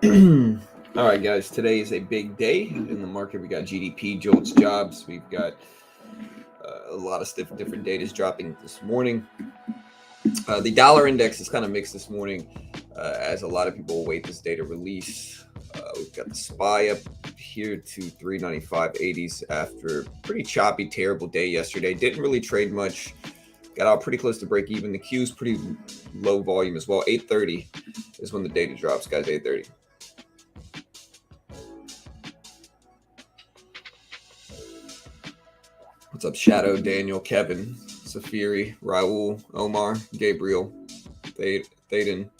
All right, guys, today is a big day in the market. We got GDP JOLTS Jobs. We've got a lot of different data dropping this morning. The dollar index is kind of mixed this morning as a lot of people await this data release. We've got the SPY up here to 395.80s after a pretty choppy, terrible day yesterday. Didn't really trade much. Got out pretty close to break even. The Q's pretty low volume as well. 8:30 is when the data drops, guys. 8:30. What's up, Shadow, Daniel, Kevin, Safiri, Raul, Omar, Gabriel, Thaden,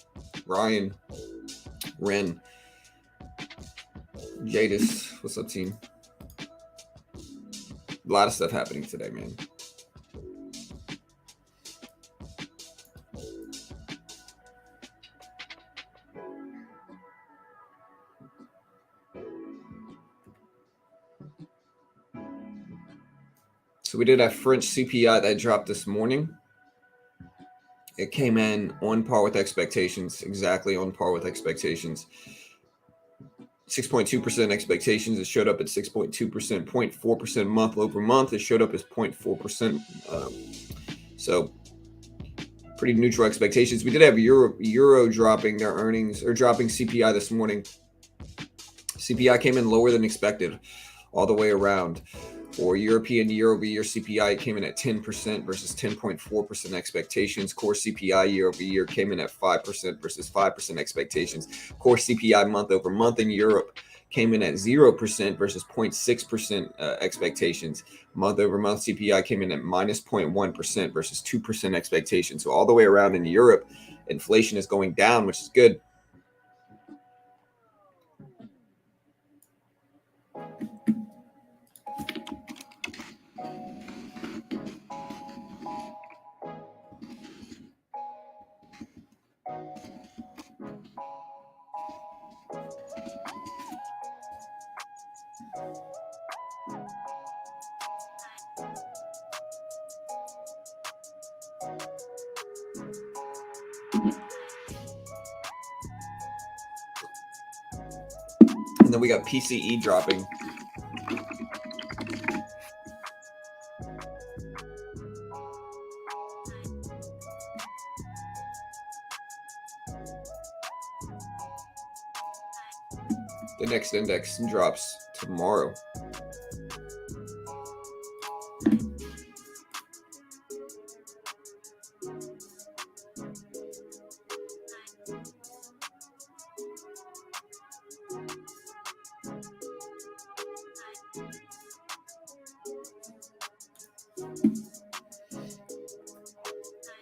Ryan, Ren, Jadis. What's up, team? A lot of stuff happening today, man. So we did have French CPI that dropped this morning. It came in on par with expectations, exactly on par with expectations. 6.2% expectations. It showed up at 6.2%, 0.4% month over month. It showed up as 0.4%. So pretty neutral expectations. We did have Euro dropping their earnings, or dropping CPI this morning. CPI came in lower than expected all the way around. For European year-over-year CPI, came in at 10% versus 10.4% expectations. Core CPI year-over-year came in at 5% versus 5% expectations. Core CPI month-over-month in Europe came in at 0% versus 0.6% expectations. Month-over-month CPI came in at minus 0.1% versus 2% expectations. So all the way around in Europe, inflation is going down, which is good. And then we got PCE dropping. The next index drops tomorrow.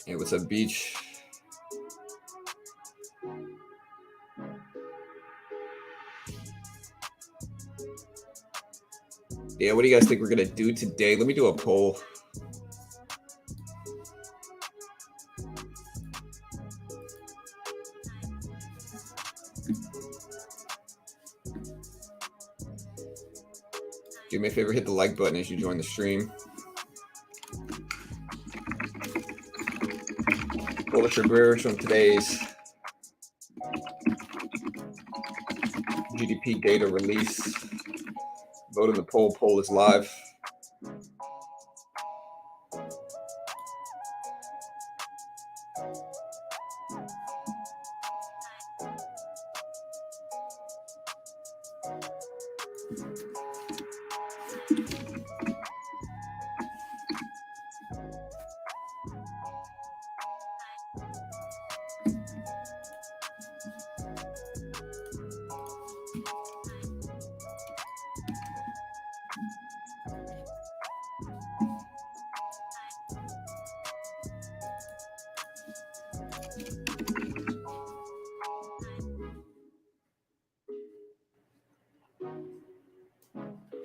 Hey, what's up, Beach? Yeah, what do you guys think we're gonna do today? Let me do a poll. Do me a favor, hit the like button as you join the stream. Pulitzer bearish on today's GDP data release. Vote in the poll. Poll is live.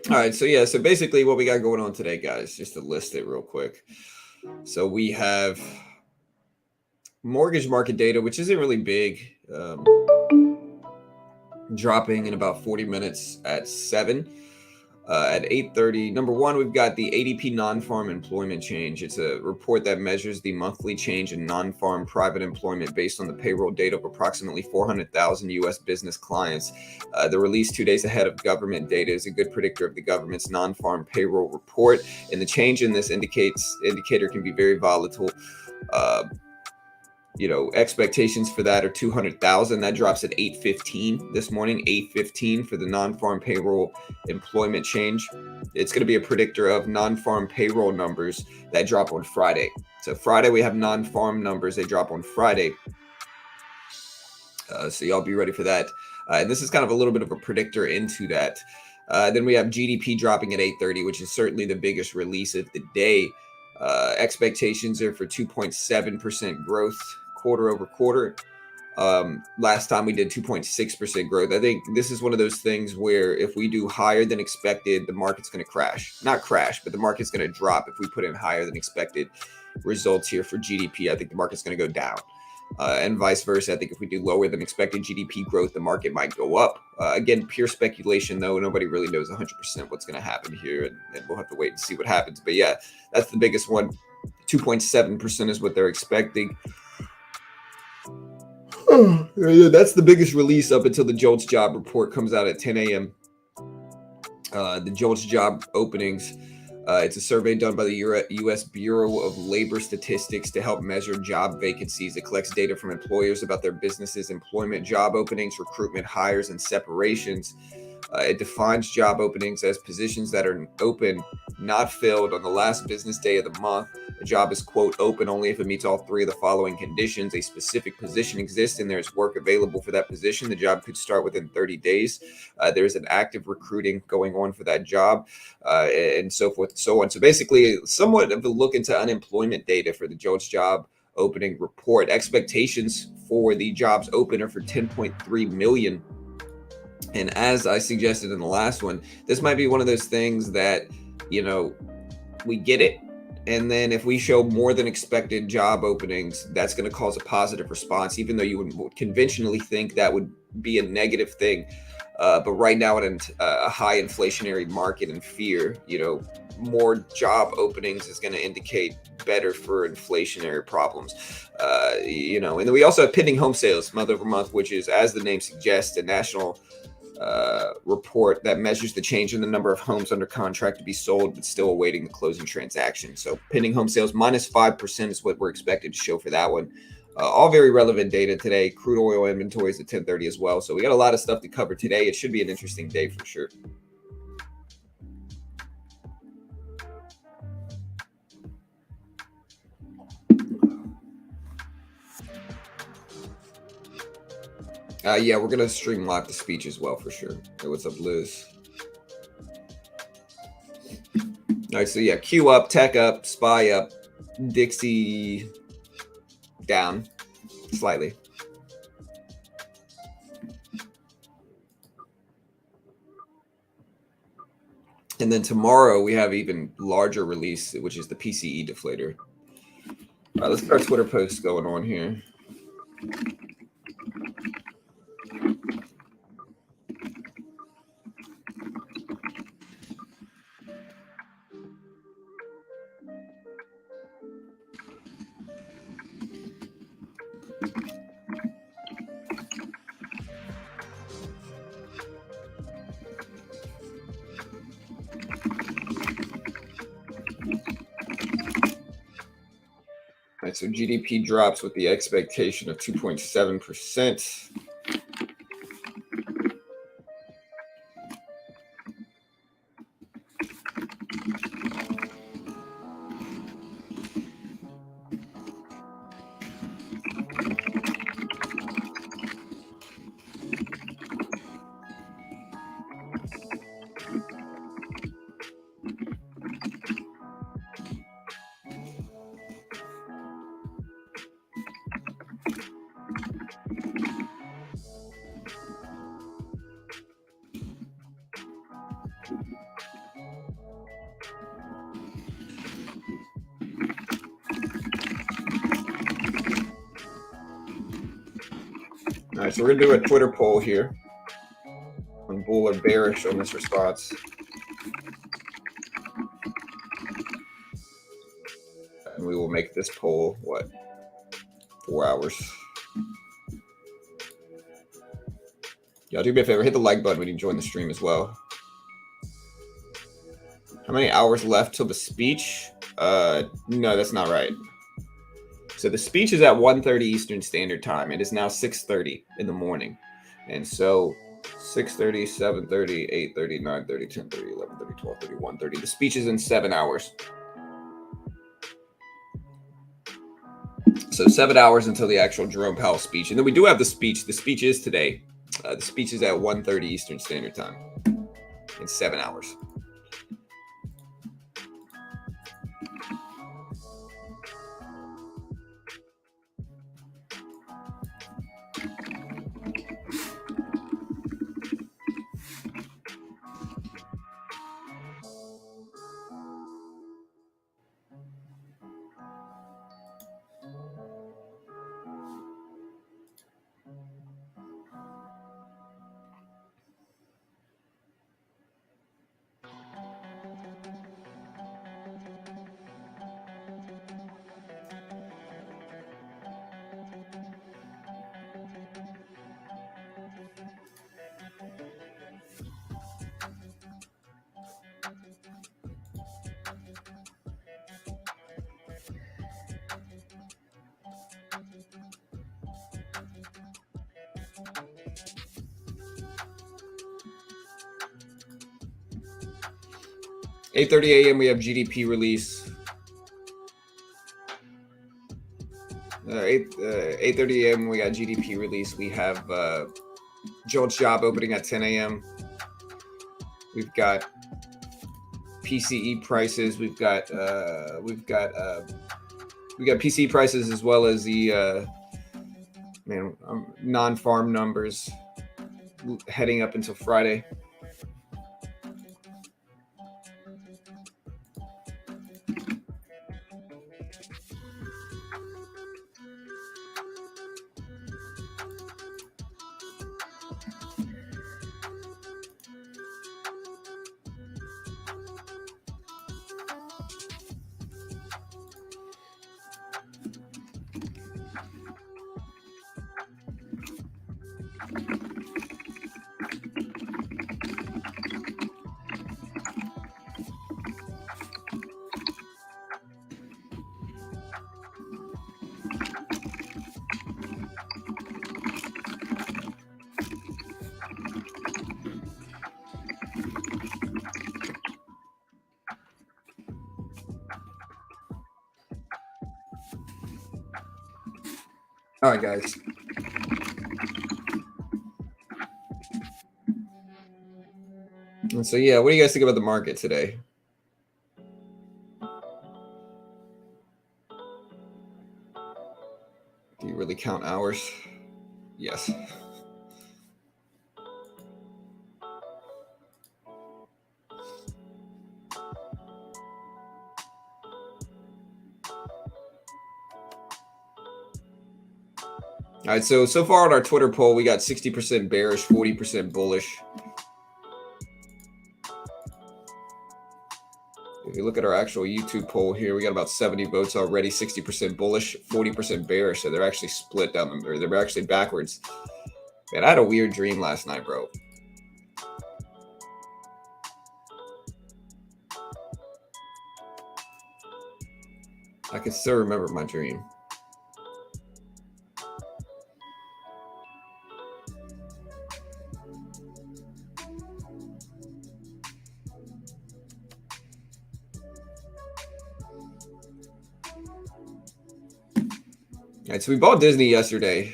All right, so basically what we got going on today, guys, just to list it real quick. So we have mortgage market data, which isn't really big, dropping in about 40 minutes at 7. At 8:30, number one, we've got the ADP non-farm employment change. It's a report that measures the monthly change in non-farm private employment based on the payroll data of approximately 400,000 U.S. business clients. The release 2 days ahead of government data is a good predictor of the government's non-farm payroll report, and the change in this indicator can be very volatile. Expectations for that are 200,000. That drops at 8:15 this morning, 8:15 for the non-farm payroll employment change. It's going to be a predictor of non-farm payroll numbers that drop on Friday. So Friday we have non-farm numbers. They drop on Friday. So y'all be ready for that. And this is kind of a little bit of a predictor into that. Then we have GDP dropping at 8:30, which is certainly the biggest release of the day. Expectations are for 2.7% growth quarter over quarter. Last time we did 2.6% growth. I think this is one of those things where if we do higher than expected, the market's going to crash. Not crash, but the market's going to drop if we put in higher than expected results here for GDP. I think the market's going to go down. And vice versa. I think if we do lower than expected GDP growth, the market might go up. Again, pure speculation, though. Nobody really knows 100% what's going to happen here, and we'll have to wait and see what happens. But yeah, that's the biggest one. 2.7% is what they're expecting. That's the biggest release up until the JOLTS job report comes out at 10 a.m. The JOLTS job openings. It's a survey done by the U.S. Bureau of Labor Statistics to help measure job vacancies. It collects data from employers about their businesses' employment, job openings, recruitment, hires, and separations. It defines job openings as positions that are open, not filled on the last business day of the month. A job is, quote, open only if it meets all three of the following conditions. A specific position exists and there's work available for that position. The job could start within 30 days. There's an active recruiting going on for that job, and so forth and so on. So basically, somewhat of a look into unemployment data for the JOLTS job opening report. Expectations for the jobs open are for 10.3 million. And as I suggested in the last one, this might be one of those things that, we get it. And then if we show more than expected job openings, that's going to cause a positive response, even though you would conventionally think that would be a negative thing. But right now in a high inflationary market and fear, more job openings is going to indicate better for inflationary problems. And then we also have pending home sales month over month, which is, as the name suggests, a national report that measures the change in the number of homes under contract to be sold, but still awaiting the closing transaction. So pending home sales minus 5% is what we're expected to show for that one. All very relevant data today. Crude oil inventories at 10:30 as well. So we got a lot of stuff to cover today. It should be an interesting day for sure. Yeah, we're going to stream live the speech as well for sure. Hey, what's up, Liz? All right, so yeah, Q up, Tech up, SPY up, Dixie down slightly. And then tomorrow we have even larger release, which is the PCE deflator. All right, let's get our Twitter posts going on here. All right, so GDP drops with the expectation of 2.7%. All right, so we're gonna do a Twitter poll here on bull or bearish on this response. we will make this poll, what, 4 hours. Y'all do me a favor, hit the like button when you join the stream as well. How many hours left till the speech? No, that's not right. So the speech is at 1:30 Eastern Standard Time. It is now 6:30 in the morning. And so 6:30, 7:30, 8:30, 9:30, 10:30, 11:30, 12:30, 1:30. The speech is in 7 hours. So 7 hours until the actual Jerome Powell speech. And then we do have the speech. The speech is today. The speech is at 1:30 Eastern Standard Time in 7 hours. $8:30 a.m. we have GDP release. 8:30 a.m. we got GDP release. We have JOLTS job opening at 10 a.m. We've got PCE prices. We've got PCE prices as well as the non-farm numbers heading up until Friday. All right, guys. And so, yeah, what do you guys think about the market today? Do you really count hours? Yes. All right, so far on our Twitter poll, we got 60% bearish, 40% bullish. If you look at our actual YouTube poll here, we got about 70 votes already, 60% bullish, 40% bearish. So they're actually split down, or they're actually backwards. Man, I had a weird dream last night, bro. I can still remember my dream. All right, so we bought Disney yesterday.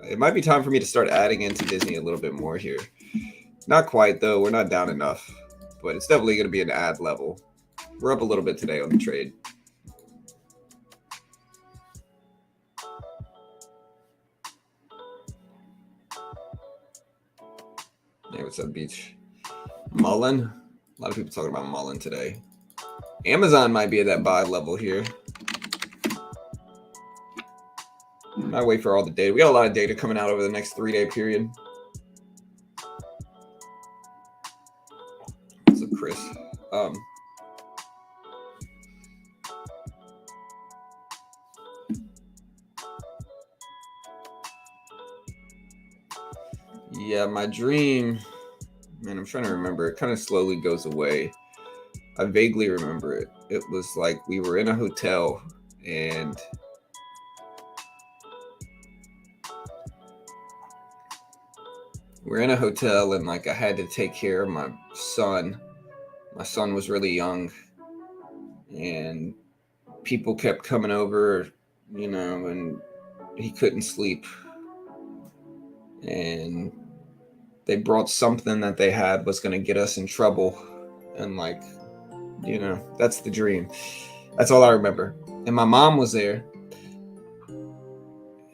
It might be time for me to start adding into Disney a little bit more here. Not quite, though. We're not down enough, but it's definitely going to be an add level. We're up a little bit today on the trade. Hey, what's up, Beach? Mullen. A lot of people talking about Mullen today. Amazon might be at that buy level here. I wait for all the data. We got a lot of data coming out over the next 3-day period. What's up, Chris? Yeah, my dream, man, I'm trying to remember. It kind of slowly goes away. I vaguely remember it. It was like we were in a hotel and like I had to take care of my son. My son was really young and people kept coming over, and he couldn't sleep. And they brought something that they had was going to get us in trouble. And like, that's the dream. That's all I remember. And my mom was there.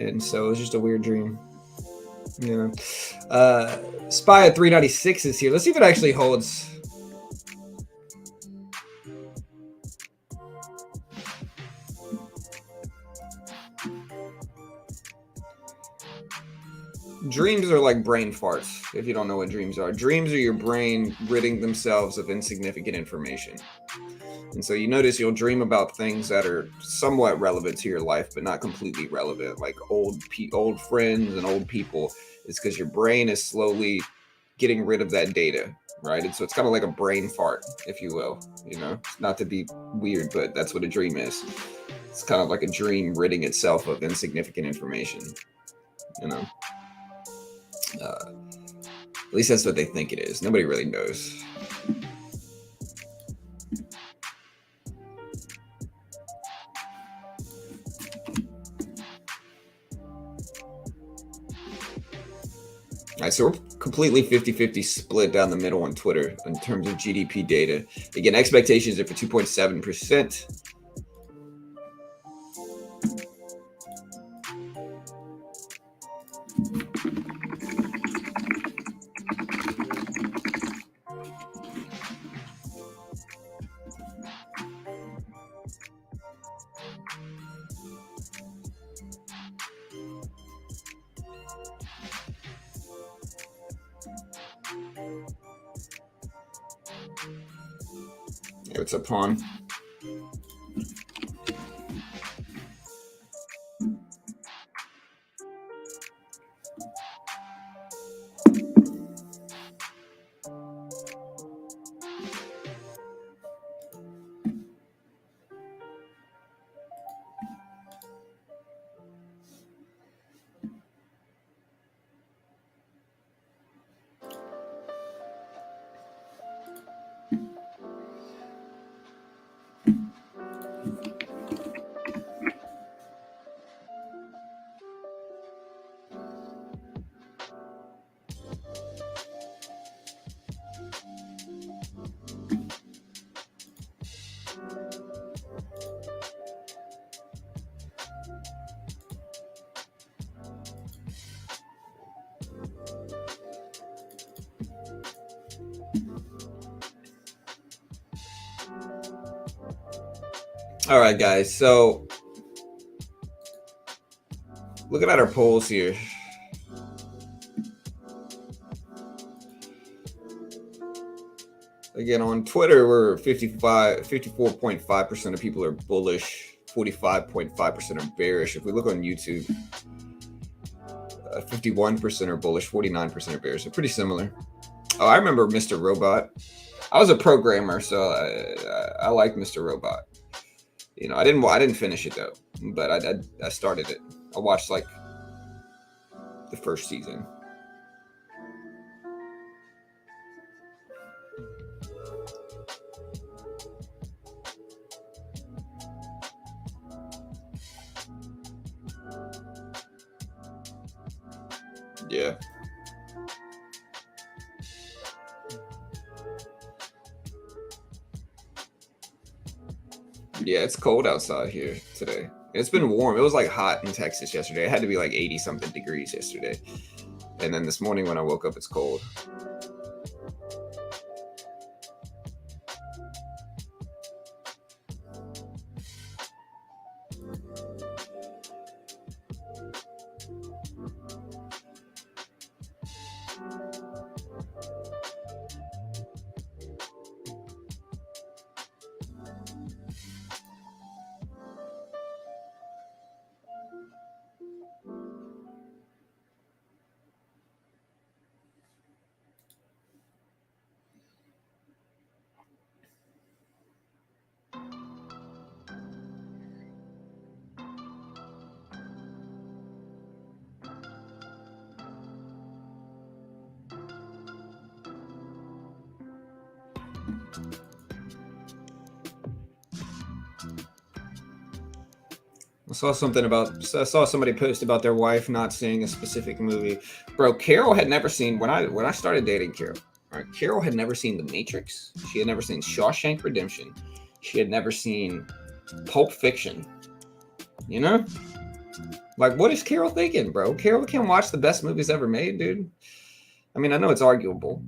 And so it was just a weird dream. Spy at 396 is here. Let's see if it actually holds. Dreams are like brain farts, if you don't know what dreams are. Dreams are your brain ridding themselves of insignificant information. And so you notice you'll dream about things that are somewhat relevant to your life, but not completely relevant, like old friends and old people. It's because your brain is slowly getting rid of that data, right? And so it's kind of like a brain fart, if you will. Not to be weird, but that's what a dream is. It's kind of like a dream ridding itself of insignificant information. At least that's what they think it is. Nobody really knows. All right, so we're completely 50-50 split down the middle on Twitter in terms of GDP data. Again, expectations are for 2.7%. What's up, Pawn? All right, guys. So looking at our polls here. Again, on Twitter, we're 54.5% of people are bullish, 45.5% are bearish. If we look on YouTube, 51% are bullish, 49% are bearish. So pretty similar. Oh, I remember Mr. Robot. I was a programmer, so I like Mr. Robot. I didn't finish it though, but I started it. I watched like the first season. Yeah. Yeah, it's cold outside here today. It's been warm. It was like hot in Texas yesterday. It had to be like 80 something degrees yesterday. And then this morning when I woke up, it's cold. I saw somebody post about their wife not seeing a specific movie. Bro, Carol had never seen when I started dating Carol. All right, Carol had never seen The Matrix. She had never seen Shawshank Redemption. She had never seen Pulp Fiction. You know? Like, what is Carol thinking, bro? Carol can watch the best movies ever made, dude. I mean, I know it's arguable,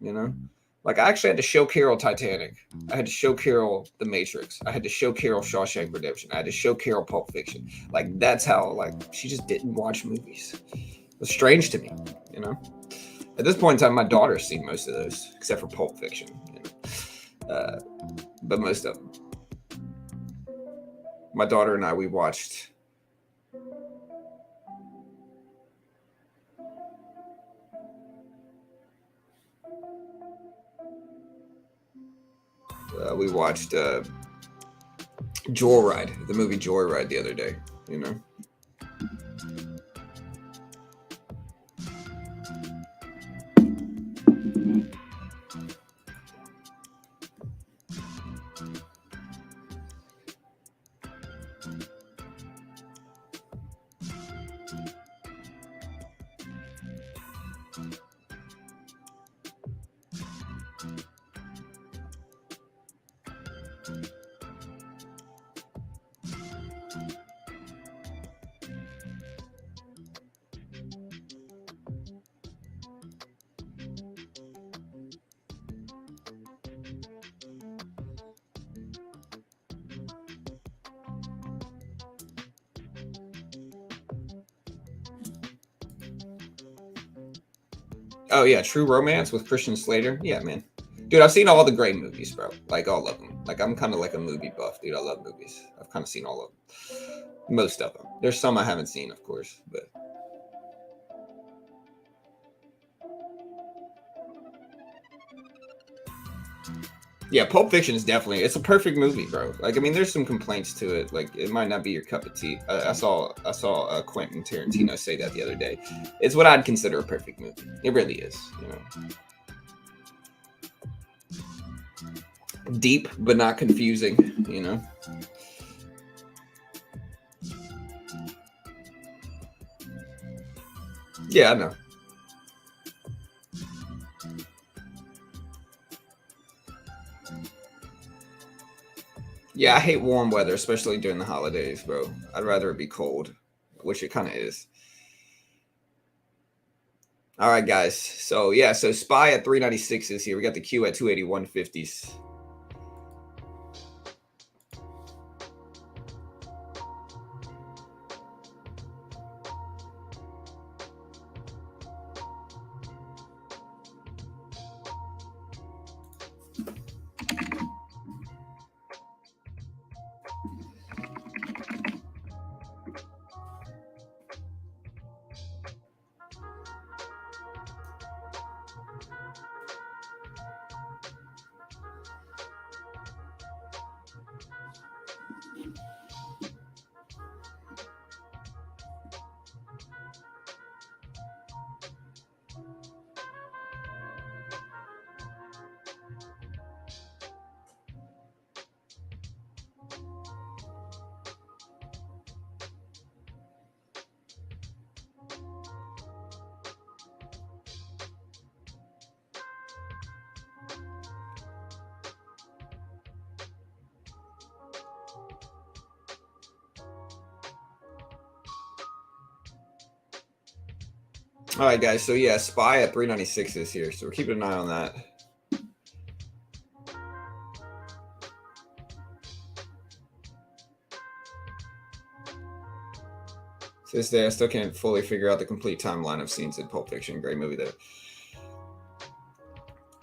you know? Like, I actually had to show Carol Titanic. I had to show Carol The Matrix. I had to show Carol Shawshank Redemption. I had to show Carol Pulp Fiction. Like, that's how, like, she just didn't watch movies. It was strange to me, you know? At this point in time, my daughter's seen most of those, except for Pulp Fiction, you know? But most of them. My daughter and I, we watched... we watched Joyride, the movie Joyride, the other day, you know? Oh yeah, True Romance with Christian Slater. Yeah, man. Dude, I've seen all the great movies, bro. Like all of them. Like I'm kind of like a movie buff, dude. I love movies. I've kind of seen all of them. Most of them. There's some I haven't seen, of course, but yeah, Pulp Fiction is definitely, it's a perfect movie, bro. Like I mean, there's some complaints to it. Like it might not be your cup of tea. I saw Quentin Tarantino say that the other day. It's what I'd consider a perfect movie. It really is, you know. Deep but not confusing, you know. Yeah, I know. Yeah, I hate warm weather, especially during the holidays, bro. I'd rather it be cold, which it kind of is. All right, guys. So yeah, so SPY at 396 is here. We got the Q at 281.50s. All right, guys. So yeah, SPY at 396 is here. So we're keeping an eye on that. To this day, I still can't fully figure out the complete timeline of scenes in Pulp Fiction. Great movie there.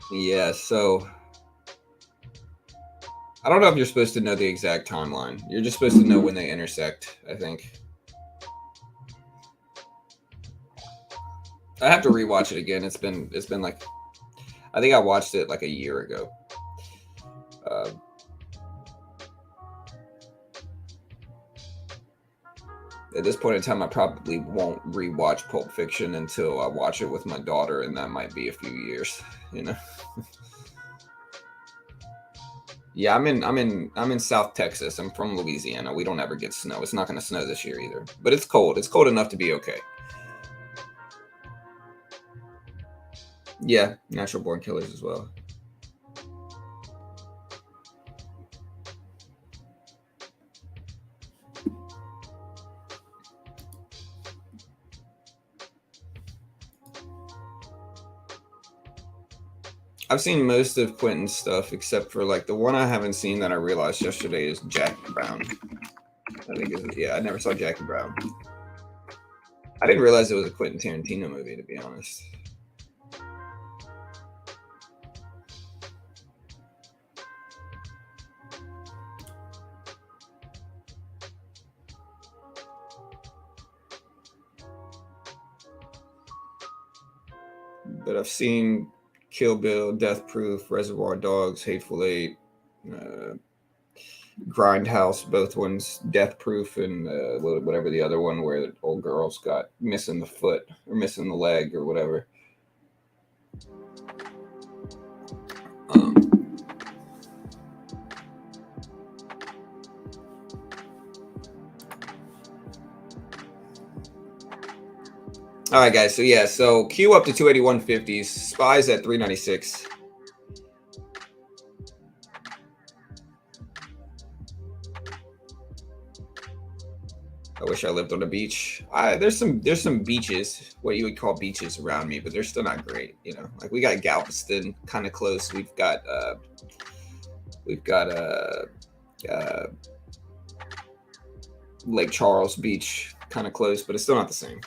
Yeah, so I don't know if you're supposed to know the exact timeline. You're just supposed to know when they intersect, I think. I have to rewatch it again. It's been like, I think I watched it like a year ago. At this point in time, I probably won't rewatch Pulp Fiction until I watch it with my daughter, and that might be a few years, you know. Yeah, I'm in South Texas. I'm from Louisiana. We don't ever get snow. It's not going to snow this year either. But it's cold. It's cold enough to be okay. Yeah, natural born killers as well. I've seen most of Quentin's stuff except for like the one I haven't seen that I realized yesterday is Jackie Brown. I think is yeah, I never saw Jackie Brown. I didn't realize it was a Quentin Tarantino movie, to be honest. But I've seen Kill Bill, Death Proof, Reservoir Dogs, Hateful Eight, uh, Grindhouse, both ones, Death Proof, and whatever the other one where the old girls got missing the foot or missing the leg or whatever. All right, guys. So yeah, so Q up to 281.50s, Spies at 396. I wish I lived on a beach. There's some beaches, what you would call beaches around me, but they're still not great. You know, like we got Galveston kind of close. We've got Lake Charles Beach kind of close, but it's still not the same.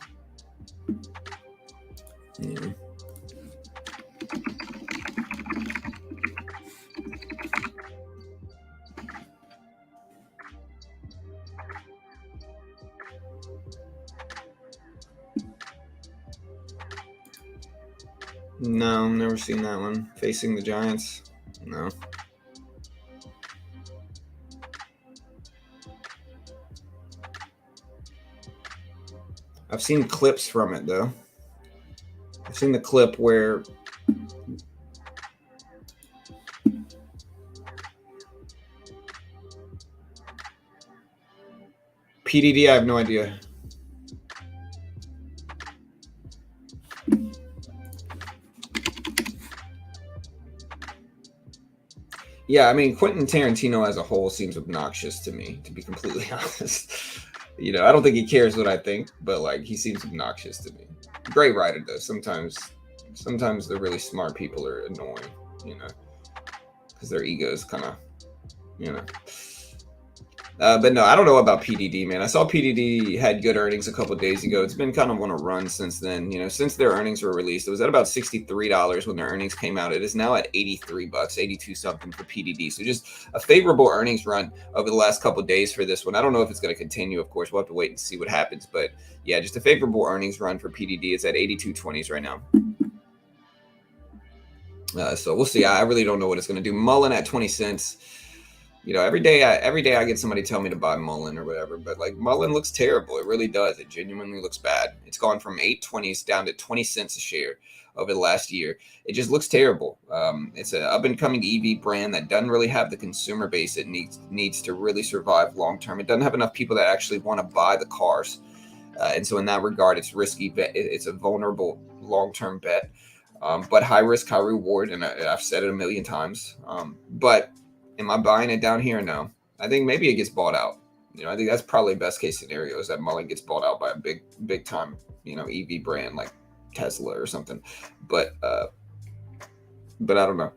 Yeah. No, never seen that one. Facing the Giants. No. I've seen clips from it though. I've seen the clip where PDD. I have no idea. Yeah, I mean Quentin Tarantino as a whole seems obnoxious to me, to be completely honest. You know, I don't think he cares what I think, but like he seems obnoxious to me. Great writer though. Sometimes the really smart people are annoying, you know, because their egos kind of, you know. But no, I don't know about PDD, man. I saw PDD had good earnings a couple days ago. It's been kind of on a run since then. You know, since their earnings were released, it was at about $63 when their earnings came out. It is now at 83 bucks, 82 something for PDD. So just a favorable earnings run over the last couple days for this one. I don't know if it's going to continue. Of course, we'll have to wait and see what happens. But yeah, just a favorable earnings run for PDD. It's at 82.20s right now. So we'll see. I really don't know what it's going to do. Mullen at 20 cents. You know, every day I get somebody tell me to buy Mullen or whatever, but like Mullen looks terrible. It really does. It genuinely looks bad. It's gone from 8.20s down to 20 cents a share over the last year. It just looks terrible. It's an up and coming EV brand that doesn't really have the consumer base it needs to really survive long term. It doesn't have enough people that actually want to buy the cars, and so in that regard, it's risky. It's a vulnerable long term bet, but high risk, high reward. And I've said it a million times. But am I buying it down here? No. I think maybe it gets bought out. You know, I think that's probably best case scenario is that Mullen gets bought out by a big time, you know, EV brand like Tesla or something. But I don't know.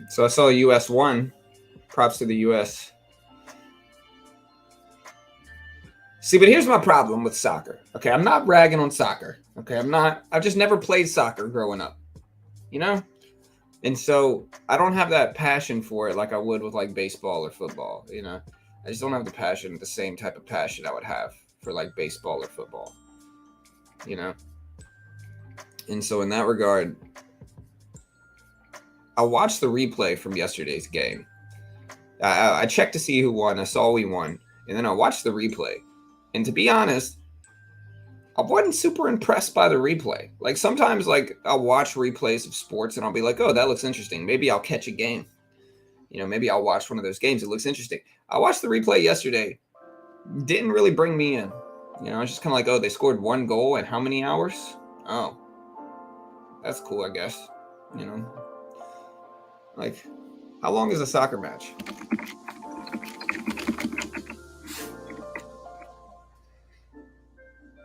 So I saw US won. Props to the US. See, but here's my problem with soccer. Okay, I'm not ragging on soccer. Okay, I've just never played soccer growing up. You know? And so I don't have that passion for it like I would with like baseball or football, you know. I just don't have the passion, the same type of passion I would have for like baseball or football, you know. And so in that regard, I watched the replay from yesterday's game. I checked to see who won. I saw we won, and then I watched the replay. And to be honest, I wasn't super impressed by the replay. Like sometimes, like I'll watch replays of sports and I'll be like, "Oh, that looks interesting. Maybe I'll catch a game. You know, maybe I'll watch one of those games. It looks interesting." I watched the replay yesterday. Didn't really bring me in. You know, it's just kind of like, "Oh, they scored one goal in how many hours? Oh, that's cool, I guess." You know, like how long is a soccer match?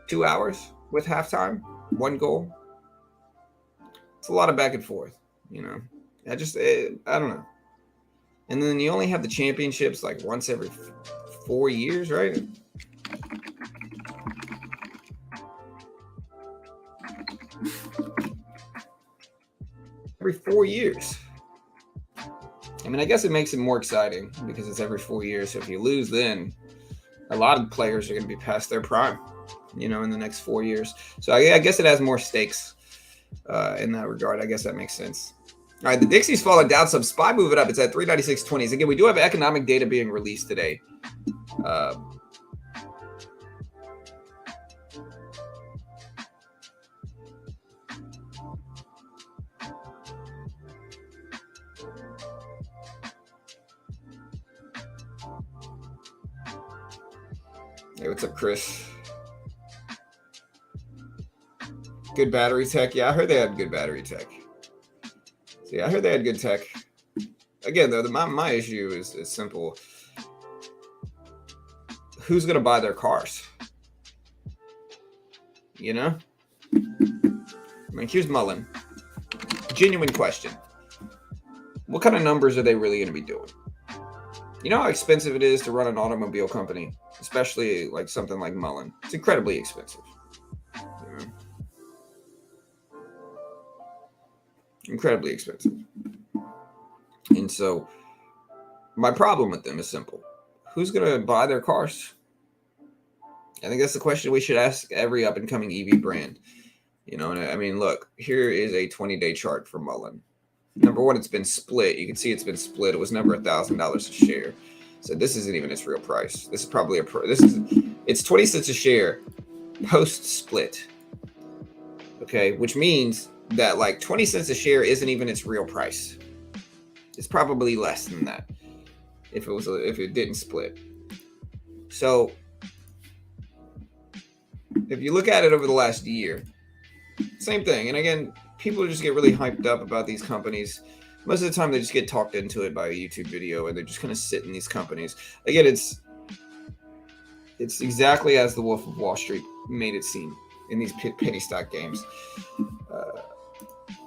2 hours with halftime, one goal. It's a lot of back and forth, you know. I don't know. And then you only have the championships like once every 4 years, right? Every 4 years. I mean, I guess it makes it more exciting because it's every 4 years. So if you lose, then a lot of players are going to be past their prime, you know, in the next 4 years. So I guess it has more stakes in that regard. I guess that makes sense. All right, the Dixie's falling down some. SPY moving up. It's at 396.20s. Again, we do have economic data being released today. Hey, what's up, Chris? Good battery tech. Yeah, I heard they had good battery tech. So yeah, I heard they had good tech. Again, though, my issue is simple. Who's going to buy their cars? You know? I mean, here's Mullen. Genuine question. What kind of numbers are they really going to be doing? You know how expensive it is to run an automobile company? Especially like something like Mullen. It's incredibly expensive. You know? Incredibly expensive. And so my problem with them is simple. Who's going to buy their cars? I think that's the question we should ask every up-and-coming EV brand. You know, and I mean, look, here is a 20-day chart for Mullen. Number one, it's been split. You can see it's been split. It was never $1,000 a share. So this isn't even its real price. This is probably it's 20 cents a share post-split. Okay, which means that like 20 cents a share isn't even its real price. It's probably less than that if it didn't split. So if you look at it over the last year, same thing. And again, people just get really hyped up about these companies. Most of the time, they just get talked into it by a YouTube video, and they're just kind of sit in these companies. Again, it's exactly as the Wolf of Wall Street made it seem in these penny stock games.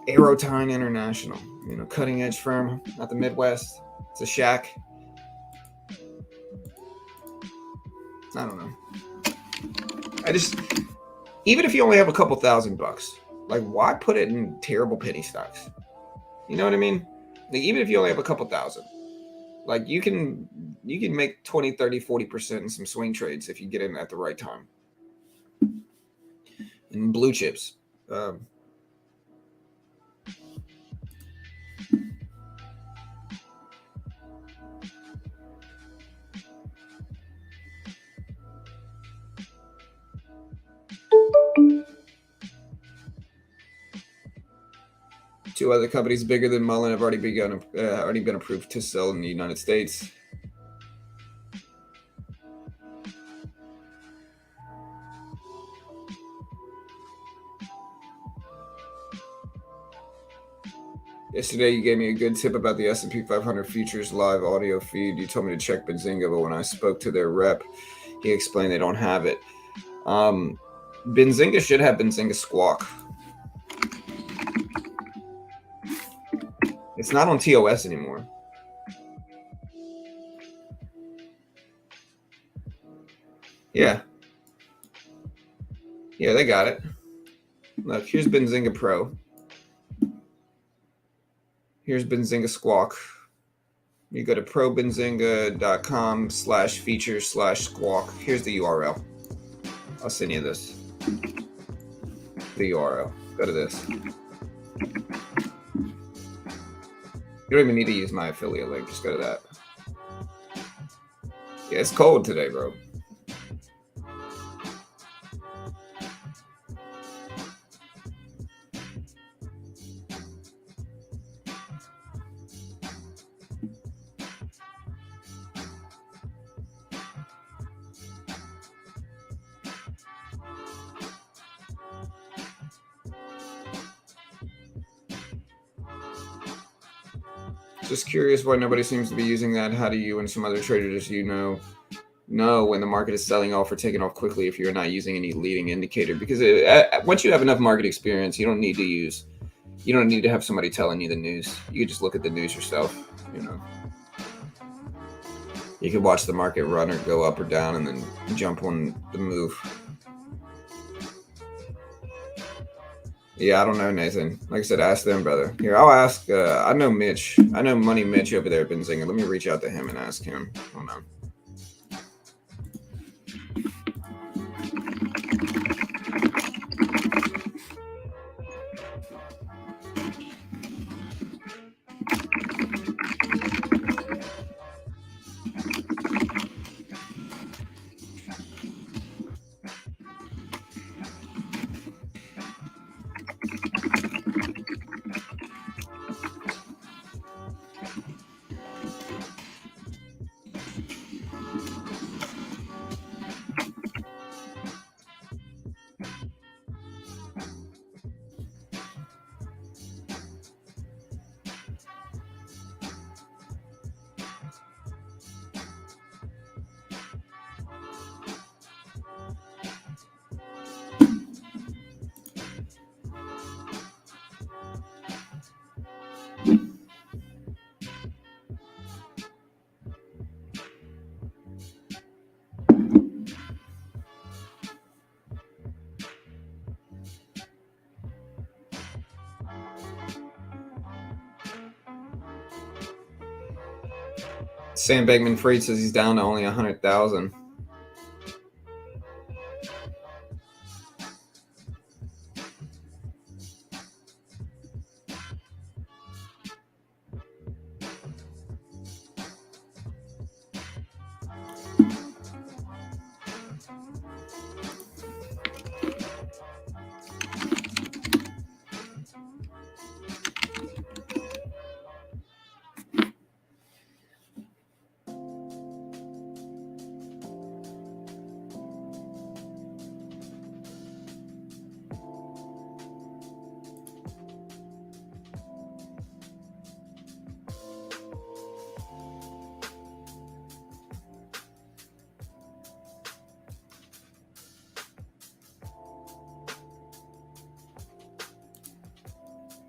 Aerotime International, you know, cutting edge firm out the Midwest. It's a shack. I don't know. Even if you only have a couple $1,000, like why put it in terrible penny stocks? You know what I mean? Like, even if you only have a couple thousand, like you can make 20, 30, 40% in some swing trades if you get in at the right time. And blue chips. Two other companies bigger than Mullen have already been approved to sell in the United States. Yesterday, you gave me a good tip about the S&P 500 futures live audio feed. You told me to check Benzinga, but when I spoke to their rep, he explained they don't have it. Benzinga should have Benzinga Squawk. It's not on TOS anymore. Yeah. Yeah, they got it. Look, here's Benzinga Pro. Here's Benzinga Squawk. You go to probenzinga.com/features/squawk. Here's the URL. I'll send you this. The URL. Go to this. You don't even need to use my affiliate link. Just go to that. Yeah, it's cold today, bro. Just curious why nobody seems to be using that. How do you and some other traders know when the market is selling off or taking off quickly if you're not using any leading indicator? Because once you have enough market experience, you don't need to have somebody telling you the news. You can just look at the news yourself. You can watch the market run or go up or down and then jump on the move. Yeah, I don't know, Nathan. Like I said, ask them, brother. Here, I'll ask. I know Mitch. I know Money Mitch over there at Benzinga. Let me reach out to him and ask him. Hold on. Sam Bankman-Fried says he's down to only 100,000.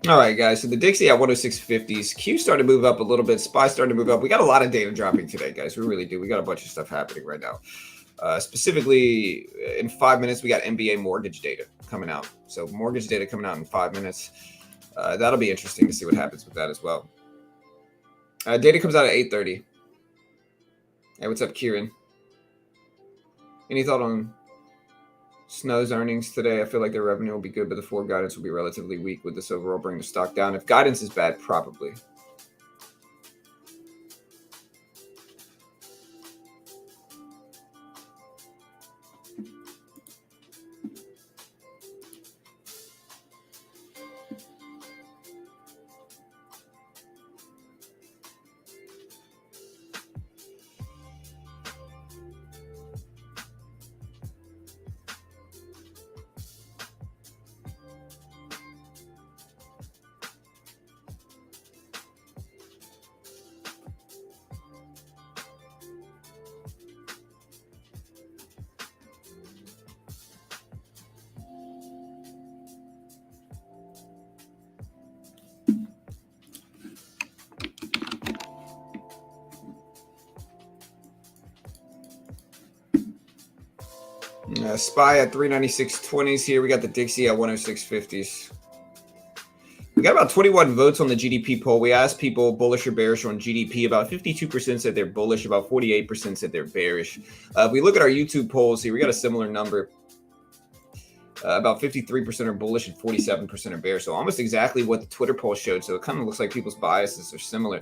All right, guys. So the Dixie at 106.50s. Q started to move up a little bit. SPY started to move up. We got a lot of data dropping today, guys. We really do. We got a bunch of stuff happening right now. Specifically, in 5 minutes, we got MBA mortgage data coming out. So mortgage data coming out in 5 minutes. That'll be interesting to see what happens with that as well. Data comes out at 8:30. Hey, what's up, Kieran? Any thought on Snow's earnings today? I feel like their revenue will be good, but the forward guidance will be relatively weak. Would this overall bring the stock down? If guidance is bad, probably. SPY at 396.20s here. We got the Dixie at 106.50s. We got about 21 votes on the GDP poll. We asked people bullish or bearish on GDP. About 52% said they're bullish. About 48% said they're bearish. If we look at our YouTube polls here, we got a similar number. About 53% are bullish and 47% are bearish. So almost exactly what the Twitter poll showed. So it kind of looks like people's biases are similar.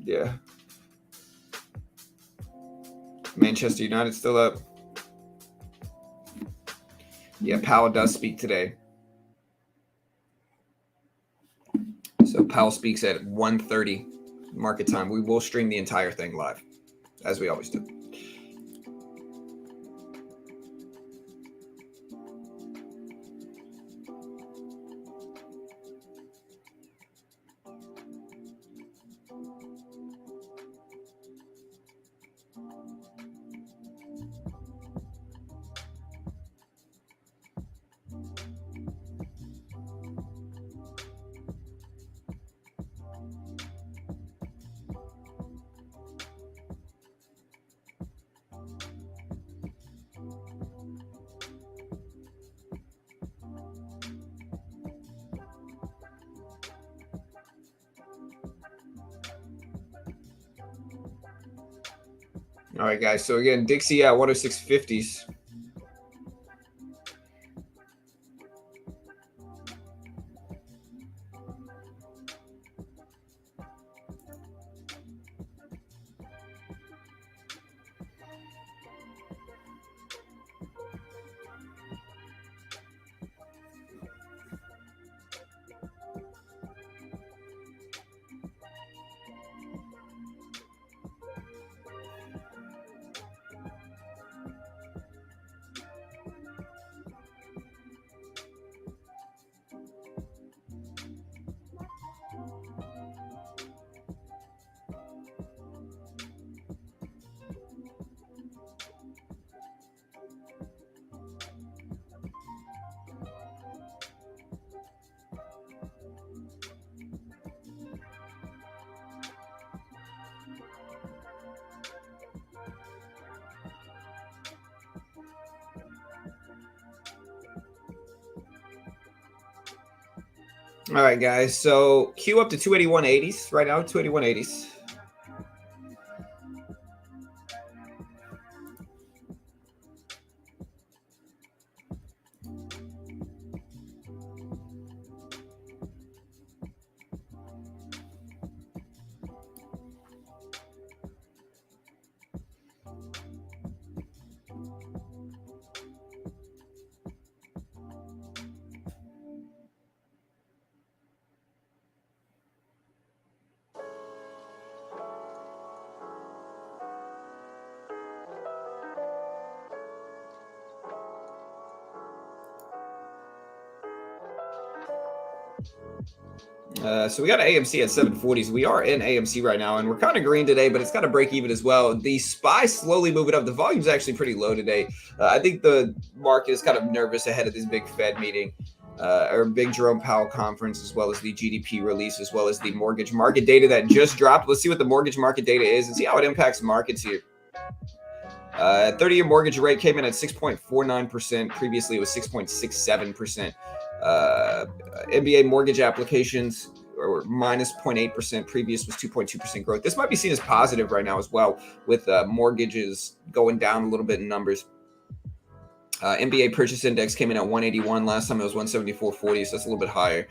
Yeah. Manchester United still up. Yeah, Powell does speak today. So Powell speaks at 1:30 market time. We will stream the entire thing live, as we always do. All right, guys. So again, Dixie at 106.50s. All right, guys. So Q up to 281.80s right now, 281.80s. So we got an AMC at 740s. We are in AMC right now, and we're kind of green today, but it's got to break even as well. The SPY slowly moving up. The volume's actually pretty low today. I think the market is kind of nervous ahead of this big Fed meeting, or big Jerome Powell conference, as well as the GDP release, as well as the mortgage market data that just dropped. Let's see what the mortgage market data is and see how it impacts markets here. 30-year mortgage rate came in at 6.49%. Previously, it was 6.67%. MBA mortgage applications or minus 0.8%. Previous was 2.2% growth. This might be seen as positive right now as well, with mortgages going down a little bit in numbers. MBA purchase index came in at 181. Last time it was 174.40, so that's a little bit higher.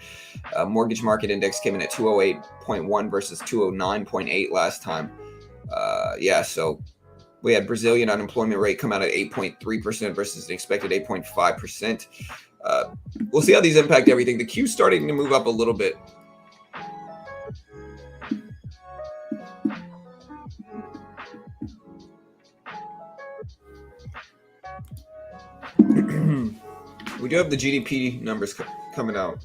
Mortgage market index came in at 208.1 versus 209.8 last time. Yeah, so we had Brazilian unemployment rate come out at 8.3% versus an expected 8.5%. We'll see how these impact everything. The Q's starting to move up a little bit. We do have the GDP numbers coming out.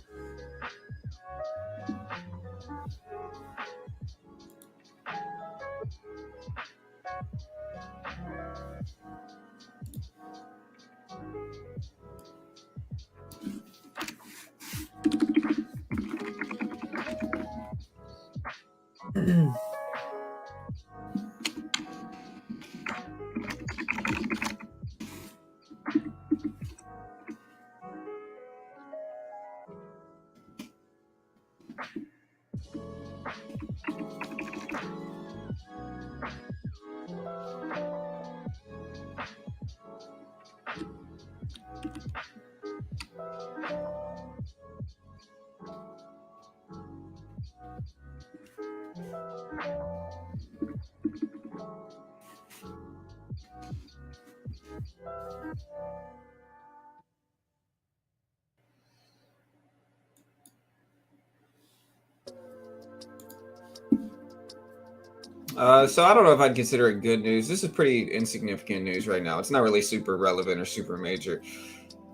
So I don't know if I'd consider it good news. This is pretty insignificant news right now. It's not really super relevant or super major.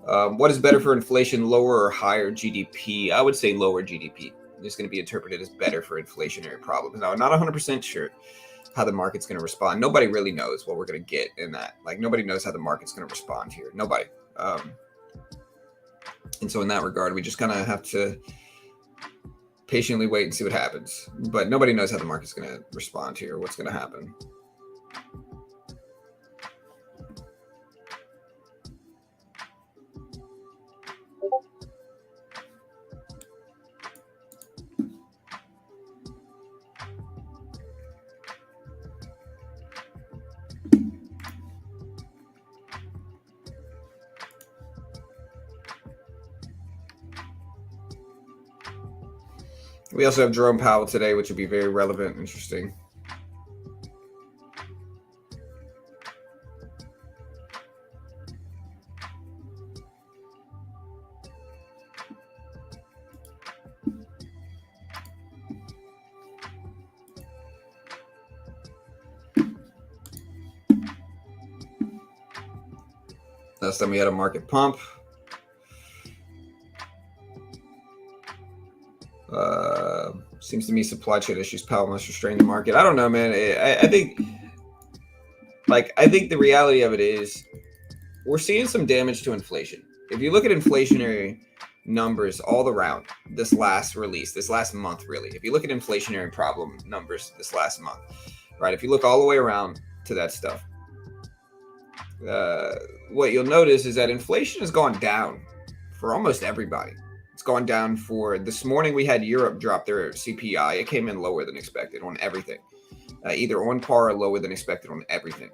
What is better for inflation, lower or higher GDP? I would say lower GDP. It's going to be interpreted as better for inflationary problems. Now, I'm not 100% sure how the market's going to respond. Nobody really knows what we're going to get in that. Like, nobody knows how the market's going to respond here. Nobody. And so in that regard, we just kind of have to patiently wait and see what happens. But nobody knows how the market's going to respond here, what's going to happen. We also have Jerome Powell today, which would be very relevant and interesting. Last time we had a market pump. Seems to me supply chain issues. Powell must restrain the market. I don't know, man. I think the reality of it is we're seeing some damage to inflation. If you look at inflationary numbers all around this last month, really, if you look at inflationary problem numbers this last month, right? If you look all the way around to that stuff, what you'll notice is that inflation has gone down for almost everybody. It's gone down for this morning. We had Europe drop their CPI. It came in lower than expected on everything, either on par or lower than expected on everything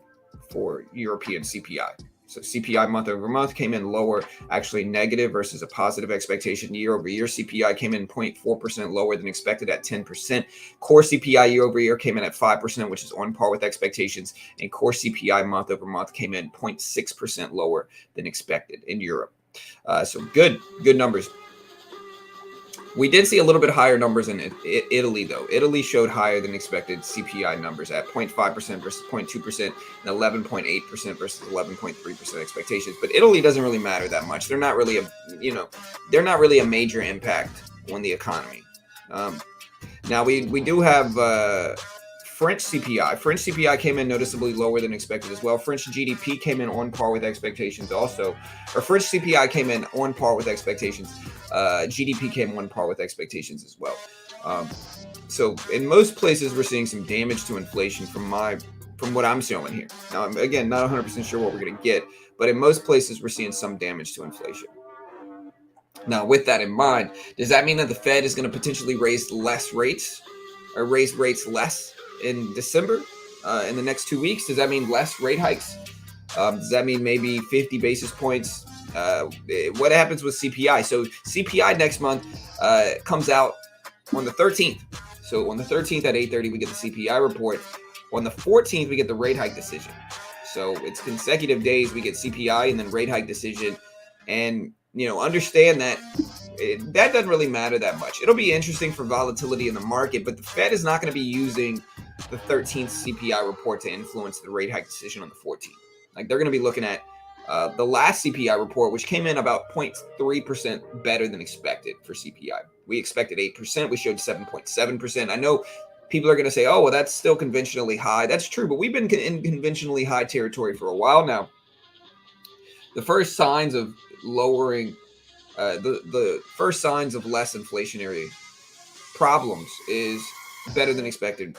for European CPI. So CPI month over month came in lower, actually negative versus a positive expectation. Year over year, CPI came in 0.4% lower than expected at 10%. Core CPI year over year came in at 5%, which is on par with expectations. And core CPI month over month came in 0.6% lower than expected in Europe. So good numbers. We did see a little bit higher numbers in Italy, though. Italy showed higher than expected CPI numbers at 0.5% versus 0.2% and 11.8% versus 11.3% expectations. But Italy doesn't really matter that much. They're not really a major impact on the economy. Now we do have French CPI. French CPI came in noticeably lower than expected as well. French GDP came in on par with expectations also. Or French CPI came in on par with expectations. GDP came on par with expectations as well. So in most places, we're seeing some damage to inflation from what I'm showing here. Now, I'm, again, not 100% sure what we're going to get, but in most places, we're seeing some damage to inflation. Now, with that in mind, does that mean that the Fed is going to potentially raise rates less in December, in the next 2 weeks? Does that mean less rate hikes? Does that mean maybe 50 basis points? What happens with CPI? So CPI next month comes out on the 13th. So on the 13th at 8:30, we get the CPI report. On the 14th, we get the rate hike decision. So it's consecutive days. We get CPI and then rate hike decision. And, understand that that doesn't really matter that much. It'll be interesting for volatility in the market, but the Fed is not going to be using the 13th CPI report to influence the rate hike decision on the 14th. Like, they're going to be looking at the last CPI report, which came in about 0.3% better than expected for CPI. We expected 8%. We showed 7.7%. I know people are going to say, oh, well, that's still conventionally high. That's true, but we've been in conventionally high territory for a while now. The first signs of lowering, the first signs of less inflationary problems is better than expected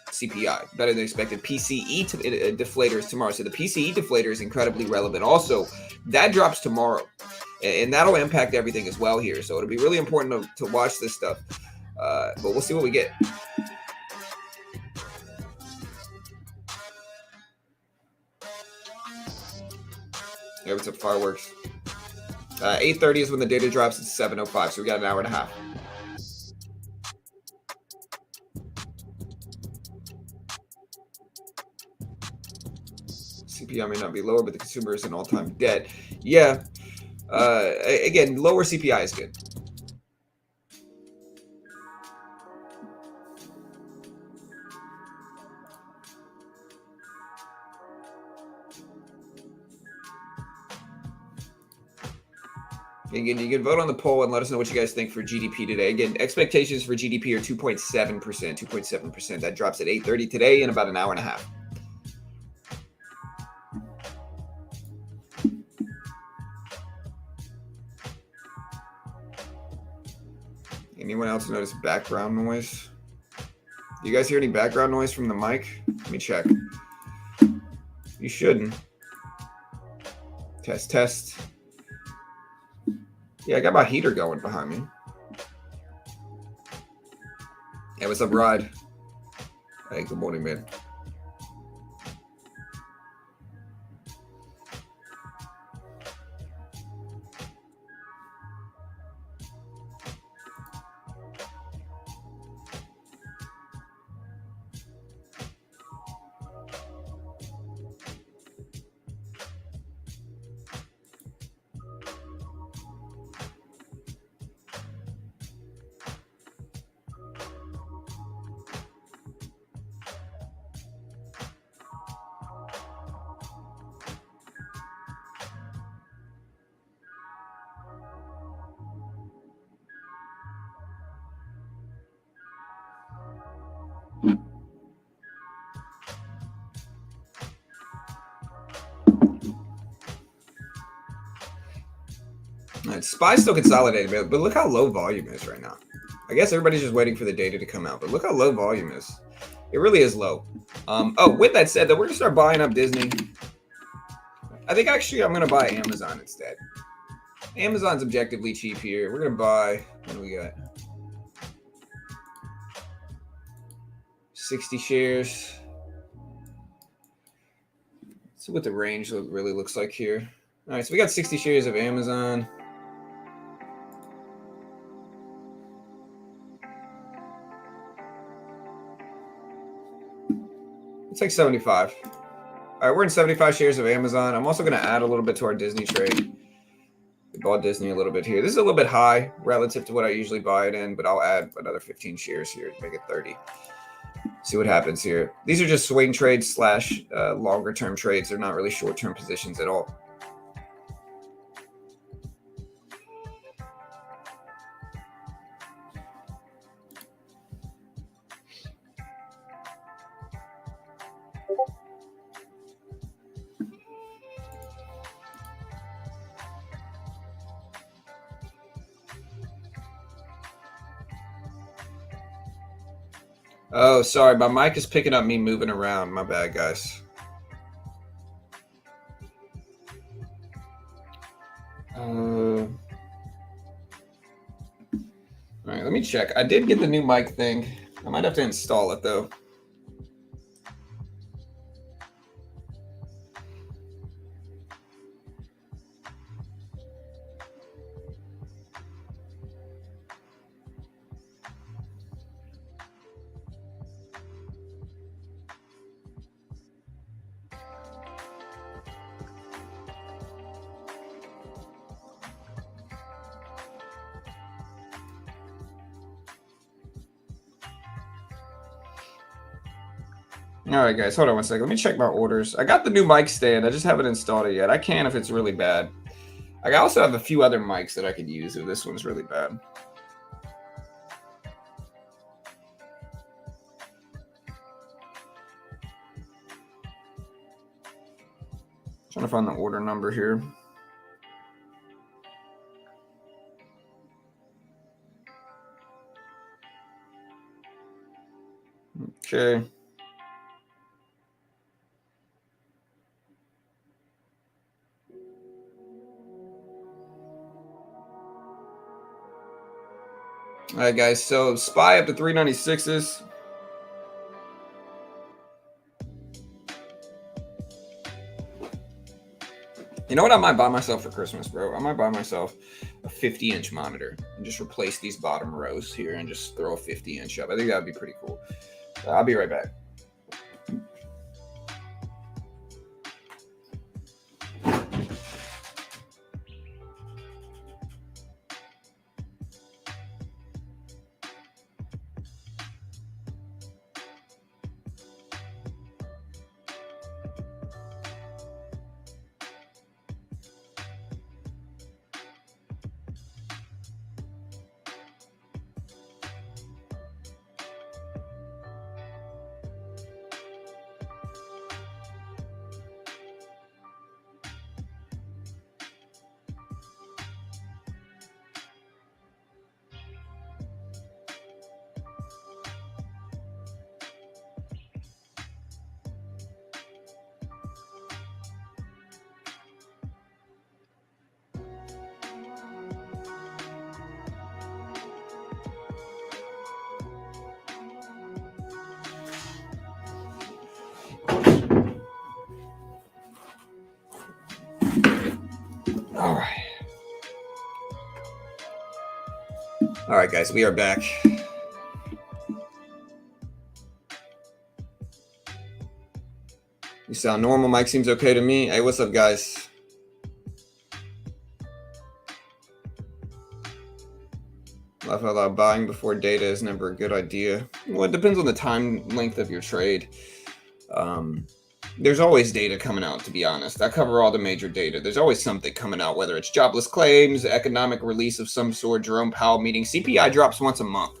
CPI, better than expected PCE deflators tomorrow. So the PCE deflator is incredibly relevant. Also, that drops tomorrow, and that'll impact everything as well here. So it'll be really important to watch this stuff. But we'll see what we get. Yeah, what's up, fireworks? 8:30 is when the data drops. It's 7:05, so we got an hour and a half. CPI may not be lower, but the consumer is in all-time debt. Yeah. Again, lower CPI is good. Again, you can vote on the poll and let us know what you guys think for GDP today. Again, expectations for GDP are 2.7%. 2.7%. That drops at 8:30 today in about an hour and a half. Anyone else notice background noise? Do you guys hear any background noise from the mic? Let me check. You shouldn't. Test, test. Yeah, I got my heater going behind me. Hey, what's up, Rod? Hey, good morning, man. SPY's still consolidated, but look how low volume is right now. I guess everybody's just waiting for the data to come out, but look how low volume is. It really is low. With that said, though, we're going to start buying up Disney. I think actually I'm going to buy Amazon instead. Amazon's objectively cheap here. We're going to buy, what do we got? 60 shares. Let's see what the range really looks like here. All right, so we got 60 shares of Amazon. It's like 75. All right, we're in 75 shares of Amazon. I'm also going to add a little bit to our Disney trade. We bought Disney a little bit here. This is a little bit high relative to what I usually buy it in, but I'll add another 15 shares here to make it 30. See what happens here. These are just swing trades / longer term trades. They're not really short term positions at all. Oh, sorry. My mic is picking up me moving around. My bad, guys. All right, let me check. I did get the new mic thing. I might have to install it, though. All right, guys, hold on one second. Let me check my orders. I got the new mic stand. I just haven't installed it yet. I can if it's really bad. I also have a few other mics that I could use if this one's really bad. Trying to find the order number here. Okay. All right, guys. So SPY up to 396s. You know what I might buy myself for Christmas, bro? I might buy myself a 50-inch monitor and just replace these bottom rows here and just throw a 50-inch up. I think that would be pretty cool. I'll be right back. All right, guys, we are back. You sound normal. Mike seems okay to me. Hey, what's up, guys? I thought buying before data is never a good idea. Well, it depends on the time length of your trade. There's always data coming out, to be honest. I cover all the major data. There's always something coming out, whether it's jobless claims, economic release of some sort, Jerome Powell meeting. CPI drops once a month.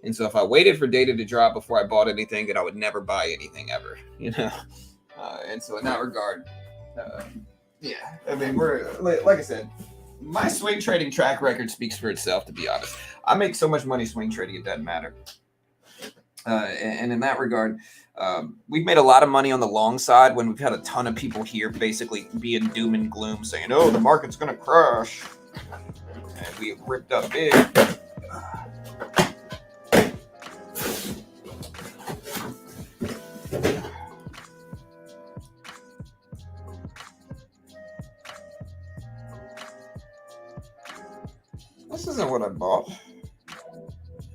And so if I waited for data to drop before I bought anything, then I would never buy anything ever, you know? And so in that regard, yeah, I mean, we're, like I said, my swing trading track record speaks for itself, to be honest. I make so much money swing trading, it doesn't matter. And in that regard, we've made a lot of money on the long side when we've had a ton of people here basically being doom and gloom saying, oh, the market's going to crash. And we ripped up big. This isn't what I bought.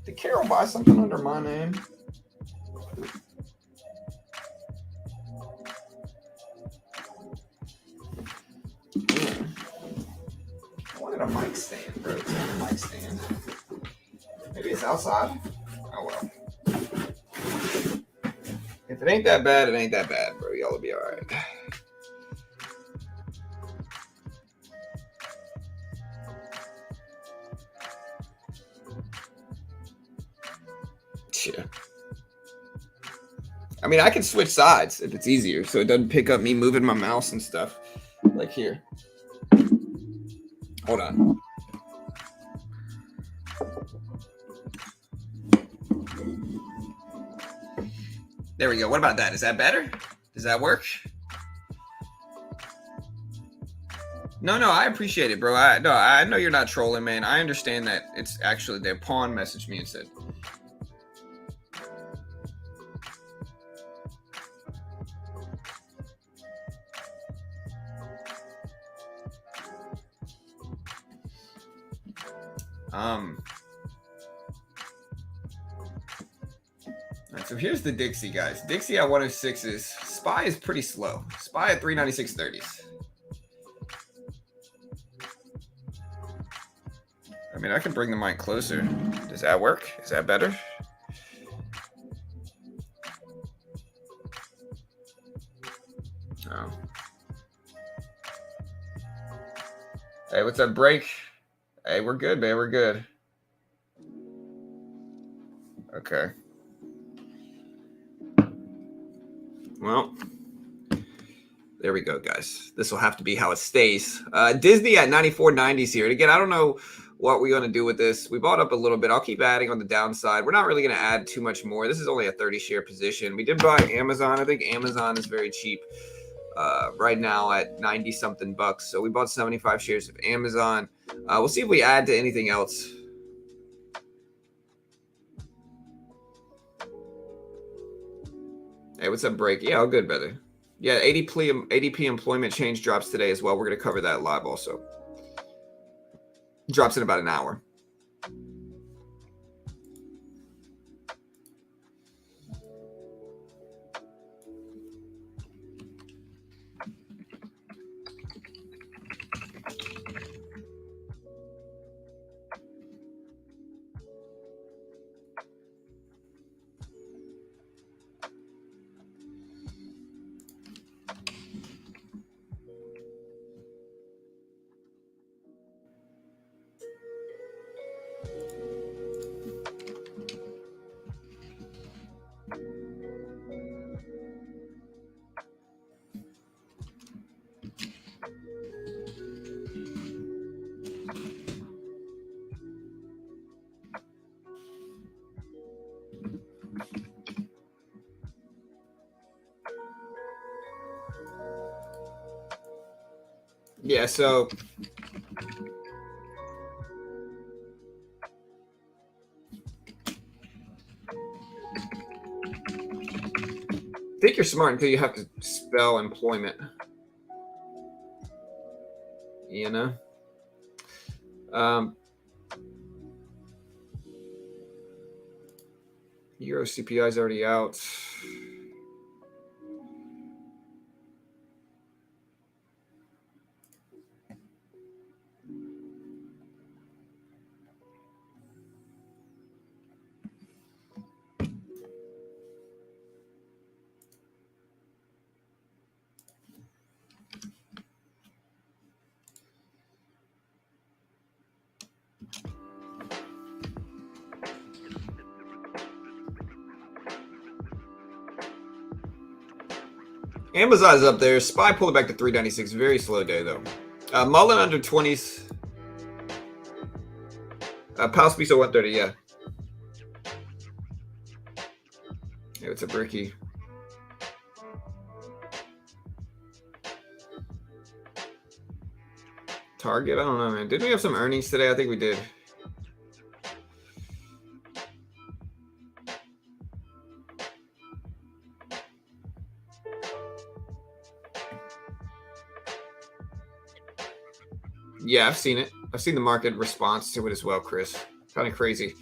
Did Carol buy something under my name? I wanted a mic stand, bro. It's not a mic stand. Maybe it's outside. Oh well. If it ain't that bad, it ain't that bad, bro. Y'all will be all right. Yeah. I mean, I can switch sides if it's easier, so it doesn't pick up me moving my mouse and stuff. Like here. Hold on. There we go. What about that? Is that better? Does that work? No, I appreciate it, bro. I know you're not trolling, man. I understand that it's actually their pawn messaged me and said. Alright, so here's the Dixie, guys. Dixie at 106s. SPY is pretty slow. SPY at 396.30s. I mean, I can bring the mic closer. Does that work? Is that better? Oh. Hey, what's up, Break? Hey, we're good, man. We're good. Okay. Well, there we go, guys. This will have to be how it stays. Disney at 94.90s here. And again, I don't know what we're going to do with this. We bought up a little bit. I'll keep adding on the downside. We're not really going to add too much more. This is only a 30 share position. We did buy Amazon. I think Amazon is very cheap right now at 90 something bucks. So we bought 75 shares of Amazon. We'll see if we add to anything else. Hey, what's up, Break? Yeah, all good, brother. Yeah, ADP employment change drops today as well. We're going to cover that live also. Drops in about an hour. Yeah, so I think you're smart until you have to spell employment. You know? Euro CPI is already out. Amazon's up there. SPY pulled it back to 396. Very slow day, though. Mullen under 20s. Powell speaks at 130, yeah. Hey, what's up, Ricky? Target? I don't know, man. Didn't we have some earnings today? I think we did. Yeah, I've seen it. I've seen the market response to it as well, Chris. Kind of crazy.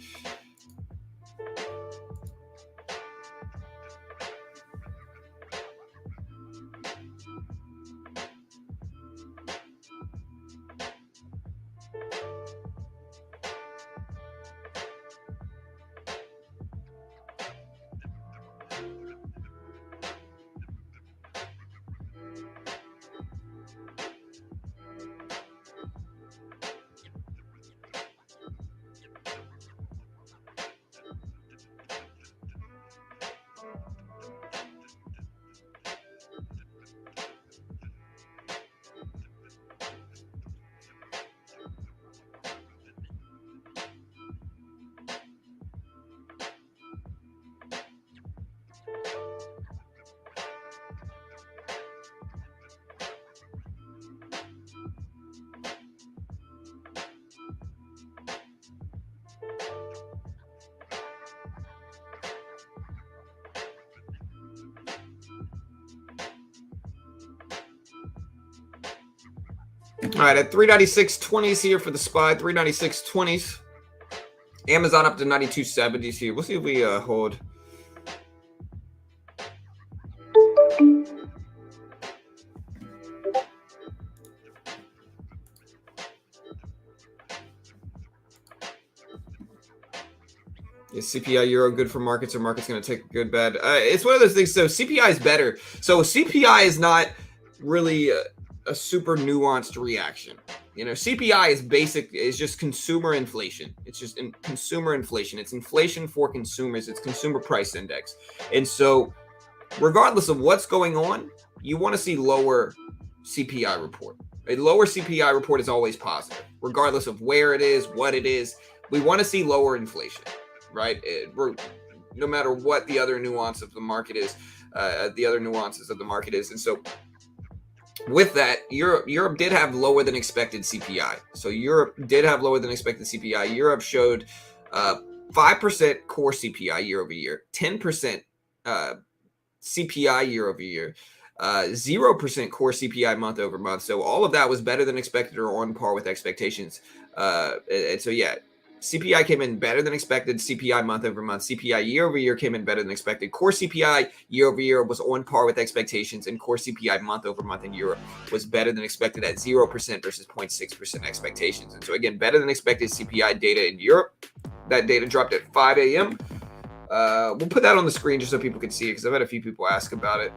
All right, at 396.20s here for the SPY, 396.20s. Amazon up to 92.70s here. We'll see if we hold. Is CPI euro good for markets, or markets going to take a good bad? It's one of those things. So CPI is better. So CPI is not really a super nuanced reaction. You know, CPI is basic, is just consumer inflation. It's just consumer inflation. It's inflation for consumers. It's consumer price index. And so regardless of what's going on, you want to see lower CPI report. A lower CPI report is always positive, regardless of where it is, what it is. We want to see lower inflation, right? No matter what the other nuance of the market is, the other nuances of the market is. And so with that, Europe did have lower than expected CPI. So Europe did have lower than expected CPI. Europe showed 5% core CPI year over year, 10% CPI year over year, 0% core CPI month over month. So all of that was better than expected or on par with expectations. And so, yeah, CPI came in better than expected. CPI month over month. CPI year over year came in better than expected. Core CPI year over year was on par with expectations, and core CPI month over month in Europe was better than expected at 0% versus 0.6% expectations. And so, again, better than expected CPI data in Europe. That data dropped at 5 a.m. We'll put that on the screen just so people can see it, because I've had a few people ask about it.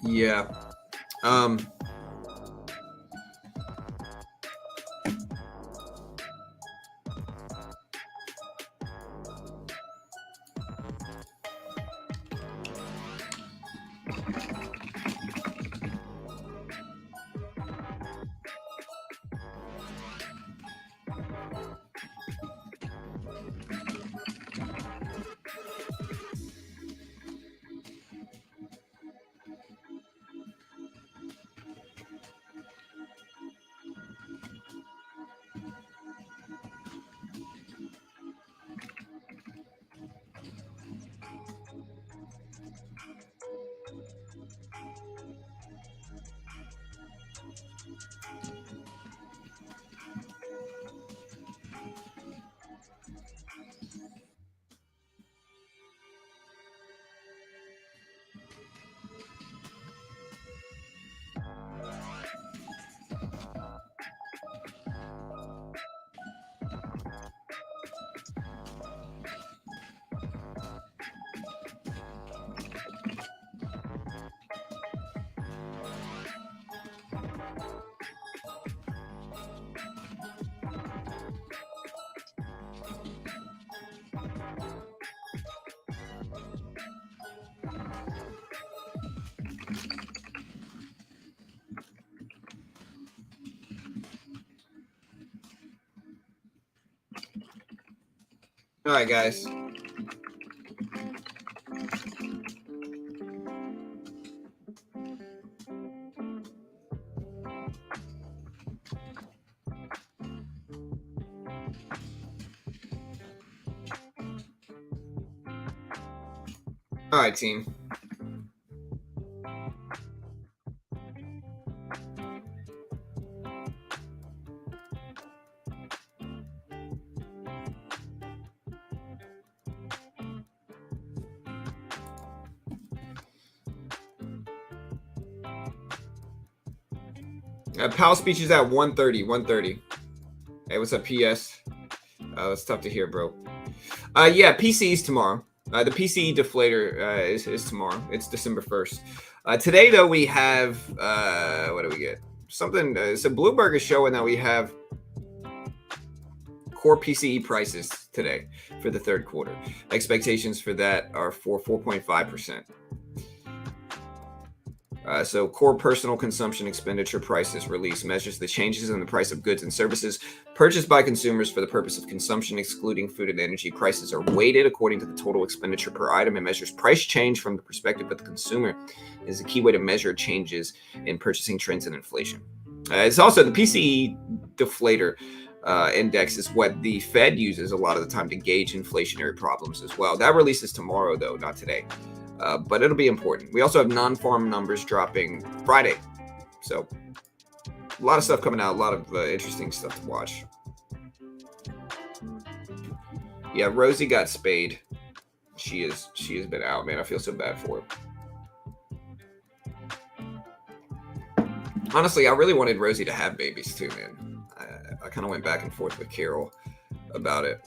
Yeah. All right, guys. All right, team. Powell speech is at 1:30. 1:30. Hey, what's up, PS? It's tough to hear, bro. Yeah, PCE's tomorrow. The PCE deflator is tomorrow. It's December 1st. Today, though, we have what do we get? Something. So Bloomberg is showing that we have core PCE prices today for the third quarter. Expectations for that are for 4.5%. So core personal consumption expenditure prices release measures the changes in the price of goods and services purchased by consumers for the purpose of consumption, excluding food and energy. Prices are weighted according to the total expenditure per item and measures price change from the perspective of the consumer. It is a key way to measure changes in purchasing trends and inflation. It's also the PCE deflator index is what the Fed uses a lot of the time to gauge inflationary problems as well. That releases tomorrow, though, not today. But it'll be important. We also have non-farm numbers dropping Friday. So A lot of stuff coming out. A lot of interesting stuff to watch. Yeah, Rosie got spayed. She has been out, man. I feel so bad for her. Honestly, I really wanted Rosie to have babies too, man. I kind of went back and forth with Carol about it.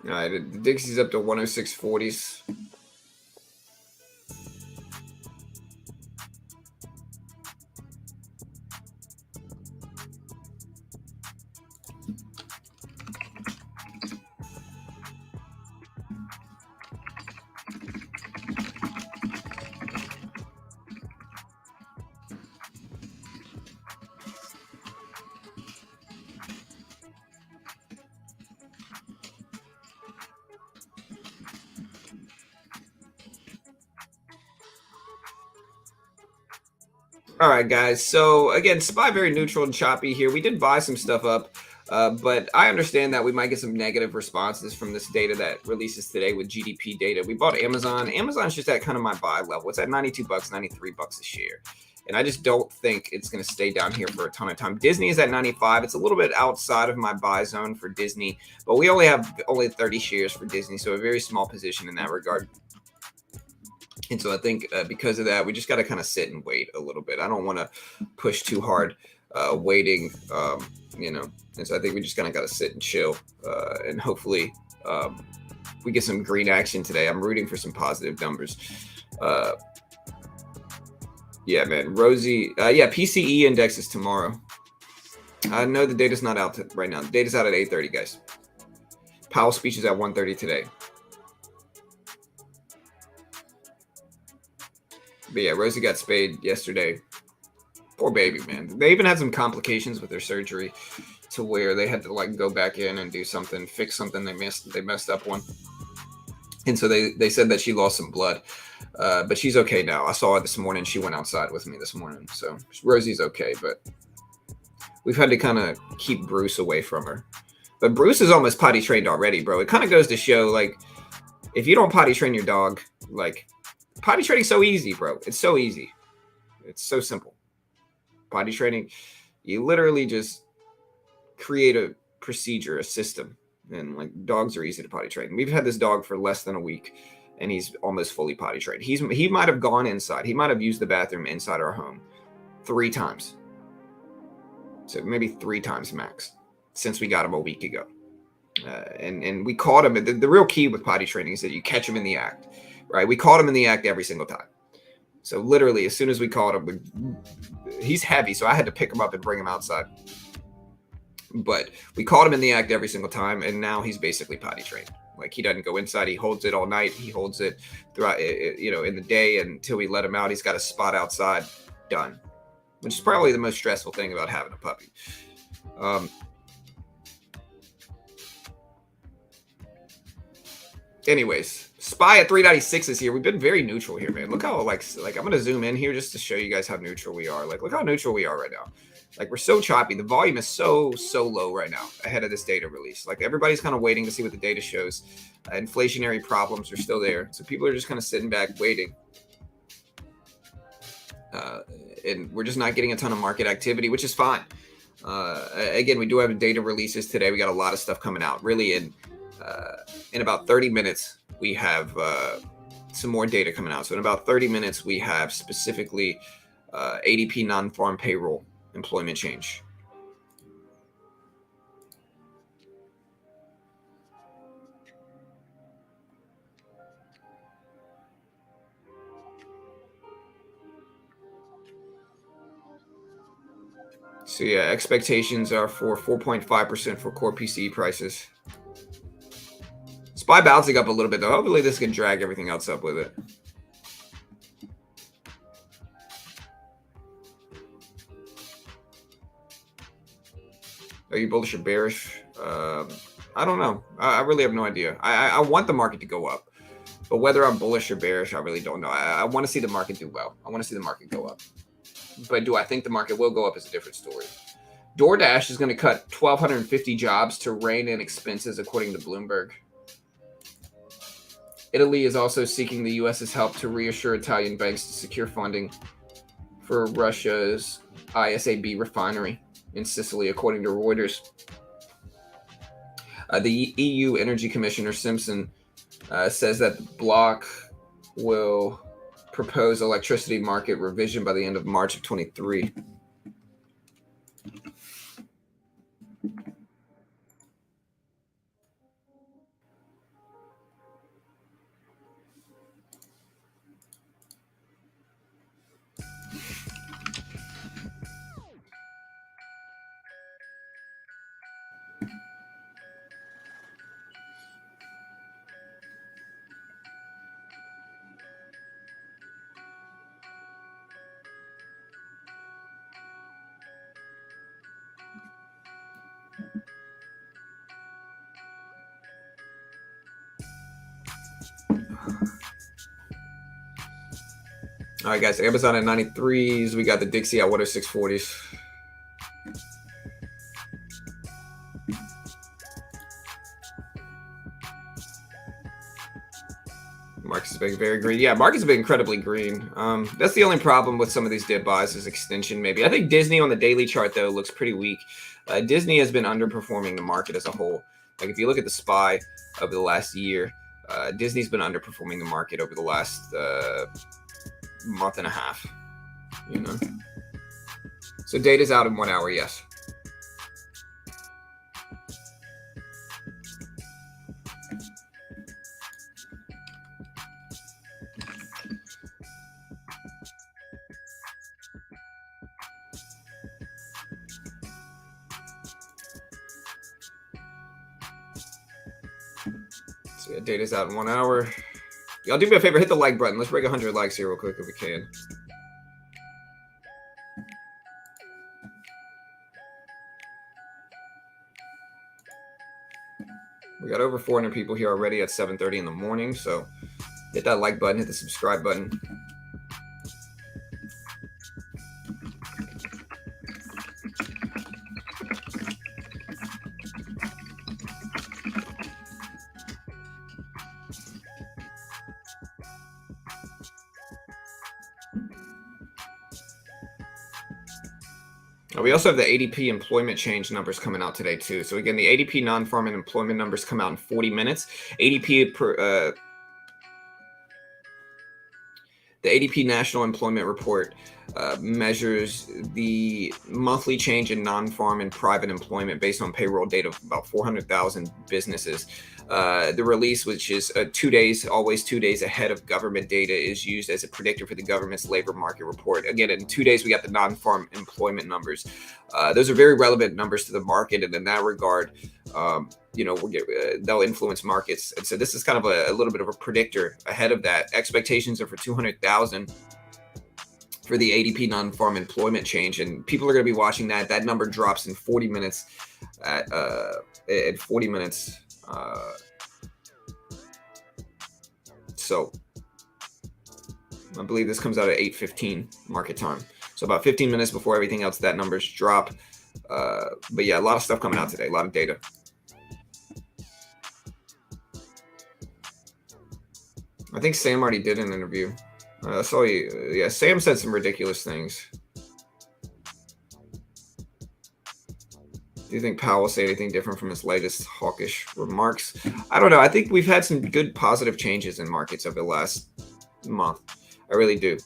All right, the Dixie's up to 106.40s. All right, guys. So again, SPY very neutral and choppy here. We did buy some stuff up, but I understand that we might get some negative responses from this data that releases today with GDP data. We bought Amazon. Amazon's just at kind of my buy level. It's at $92, $93 a share. And I just don't think it's going to stay down here for a ton of time. Disney is at 95. It's a little bit outside of my buy zone for Disney, but we only have 30 shares for Disney, so a very small position in that regard. And so I think because of that, we just got to kind of sit and wait a little bit. I don't want to push too hard waiting, And so I think we just kind of got to sit and chill. And hopefully we get some green action today. I'm rooting for some positive numbers. Yeah, man. Rosie. PCE index is tomorrow. I know the data's not out right now. The data's out at 8:30, guys. Powell's speech is at 1:30 today. But yeah, Rosie got spayed yesterday. Poor baby, man. They even had some complications with their surgery to where they had to like go back in and do something, fix something they messed up one. And so they said that she lost some blood. But she's okay now. I saw her this morning. She went outside with me this morning. So Rosie's okay, but we've had to kind of keep Bruce away from her. But Bruce is almost potty trained already, bro. It kind of goes to show, like, if you don't potty train your dog, like, potty training's so easy, bro. It's so easy. It's so simple. Potty training, you literally just create a procedure, a system. And like dogs are easy to potty train. We've had this dog for less than a week, and he's almost fully potty trained. He might have gone inside. He might have used the bathroom inside our home 3 times. So maybe 3 times max since we got him a week ago. And we caught him. The real key with potty training is that you catch him in the act. Right, we caught him in the act every single time. So literally, as soon as we caught him, he's heavy, so I had to pick him up and bring him outside. But we caught him in the act every single time, and now he's basically potty trained. Like, he doesn't go inside; he holds it all night. He holds it throughout, in the day until we let him out. He's got a spot outside, done. Which is probably the most stressful thing about having a puppy. Anyways, SPY at 396 is here. We've been very neutral here, man. Look how like I'm going to zoom in here just to show you guys how neutral we are. Like, look how neutral we are right now. Like, we're so choppy. The volume is so low right now ahead of this data release. Like, everybody's kind of waiting to see what the data shows. Inflationary problems are still there. So people are just kind of sitting back waiting. And we're just not getting a ton of market activity, which is fine. Again, we do have data releases today. We got a lot of stuff coming out. Really, in about 30 minutes, we have some more data coming out. So in about 30 minutes, we have specifically ADP non-farm payroll employment change. So yeah, expectations are for 4.5% for core PCE prices. SPY bouncing up a little bit though. Hopefully this can drag everything else up with it. Are you bullish or bearish? I don't know. I really have no idea. I want the market to go up, but whether I'm bullish or bearish, I really don't know. I want to see the market do well. I want to see the market go up. But do I think the market will go up is a different story. DoorDash is going to cut 1,250 jobs to rein in expenses, according to Bloomberg. Italy is also seeking the U.S.'s help to reassure Italian banks to secure funding for Russia's ISAB refinery in Sicily, according to Reuters. The EU Energy Commissioner Simpson says that the bloc will propose electricity market revision by the end of March of 23. All right, guys. Amazon at 93s. We got the Dixie at 106.40s. Market's been very green. Yeah, market's been incredibly green. That's the only problem with some of these dip buys is extension, maybe. I think Disney on the daily chart, though, looks pretty weak. Disney has been underperforming the market as a whole. Like, if you look at the SPY over the last year, Disney's been underperforming the market over the last month and a half, you know. So data's out in 1 hour, yes. So yeah, data's out in 1 hour. Y'all do me a favor, hit the like button. Let's break 100 likes here real quick if we can. We got over 400 people here already at 7:30 in the morning, so hit that like button, hit the subscribe button. We also have the ADP employment change numbers coming out today too. So again, the ADP non-farm and employment numbers come out in 40 minutes. The ADP National Employment Report measures the monthly change in non-farm and private employment based on payroll data of about 400,000 businesses. The release, which is 2 days, always 2 days ahead of government data, is used as a predictor for the government's labor market report. Again, in 2 days, we got the non-farm employment numbers. Those are very relevant numbers to the market, and in that regard, they'll influence markets. And so this is kind of a little bit of a predictor ahead of that. Expectations are for 200,000 for the ADP non-farm employment change, and people are going to be watching that. That number drops in 40 minutes at 40 minutes. So I believe this comes out at 8:15 market time. So about 15 minutes before everything else, that numbers drop. But yeah, a lot of stuff coming out today, a lot of data. I think Sam already did an interview. Yeah, Sam said some ridiculous things. Do you think Powell will say anything different from his latest hawkish remarks? I don't know. I think we've had some good positive changes in markets over the last month. I really do.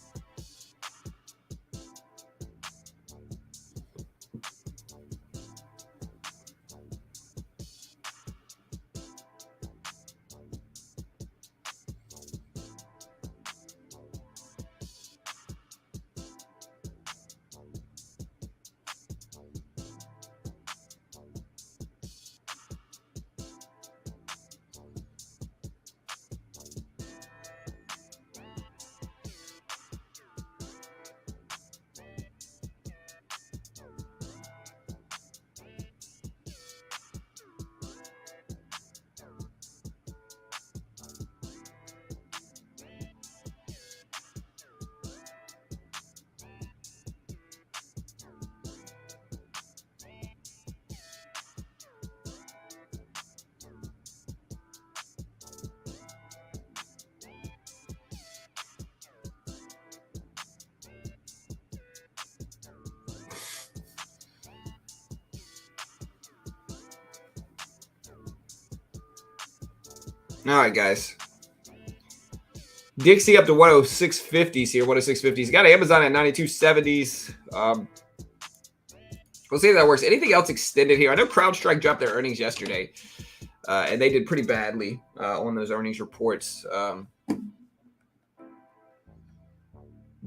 All right, guys. Dixie up to 106.50s here. 106.50s. Got Amazon at 92.70s. We'll see if that works. Anything else extended here? I know CrowdStrike dropped their earnings yesterday, and they did pretty badly on those earnings reports.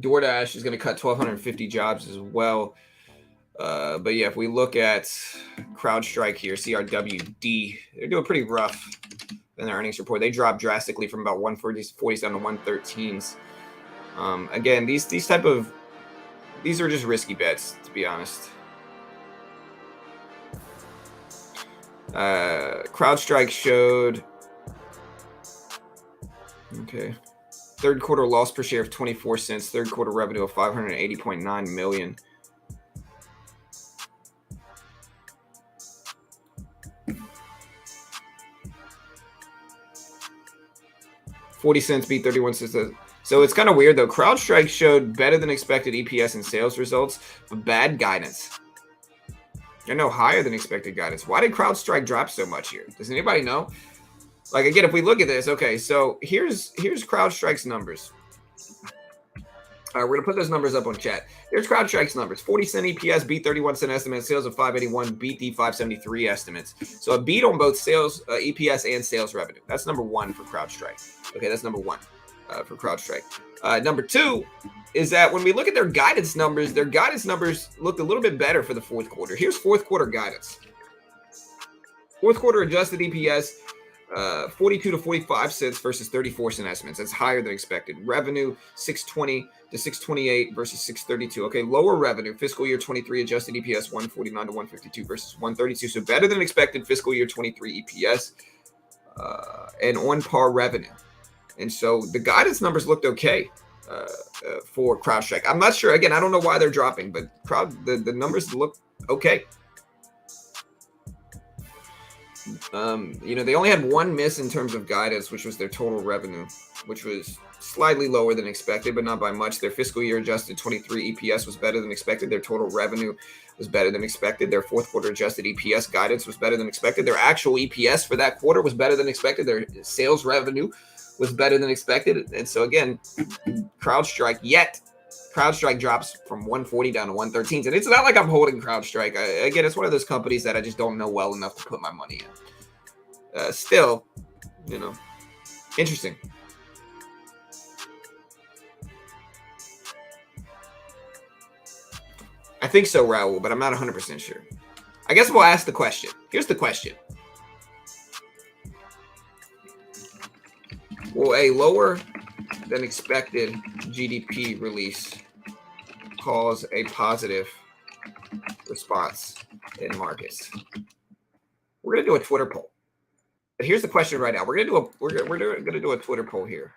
DoorDash is going to cut 1,250 jobs as well. But yeah, if we look at CrowdStrike here, CRWD, they're doing pretty rough in their earnings report. They dropped drastically from about 140s down to 113s. Again, these are just risky bets, to be honest. CrowdStrike showed third quarter loss per share of 24 cents, third quarter revenue of 580.9 million. $0.40 beat 31 cents. So it's kind of weird though. CrowdStrike showed better than expected EPS and sales results, but bad guidance. They're no higher than expected guidance. Why did CrowdStrike drop so much here? Does anybody know? Like, again, if we look at this, okay, so here's CrowdStrike's numbers. All right, we're going to put those numbers up on chat. Here's CrowdStrike's numbers. 40-cent EPS, beat 31-cent estimate, sales of 581, beat the 573 estimates. So a beat on both sales, EPS and sales revenue. That's number one for CrowdStrike. Okay, that's number one for CrowdStrike. Number two is that when we look at their guidance numbers looked a little bit better for the fourth quarter. Here's fourth quarter guidance. Fourth quarter adjusted EPS, 42 to 45 cents versus 34 cent estimates. That's higher than expected. Revenue 620 to 628 versus 632. Okay, lower revenue. Fiscal year 23 adjusted EPS 149 to 152 versus 132. So better than expected fiscal year 23 EPS and on par revenue. And so the guidance numbers looked okay for CrowdStrike. I'm not sure. Again, I don't know why they're dropping, but the numbers look okay. They only had one miss in terms of guidance, which was their total revenue, which was slightly lower than expected, but not by much. Their fiscal year adjusted 23 EPS was better than expected. Their total revenue was better than expected. Their fourth quarter adjusted EPS guidance was better than expected. Their actual EPS for that quarter was better than expected. Their sales revenue was better than expected. And so again, CrowdStrike drops from 140 down to 113. And it's not like I'm holding CrowdStrike. Again, it's one of those companies that I just don't know well enough to put my money in. Still, interesting. I think so, Raul, but I'm not 100% sure. I guess we'll ask the question. Here's the question. Will a lower than expected GDP release cause a positive response in markets? We're going to do a Twitter poll. But here's the question right now. We're going to do a Twitter poll here.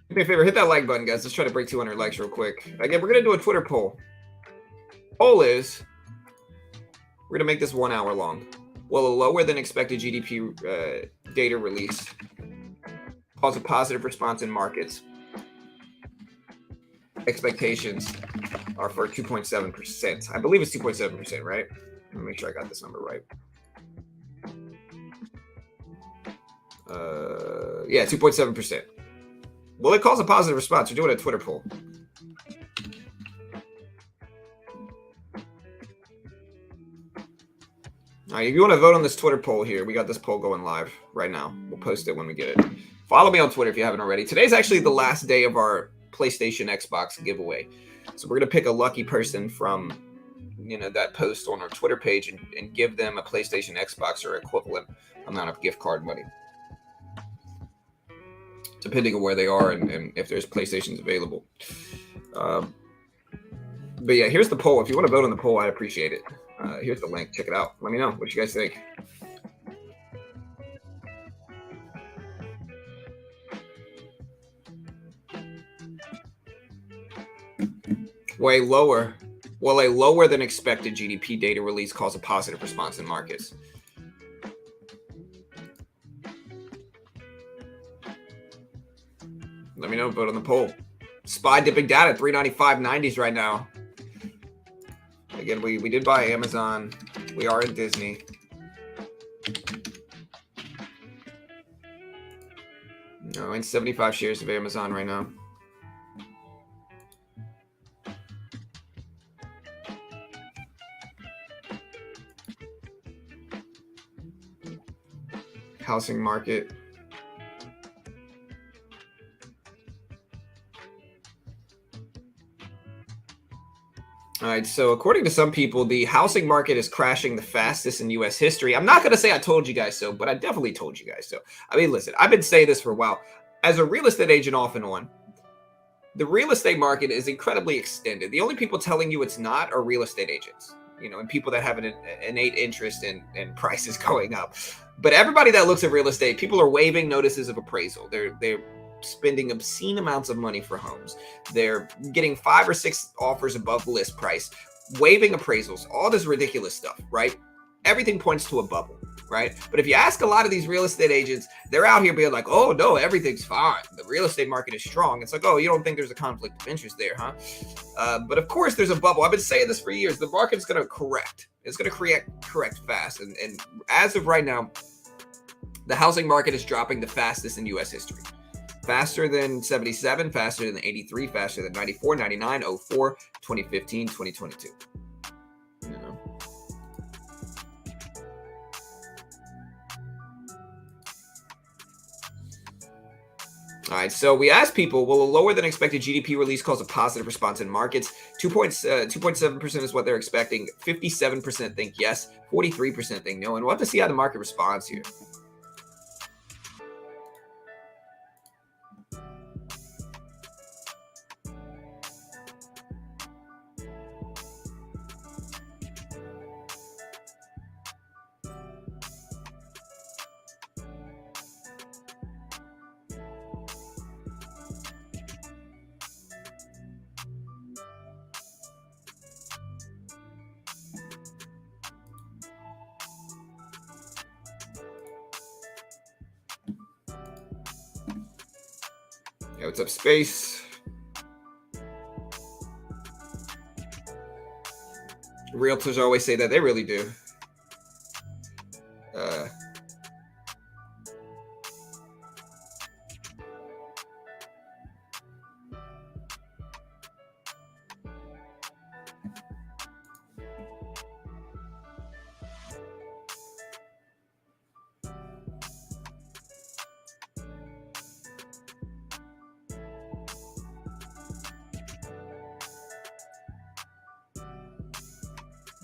Do me a favor, hit that like button, guys. Let's try to break 200 likes real quick. Again, we're going to do a Twitter poll. Poll is, we're going to make this 1 hour long. Will a lower than expected GDP data release cause a positive response in markets? Expectations are for 2.7%. I believe it's 2.7%, right? Let me make sure I got this number right. Yeah, 2.7%. Will it cause a positive response? We're doing a Twitter poll. All right, if you want to vote on this Twitter poll here, we got this poll going live right now. We'll post it when we get it. Follow me on Twitter if you haven't already. Today's actually the last day of our PlayStation Xbox giveaway. So we're going to pick a lucky person from that post on our Twitter page and give them a PlayStation Xbox or equivalent amount of gift card money. depending on where they are and if there's PlayStations available. But yeah, here's the poll. If you want to vote on the poll, I appreciate it. Here's the link. Check it out. Let me know what you guys think. Way lower. Will a lower than expected GDP data release cause a positive response in markets? Let me know. Vote on the poll. SPY dipping down at 395.90s right now. Again, we did buy Amazon. We are in Disney. No, in 75 shares of Amazon right now. Housing market. All right, so according to some people, the housing market is crashing the fastest in U.S. history. I'm not going to say I told you guys so, but I definitely told you guys so. I mean, listen, I've been saying this for a while. As a real estate agent off and on, the real estate market is incredibly extended. The only people telling you it's not are real estate agents, and people that have an innate interest in prices going up. But everybody that looks at real estate, people are waiving notices of appraisal. They're spending obscene amounts of money for homes. They're getting 5 or 6 offers above list price, waiving appraisals, all this ridiculous stuff, right? Everything points to a bubble, right? But if you ask a lot of these real estate agents, they're out here being like, oh, no, everything's fine. The real estate market is strong. It's like, oh, you don't think there's a conflict of interest there, huh? But of course, there's a bubble. I've been saying this for years. The market's going to correct. It's going to correct fast. And as of right now, the housing market is dropping the fastest in U.S. history. Faster than 77, faster than 83, faster than 94, 99, 04, 2015, 2022. All right, so we asked people, will a lower than expected GDP release cause a positive response in markets? 2.7% is what they're expecting. 57% think yes, 43% think no, and we'll have to see how the market responds here. Yeah, what's up, Space? Realtors always say that. They really do.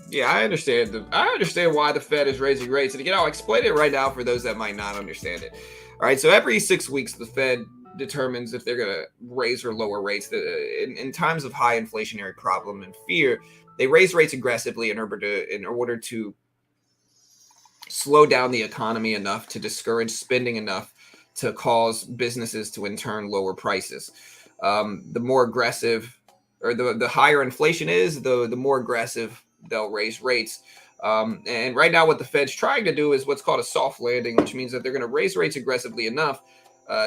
Yeah, I understand. I understand why the Fed is raising rates. And again, I'll explain it right now for those that might not understand it. All right, so every 6 weeks, the Fed determines if they're going to raise or lower rates. In times of high inflationary problem and fear, they raise rates aggressively in order to slow down the economy enough to discourage spending enough to cause businesses to in turn lower prices. The more aggressive, or the higher inflation is, the more aggressive they'll raise rates. And right now what the Fed's trying to do is what's called a soft landing, which means that they're going to raise rates aggressively enough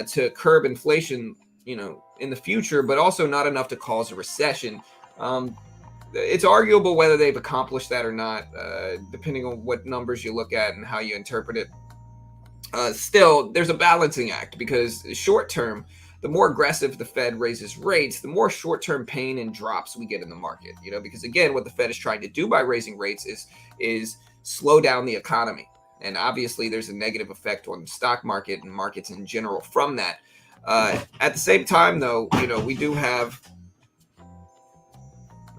to curb inflation, in the future, but also not enough to cause a recession. It's arguable whether they've accomplished that or not, depending on what numbers you look at and how you interpret it. Still, there's a balancing act, because short term, the more aggressive the Fed raises rates, the more short-term pain and drops we get in the market. Because again, what the Fed is trying to do by raising rates is slow down the economy, and obviously there's a negative effect on the stock market and markets in general from that. At the same time, though, we do have.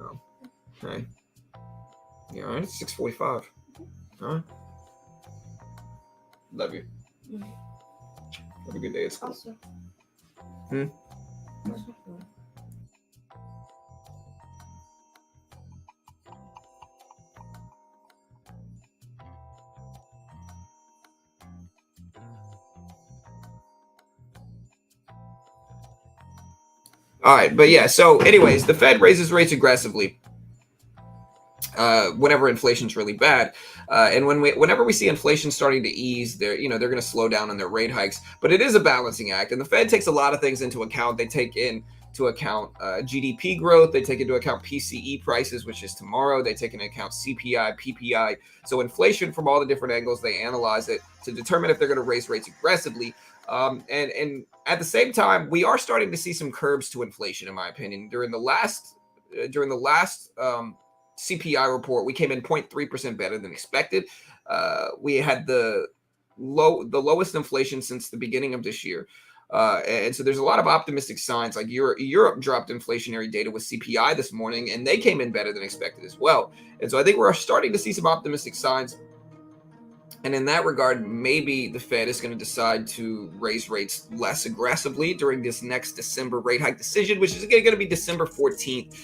Oh, okay. Yeah, all right. It's 6:45. All right. Love you. Have a good day at school. Hmm? All right, but yeah. So, anyways, the Fed raises rates aggressively whenever inflation's really bad, and whenever we see inflation starting to ease, they're going to slow down on their rate hikes. But it is a balancing act, and the Fed takes a lot of things into account. They take into account GDP growth. They take into account PCE prices, which is tomorrow. They take into account CPI, PPI. So inflation from all the different angles. They analyze it to determine if they're going to raise rates aggressively. And at the same time, we are starting to see some curbs to inflation, in my opinion. During the last CPI report, we came in 0.3% better than expected. We had the lowest inflation since the beginning of this year. And so there's a lot of optimistic signs. Like Europe dropped inflationary data with CPI this morning, and they came in better than expected as well. And so I think we're starting to see some optimistic signs. And in that regard, maybe the Fed is going to decide to raise rates less aggressively during this next December rate hike decision, which is going to be December 14th.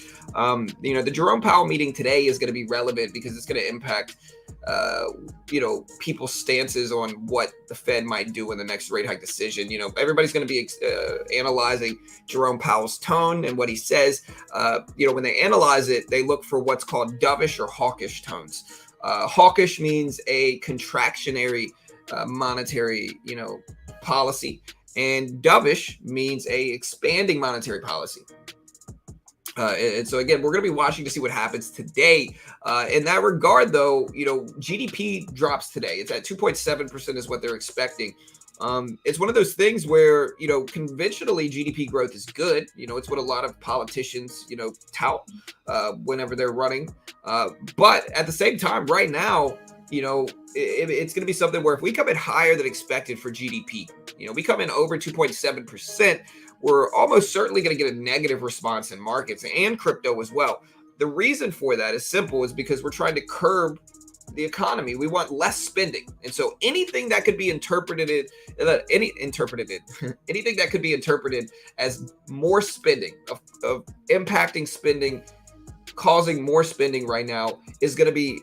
The Jerome Powell meeting today is going to be relevant because it's going to impact, people's stances on what the Fed might do in the next rate hike decision. Everybody's going to be analyzing Jerome Powell's tone and what he says. When they analyze it, they look for what's called dovish or hawkish tones. Hawkish means a contractionary monetary, policy, and dovish means a expanding monetary policy. And so again, we're going to be watching to see what happens today. In that regard, though, GDP drops today. It's at 2.7% is what they're expecting. It's one of those things where, conventionally GDP growth is good. It's what a lot of politicians, tout whenever they're running. But at the same time, right now, it's going to be something where if we come in higher than expected for GDP, we come in over 2.7%, we're almost certainly going to get a negative response in markets and crypto as well. The reason for that is simple, is because we're trying to curb the economy. We want less spending. And so anything that could be interpreted anything that could be interpreted as more spending, of impacting spending, causing more spending right now, is going to be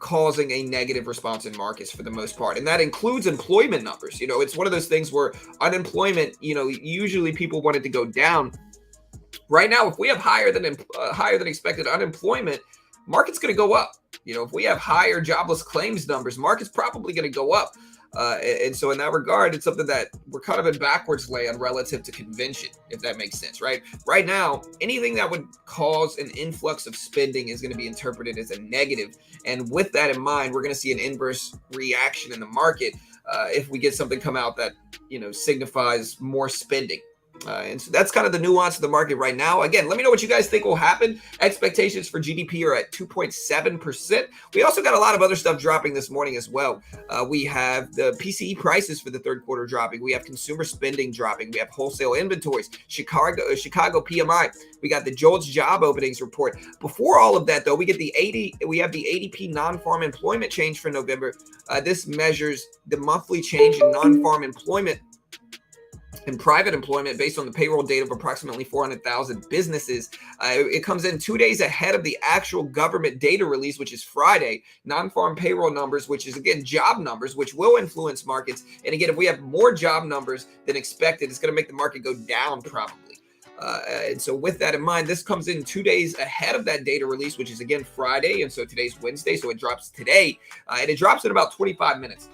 causing a negative response in markets for the most part. And that includes employment numbers. It's one of those things where unemployment, usually people want it to go down. Right now, if we have higher than expected unemployment, market's going to go up. If we have higher jobless claims numbers, market's probably going to go up. And so in that regard, it's something that we're kind of in backwards land relative to convention, if that makes sense, right? Right now, anything that would cause an influx of spending is going to be interpreted as a negative. And with that in mind, we're going to see an inverse reaction in the market if we get something come out that, signifies more spending. And so that's kind of the nuance of the market right now. Again, let me know what you guys think will happen. Expectations for GDP are at 2.7%. We also got a lot of other stuff dropping this morning as well. We have the PCE prices for the third quarter dropping. We have consumer spending dropping. We have wholesale inventories, Chicago PMI. We got the JOLTS Job Openings report. Before all of that, though, we have the ADP non-farm employment change for November. This measures the monthly change in non-farm employment and private employment based on the payroll data of approximately 400,000 businesses. It comes in 2 days ahead of the actual government data release, which is Friday. Non-farm payroll numbers, which is, again, job numbers, which will influence markets. And again, if we have more job numbers than expected, it's going to make the market go down probably. And so with that in mind, this comes in 2 days ahead of that data release, which is, again, Friday. And so today's Wednesday, so it drops today. And it drops in about 25 minutes.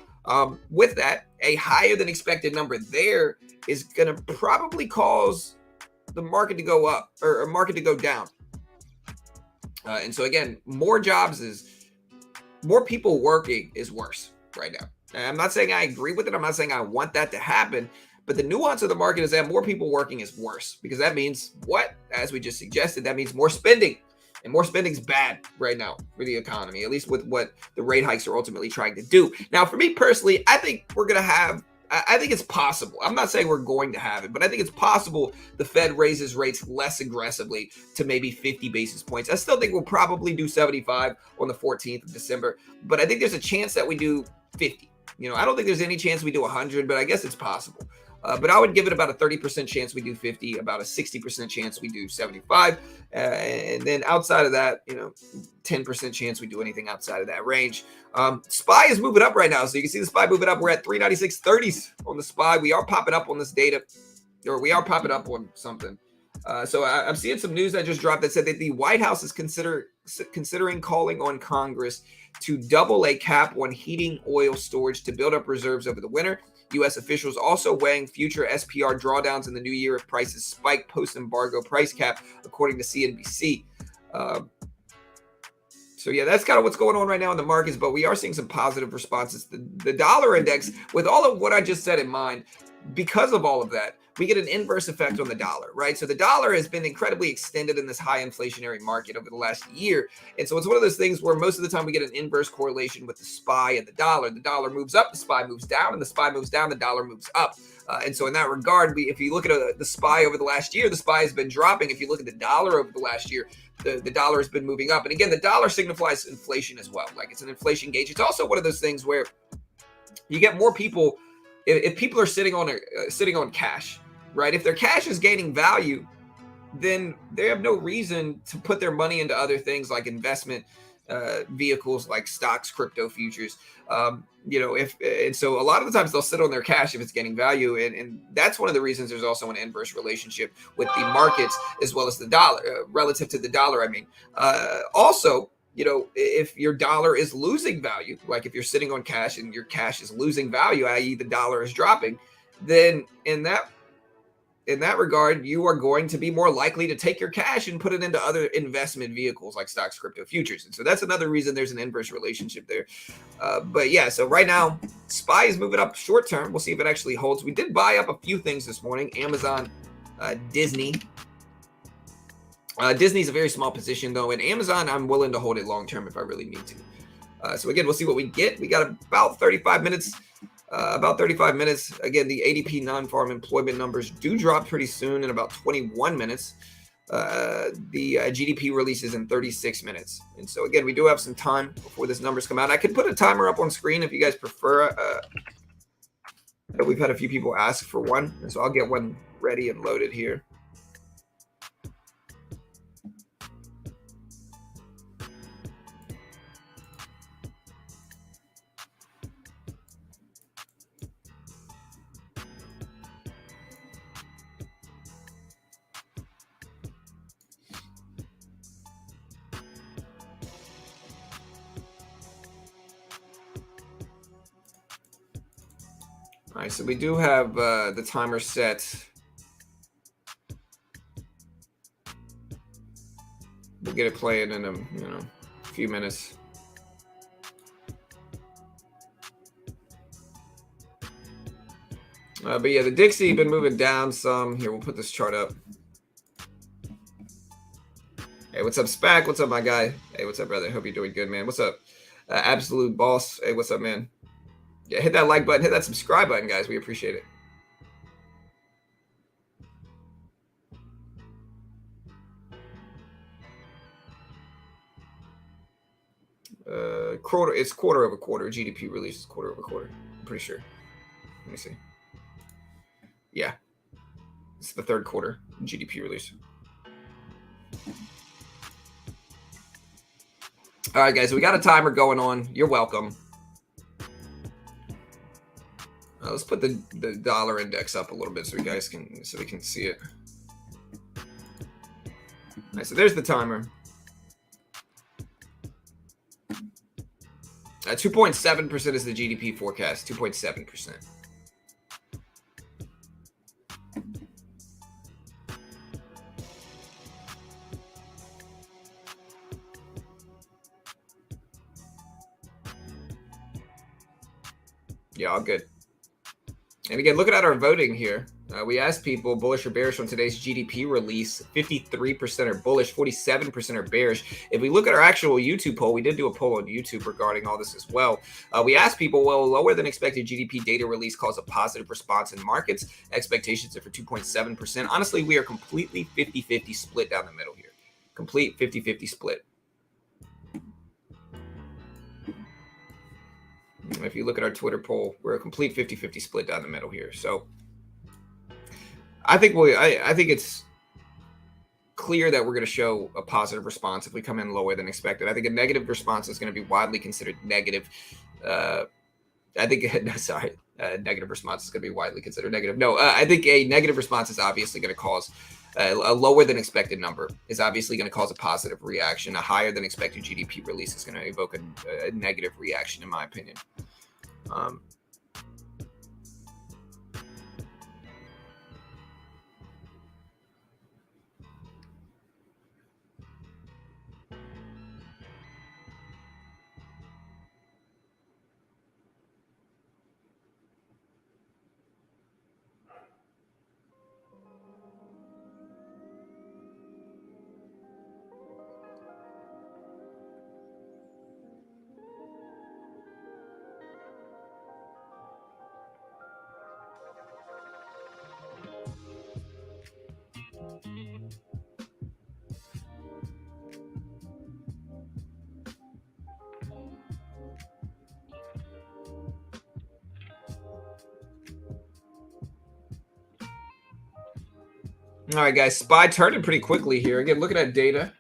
With that, a higher than expected number there is going to probably cause the market to go up or market to go down. And so again, more people working is worse right now. And I'm not saying I agree with it. I'm not saying I want that to happen. But the nuance of the market is that more people working is worse, because that means what? As we just suggested, that means more spending. And more spending is bad right now for the economy, at least with what the rate hikes are ultimately trying to do. Now, for me personally, I think I think it's possible. I'm not saying we're going to have it, but I think it's possible the Fed raises rates less aggressively to maybe 50 basis points. I still think we'll probably do 75 on the 14th of December, but I think there's a chance that we do 50. I don't think there's any chance we do 100, but I guess it's possible. But I would give it about a 30% chance we do 50, about a 60% chance we do 75. And then outside of that, 10% chance we do anything outside of that range. SPY is moving up right now. So you can see the SPY moving up. We're at 396.30s on the SPY. We are popping up on this data, or we are popping up on something. So I'm seeing some news that just dropped that said that the White House is considering calling on Congress to double a cap on heating oil storage to build up reserves over the winter. U.S. officials also weighing future SPR drawdowns in the new year if prices spike post-embargo price cap, according to CNBC. So yeah, that's kind of what's going on right now in the markets, but we are seeing some positive responses. The dollar index, with all of what I just said in mind, because of all of that, we get an inverse effect on the dollar, right? So the dollar has been incredibly extended in this high inflationary market over the last year. And so it's one of those things where most of the time we get an inverse correlation with the SPY and the dollar. The dollar moves up, the SPY moves down, and the SPY moves down, the dollar moves up. And so in that regard, if you look at the SPY over the last year, the SPY has been dropping. If you look at the dollar over the last year, the dollar has been moving up. And again, the dollar signifies inflation as well. Like, it's an inflation gauge. It's also one of those things where you get more people, if people are sitting on cash, right? If their cash is gaining value, then they have no reason to put their money into other things like investment vehicles, like stocks, crypto, futures. And so a lot of the times they'll sit on their cash if it's gaining value, and that's one of the reasons there's also an inverse relationship with the markets as well as the dollar, relative to the dollar. I mean, also, if your dollar is losing value, like if you're sitting on cash and your cash is losing value, i.e. the dollar is dropping, then in that regard, you are going to be more likely to take your cash and put it into other investment vehicles like stocks, crypto, futures. And so that's another reason there's an inverse relationship there. But yeah, so right now, SPY is moving up short term. We'll see if it actually holds. We did buy up a few things this morning. Amazon, Disney. Disney's a very small position, though. And Amazon, I'm willing to hold it long term if I really need to. So again, we'll see what we get. We got about 35 minutes. Again, the ADP non-farm employment numbers do drop pretty soon in about 21 minutes. The GDP releases in 36 minutes. And so again, we do have some time before this numbers come out. I could put a timer up on screen if you guys prefer. We've had a few people ask for one, and so I'll get one ready and loaded here. All right, so we do have the timer set. We'll get it playing in a few minutes. But yeah, the Dixie been moving down some. Here, we'll put this chart up. Hey, what's up, Spac? What's up, my guy? Hey, what's up, brother? Hope you're doing good, man. What's up? Absolute Boss. Hey, what's up, man? Yeah, hit that like button, hit that subscribe button, guys. We appreciate it. It's quarter over quarter. GDP release is quarter over quarter. I'm pretty sure. Let me see. Yeah, it's the third quarter GDP release. All right, guys, we got a timer going on. You're welcome. Let's put the dollar index up a little bit so we can see it. All right, so there's the timer. 2.7% is the GDP forecast. 2.7%. Yeah, all good. And again, looking at our voting here, we asked people bullish or bearish on today's GDP release. 53% are bullish, 47% are bearish. If we look at our actual YouTube poll, we did do a poll on YouTube regarding all this as well. We asked people, will lower than expected GDP data release cause a positive response in markets? Expectations are for 2.7%. Honestly, we are completely 50-50 split down the middle here. Complete 50-50 split. If you look at our Twitter poll, we're a complete 50-50 split down the middle here. So I think I think it's clear that we're going to show a positive response if we come in lower than expected. I think a negative response is going to be widely considered negative. I think no, sorry, negative response is going to be widely considered negative. No, I think a negative response is obviously going to cause a lower than expected number is obviously going to cause a positive reaction. A higher than expected GDP release is going to evoke a negative reaction, in my opinion. All right, guys. SPY turning pretty quickly here. Again, looking at data.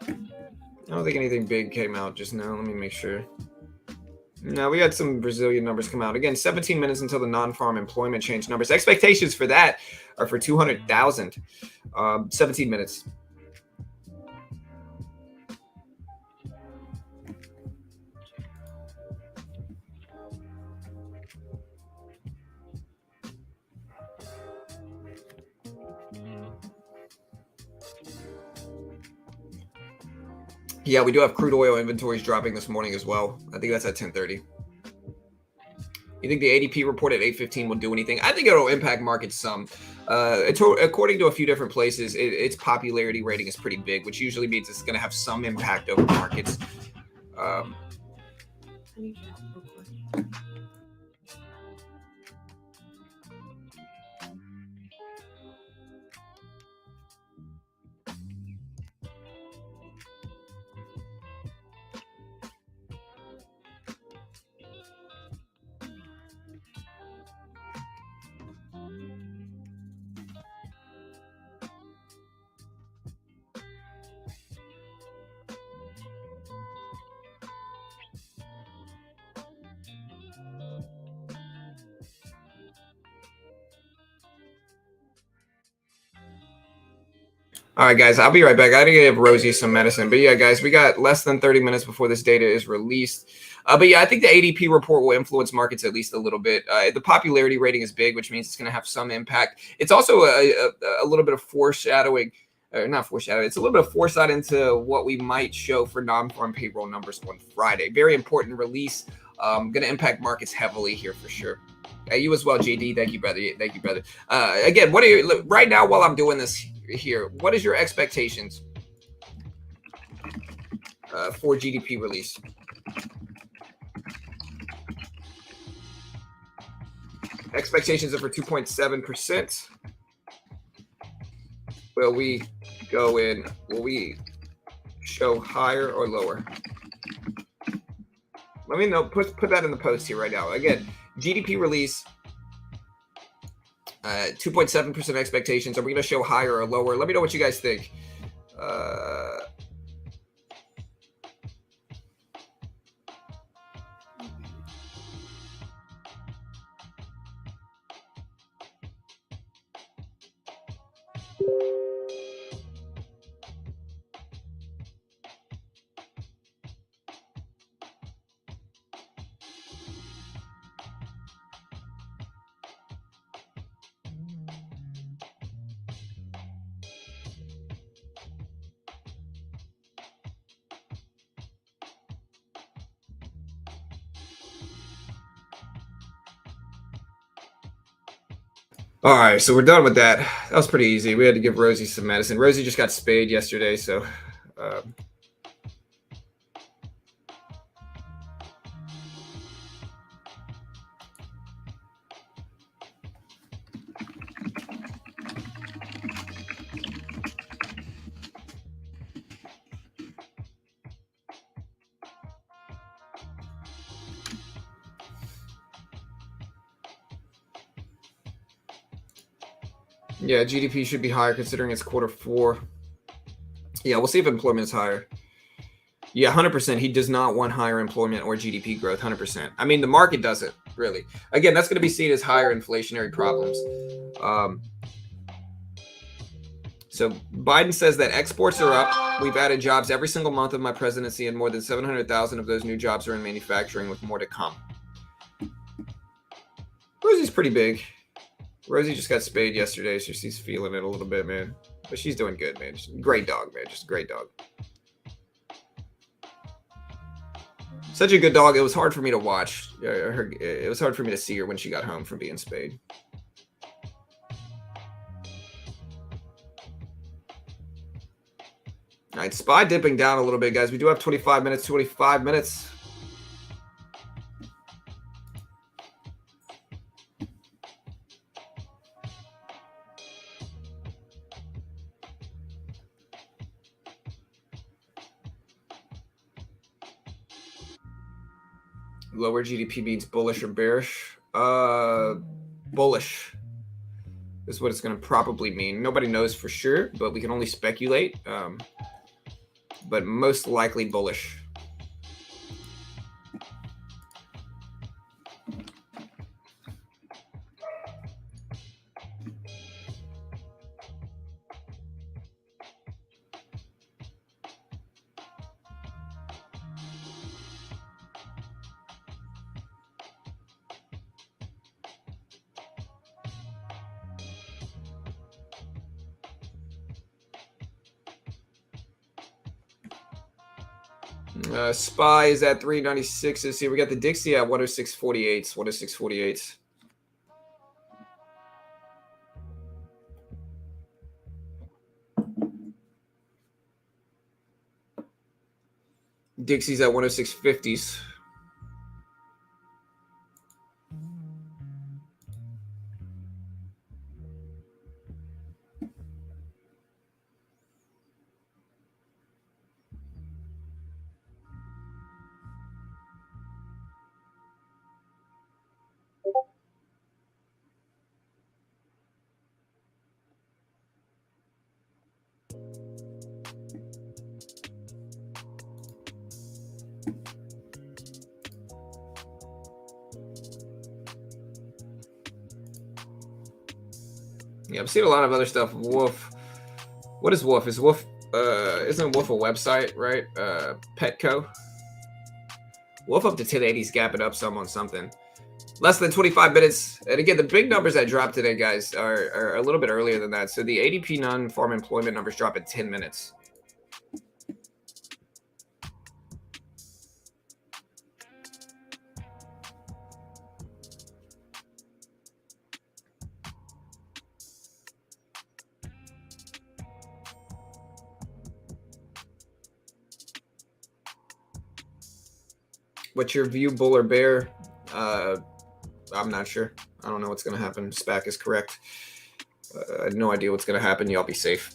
I don't think anything big came out just now. Let me make sure. No, we had some Brazilian numbers come out. Again, 17 minutes until the non-farm employment change numbers. Expectations for that are for 200,000. 17 minutes. Yeah, we do have crude oil inventories dropping this morning as well. I think that's at 10:30. You think the ADP report at 8:15 will do anything? I think it'll impact markets some. According to a few different places, its popularity rating is pretty big, which usually means it's going to have some impact over markets. All right, guys, I'll be right back. I gotta give Rosie some medicine. But yeah, guys, we got less than 30 minutes before this data is released. But yeah, I think the ADP report will influence markets at least a little bit. The popularity rating is big, which means it's going to have some impact. It's also a little bit of foreshadowing, or not foreshadowing. It's a little bit of foresight into what we might show for non-farm payroll numbers on Friday. Very important release. Going to impact markets heavily here for sure. You as well, JD. Thank you, brother. Thank you, brother. Again, what are you right now while I'm doing this here? What is your expectations for GDP release? Expectations are for 2.7%. Will we go in? Will we show higher or lower? Let me know. Put that in the post here right now. Again, GDP release, 2.7% expectations. Are we going to show higher or lower? Let me know what you guys think. All right, so we're done with that. That was pretty easy. We had to give Rosie some medicine. Rosie just got spayed yesterday, so Yeah, GDP should be higher considering it's Q4. Yeah, we'll see if employment is higher. Yeah, 100%. He does not want higher employment or GDP growth. 100%. I mean, the market doesn't really. Again, that's going to be seen as higher inflationary problems. So Biden says that exports are up. We've added jobs every single month of my presidency, and more than 700,000 of those new jobs are in manufacturing, with more to come. Rosie's pretty big. Rosie just got spayed yesterday, so she's feeling it a little bit, man. But she's doing good, man. She's a great dog, man. Just a great dog. Such a good dog. It was hard for me to watch. It was hard for me to see her when she got home from being spayed. All right, SPY dipping down a little bit, guys. We do have 25 minutes. 25 minutes. Lower GDP means bullish or bearish? Bullish is what it's going to probably mean. Nobody knows for sure, but we can only speculate. But most likely bullish. SPY is at 396. Let's see, we got the Dixie at 106.48. 106.48. Dixie's at 106.50s. Yeah, I've seen a lot of other stuff. Wolf. What is Wolf? Is Wolf isn't Wolf a website, right? Petco. Wolf up to 1080s, gapping up some on something. Less than 25 minutes. And again, the big numbers that dropped today, guys, are a little bit earlier than that. So the ADP non-farm employment numbers drop in 10 minutes. What's your view, bull or bear? I'm not sure. I don't know what's going to happen. SPAC is correct. I have no idea what's going to happen. Y'all be safe.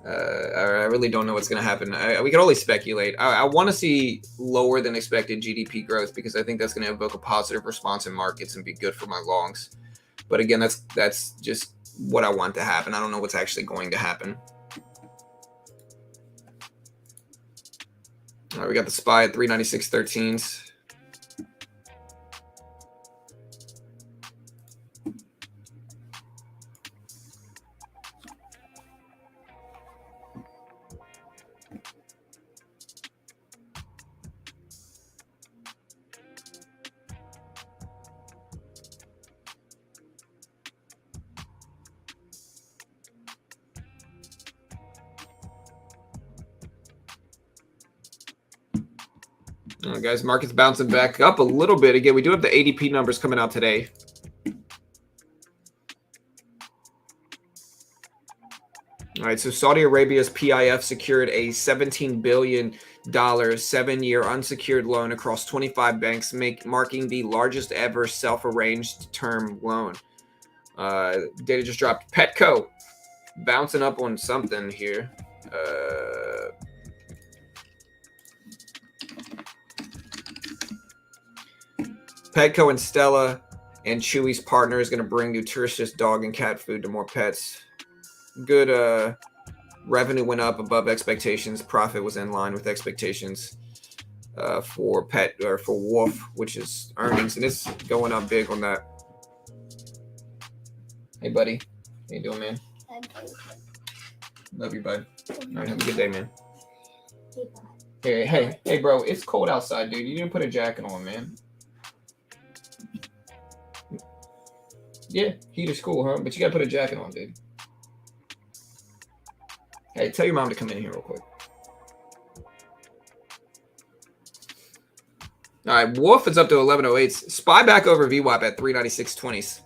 I really don't know what's going to happen. We can only speculate. I want to see lower than expected GDP growth because I think that's going to evoke a positive response in markets and be good for my longs. But again, that's just what I want to happen. I don't know what's actually going to happen. All right, we got the SPY at 396.13s. All right, guys, market's bouncing back up a little bit. Again, we do have the ADP numbers coming out today. All right, so Saudi Arabia's PIF secured a $17 billion 7-year unsecured loan across 25 banks, marking the largest ever self-arranged term loan. Data just dropped. Petco bouncing up on something here. Petco and Stella And Chewy's partner is going to bring nutritious dog and cat food to more pets. Good revenue went up above expectations. Profit was in line with expectations for pet or for Wolf, which is earnings, and it's going up big on that. Hey, buddy. How you doing, man? Love you, bud. All right, have a good day, man. Hey, bro. It's cold outside, dude. You didn't put a jacket on, man. Yeah, heater's cool, huh? But you gotta put a jacket on, dude. Hey, tell your mom to come in here real quick. All right, Wolf is up to 1108s. SPY back over VWAP at 396.20s.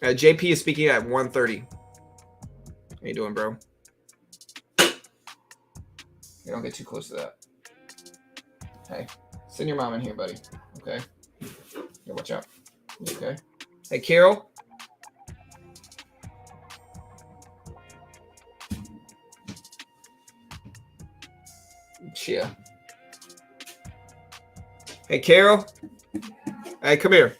JP is speaking at 130. How you doing, bro? You don't get too close to that. Hey, send your mom in here, buddy. Okay. Yeah, watch out. Okay. Hey, Carol. Yeah. Hey, Carol. Hey, come here.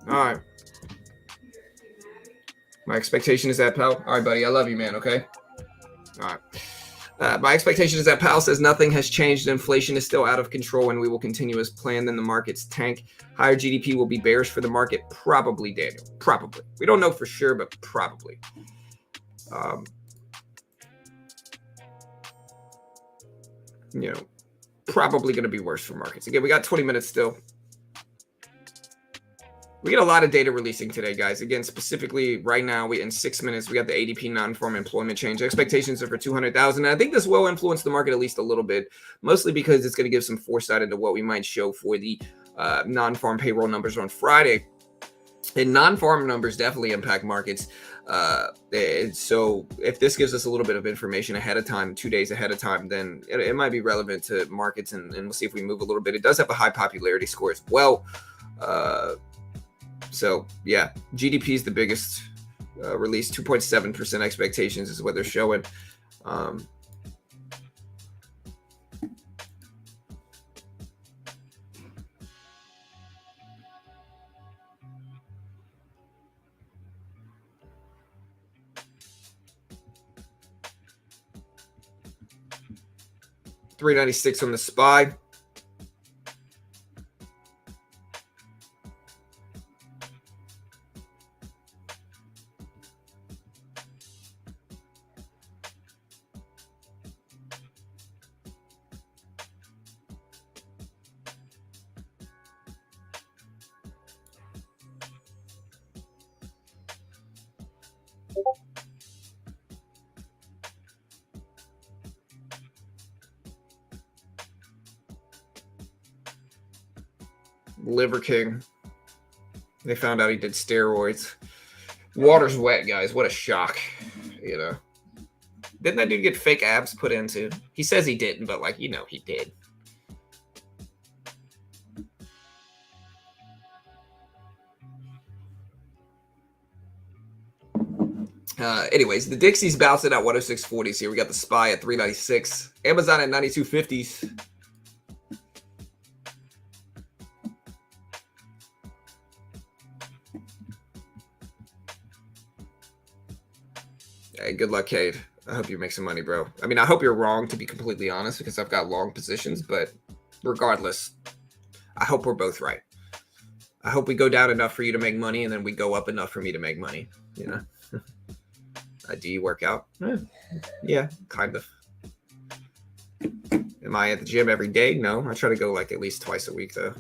All right. My expectation is that, pal. All right, buddy. I love you, man. Okay. All right. My expectation is that Powell says nothing has changed. Inflation is still out of control and we will continue as planned. Then the markets tank. Higher GDP will be bearish for the market. Probably, Daniel. Probably. We don't know for sure, but probably. Probably going to be worse for markets. Again, we got 20 minutes still. We get a lot of data releasing today, guys. Again, specifically right now, in 6 minutes, we got the ADP non-farm employment change. Expectations are for 200,000. I think this will influence the market at least a little bit, mostly because it's going to give some foresight into what we might show for the non-farm payroll numbers on Friday. And non-farm numbers definitely impact markets. So if this gives us a little bit of information ahead of time, 2 days ahead of time, then it might be relevant to markets, and we'll see if we move a little bit. It does have a high popularity score as well. So, yeah, GDP is the biggest release. 2.7% expectations is what they're showing. $396 on the SPY. Liver King. They found out he did steroids. Water's wet, guys. What a shock. Didn't that dude get fake abs put into? He says he didn't, but he did. Anyways, the Dixie's bouncing at 106.40s here. We got the SPY at 396. Amazon at 92.50s. Hey, good luck, Cade. I hope you make some money, bro. I mean, I hope you're wrong, to be completely honest, because I've got long positions. But regardless, I hope we're both right. I hope we go down enough for you to make money, and then we go up enough for me to make money. Do you work out? Yeah, kind of. Am I at the gym every day? No, I try to go at least twice a week, though.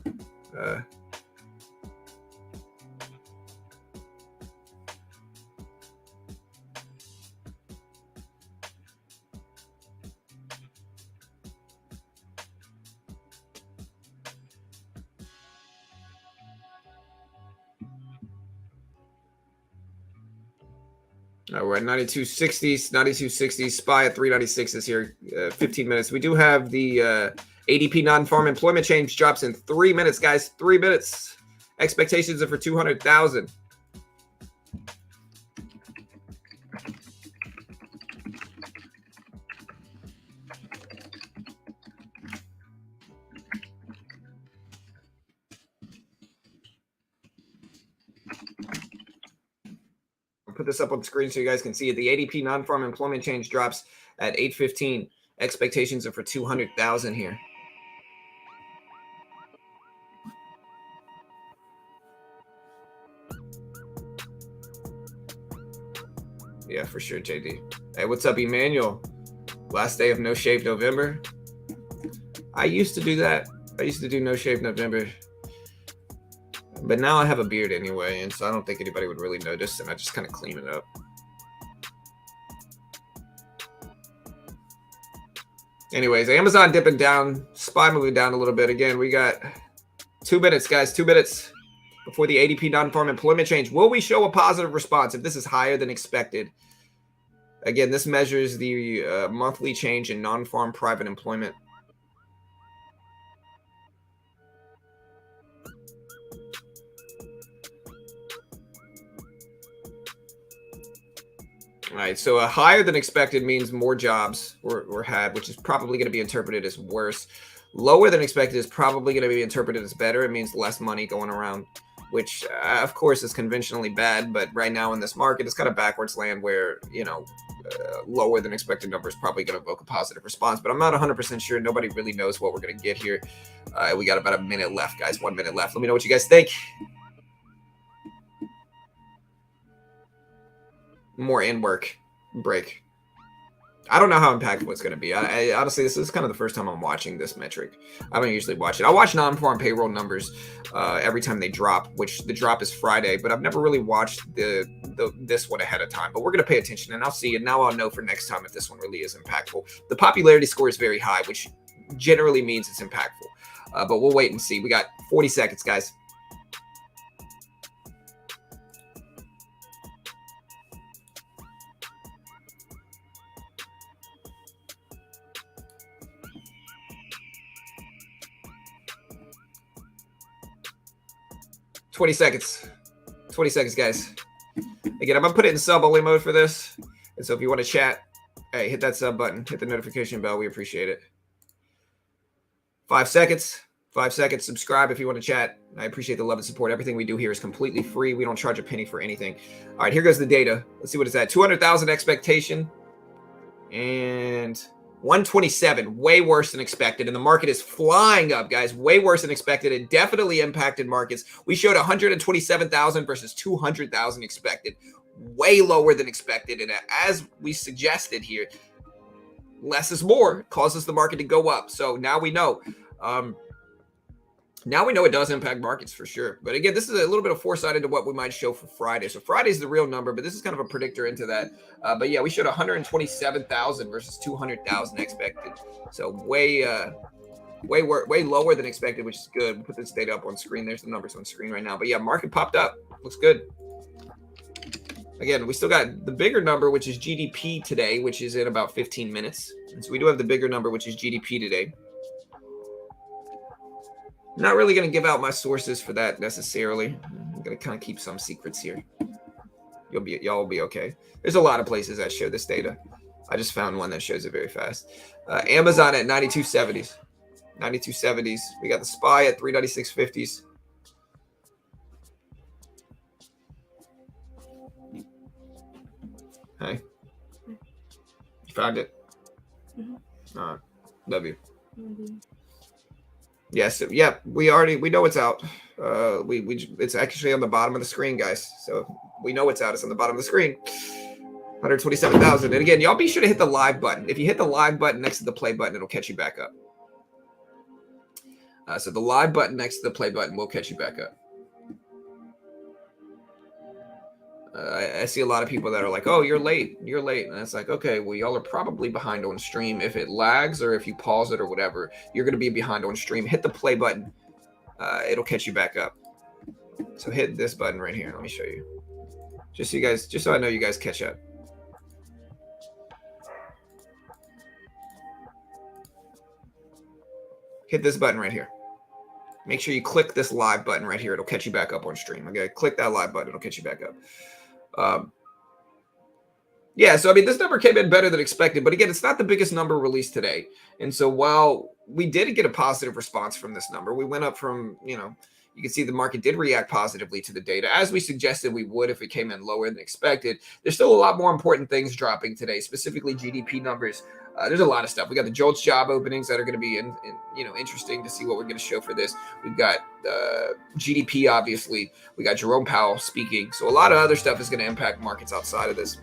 We're at 92.60s, 92.60s. SPY at 396 is here. 15 minutes. We do have the ADP non-farm employment change drops in 3 minutes, guys. 3 minutes. Expectations are for 200,000. I'll put this up on the screen so you guys can see it. The ADP non-farm employment change drops at 8:15. Expectations are for 200,000 here. Yeah, for sure, JD. Hey, what's up, Emmanuel? Last day of No Shave November. I used to do that. I used to do No Shave November. But now I have a beard anyway, and so I don't think anybody would really notice, and I just kind of clean it up. Anyways, Amazon dipping down, SPY moving down a little bit. Again, we got 2 minutes, guys, 2 minutes before the ADP non-farm employment change. Will we show a positive response if this is higher than expected? Again, this measures the monthly change in non-farm private employment. All right, so a higher than expected means more jobs were had, which is probably going to be interpreted as worse. Lower than expected is probably going to be interpreted as better. It means less money going around, which of course is conventionally bad. But right now in this market, it's kind of backwards land where, lower than expected number is probably going to evoke a positive response. But I'm not 100% sure. Nobody really knows what we're going to get here. We got about a minute left, guys. 1 minute left. Let me know what you guys think. More in work break. I don't know how impactful it's going to be. I honestly, this is kind of the first time I'm watching this metric. I don't usually watch it. I watch non-farm payroll numbers every time they drop, which the drop is Friday, but I've never really watched this one ahead of time. But we're going to pay attention, and I'll see. And now I'll know for next time if this one really is impactful. The popularity score is very high, which generally means it's impactful. But we'll wait and see. We got 40 seconds, guys. $20 seconds. 20 seconds, guys. Again, I'm going to put it in sub-only mode for this. And so if you want to chat, hey, hit that sub button. Hit the notification bell. We appreciate it. 5 seconds. 5 seconds. Subscribe if you want to chat. I appreciate the love and support. Everything we do here is completely free. We don't charge a penny for anything. All right, here goes the data. Let's see what it's at. 200,000 expectation. And 127, way worse than expected. And the market is flying up, guys. Way worse than expected. It definitely impacted markets. We showed 127,000 versus 200,000 expected. Way lower than expected. And as we suggested here, less is more. It causes the market to go up. So now we know. Now we know it does impact markets for sure. But again, this is a little bit of foresight into what we might show for Friday. So Friday's the real number, but this is kind of a predictor into that. But yeah, we showed 127,000 versus 200,000 expected. So way lower than expected, which is good. We'll put this data up on screen. There's the numbers on screen right now. But yeah, market popped up. Looks good. Again, we still got the bigger number, which is GDP today, which is in about 15 minutes. And so we do have the bigger number, which is GDP today. Not really going to give out my sources for that necessarily. I'm going to kind of keep some secrets here. Y'all will be okay. There's a lot of places that show this data. I just found one that shows it very fast. Amazon at 92.70s. 92.70s. We got the SPY at 396.50s. Hey. You found it? Mm-hmm. Love you. Mm-hmm. Yes, yeah, we know it's out. It's actually on the bottom of the screen, guys. So we know it's out. It's on the bottom of the screen. 127,000. And again, y'all be sure to hit the live button. If you hit the live button next to the play button, it'll catch you back up. So the live button next to the play button will catch you back up. I see a lot of people that are like, oh, you're late. You're late. And it's like, okay, well, y'all are probably behind on stream. If it lags or if you pause it or whatever, you're going to be behind on stream. Hit the play button. It'll catch you back up. So hit this button right here. Let me show you. Just so I know you guys catch up. hit this button right here. Make sure you click this live button right here. It'll catch you back up on stream. Okay, click that live button. It'll catch you back up. Yeah, so I mean, this number came in better than expected, but again, it's not the biggest number released today. And so while we did get a positive response from this number, we went up from, you can see the market did react positively to the data, as we suggested we would if it came in lower than expected. There's still a lot more important things dropping today, specifically GDP numbers. There's a lot of stuff. We got the JOLTS job openings that are going to be interesting to see what we're going to show for this. We've got GDP, obviously. We got Jerome Powell speaking. So a lot of other stuff is going to impact markets outside of this.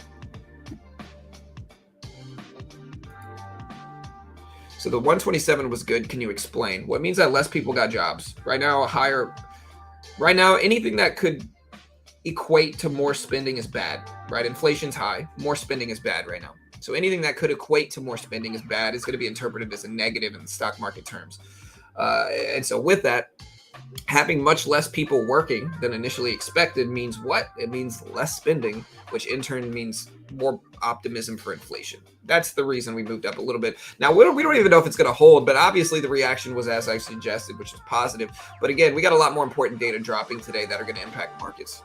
So the 127 was good. Can you explain? Well, it means that less people got jobs. Right now, anything that could equate to more spending is bad, right? Inflation's high. More spending is bad right now. So anything that could equate to more spending is bad. It's going to be interpreted as a negative in the stock market terms. And so with that, having much less people working than initially expected means what? It means less spending, which in turn means more optimism for inflation. That's the reason we moved up a little bit. Now, we don't even know if it's going to hold, but obviously the reaction was as I suggested, which is positive. But again, we got a lot more important data dropping today that are going to impact markets.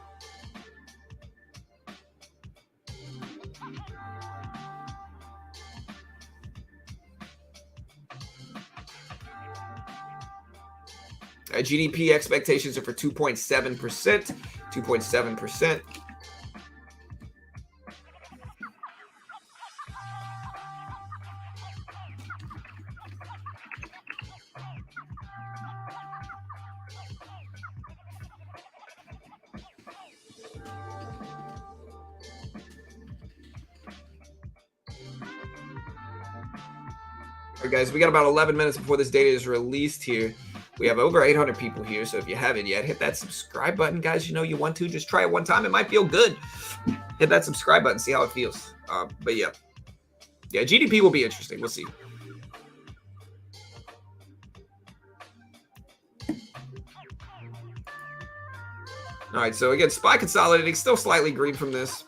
GDP expectations are for 2.7%, 2.7%. All right, guys, we got about 11 minutes before this data is released here. We have over 800 people here, so if you haven't yet, hit that subscribe button, guys. You want to. Just try it one time. It might feel good. Hit that subscribe button, see how it feels. But yeah, GDP will be interesting. We'll see. All right, so again, SPY consolidating, still slightly green from this.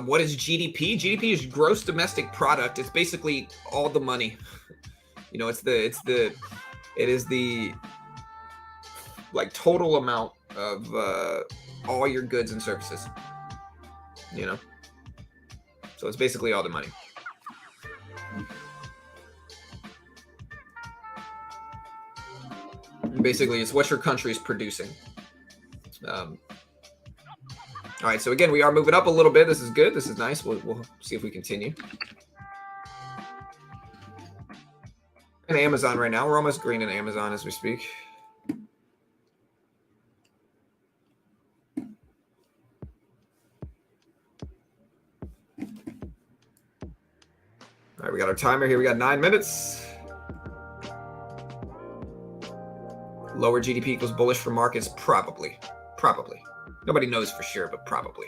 What is GDP? GDP is gross domestic product. It's basically all the money. It is the like total amount of all your goods and services. So it's basically all the money. And basically, it's what your country is producing. All right, so again, we are moving up a little bit. This is good. This is nice. We'll see if we continue. And Amazon right now. We're almost green in Amazon as we speak. All right, we got our timer here. We got 9 minutes. Lower GDP equals bullish for markets? Probably. Nobody knows for sure, but probably,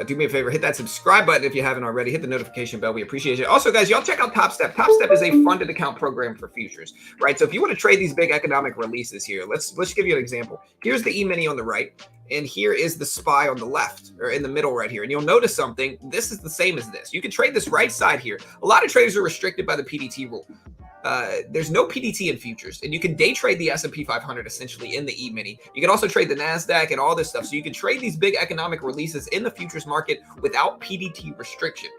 Do me a favor, hit that subscribe button if you haven't already. Hit the notification bell. We appreciate it. Also, guys, y'all check out Top Step. Top Step is a funded account program for futures, right? So if you want to trade these big economic releases here, let's give you an example. Here's the E-mini on the right, and here is the SPY on the left, or in the middle right here. And you'll notice something. This is the same as this. You can trade this right side here. A lot of traders are restricted by the PDT rule. There's no PDT in futures, and you can day trade the S&P 500 essentially in the E-mini. You can also trade the NASDAQ and all this stuff. So you can trade these big economic releases in the futures market without PDT restriction.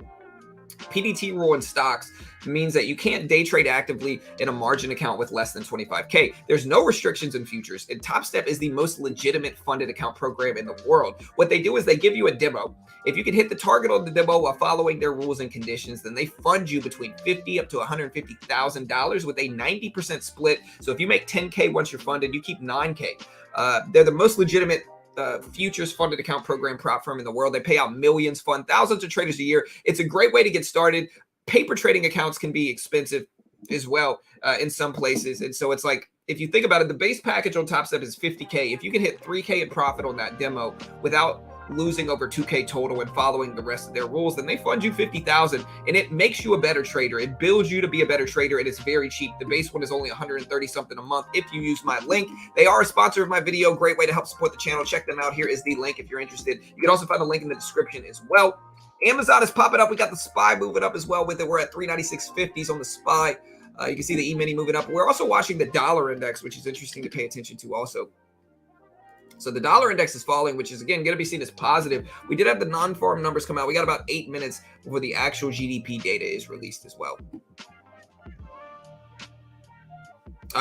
PDT rule in stocks means that you can't day trade actively in a margin account with less than 25K. There's no restrictions in futures, and Top Step is the most legitimate funded account program in the world. What they do is they give you a demo. If you can hit the target on the demo while following their rules and conditions, then they fund you between $50,000 up to $150,000 with a 90% split. So if you make 10K once you're funded, you keep 9K. They're the most legitimate futures funded account program prop firm in the world. They pay out millions, fund thousands of traders a year. It's a great way to get started. Paper trading accounts can be expensive as well in some places. And so it's like, if you think about it, the base package on Top Step is $50K. If you can hit $3K in profit on that demo without losing over 2K total and following the rest of their rules, then they fund you 50,000, and it makes you a better trader. It builds you to be a better trader, and it's very cheap. The base one is only 130 something a month if you use my link. They are a sponsor of my video. Great way to help support the channel. Check them out. Here is the link if you're interested. You can also find the link in the description as well. Amazon is popping up. We got the SPY moving up as well with it. We're at 396.50s on the SPY. You can see the E-mini moving up. We're also watching the dollar index, which is interesting to pay attention to also. So the dollar index is falling, which is, again, going to be seen as positive. We did have the non-farm numbers come out. We got about 8 minutes before the actual GDP data is released as well.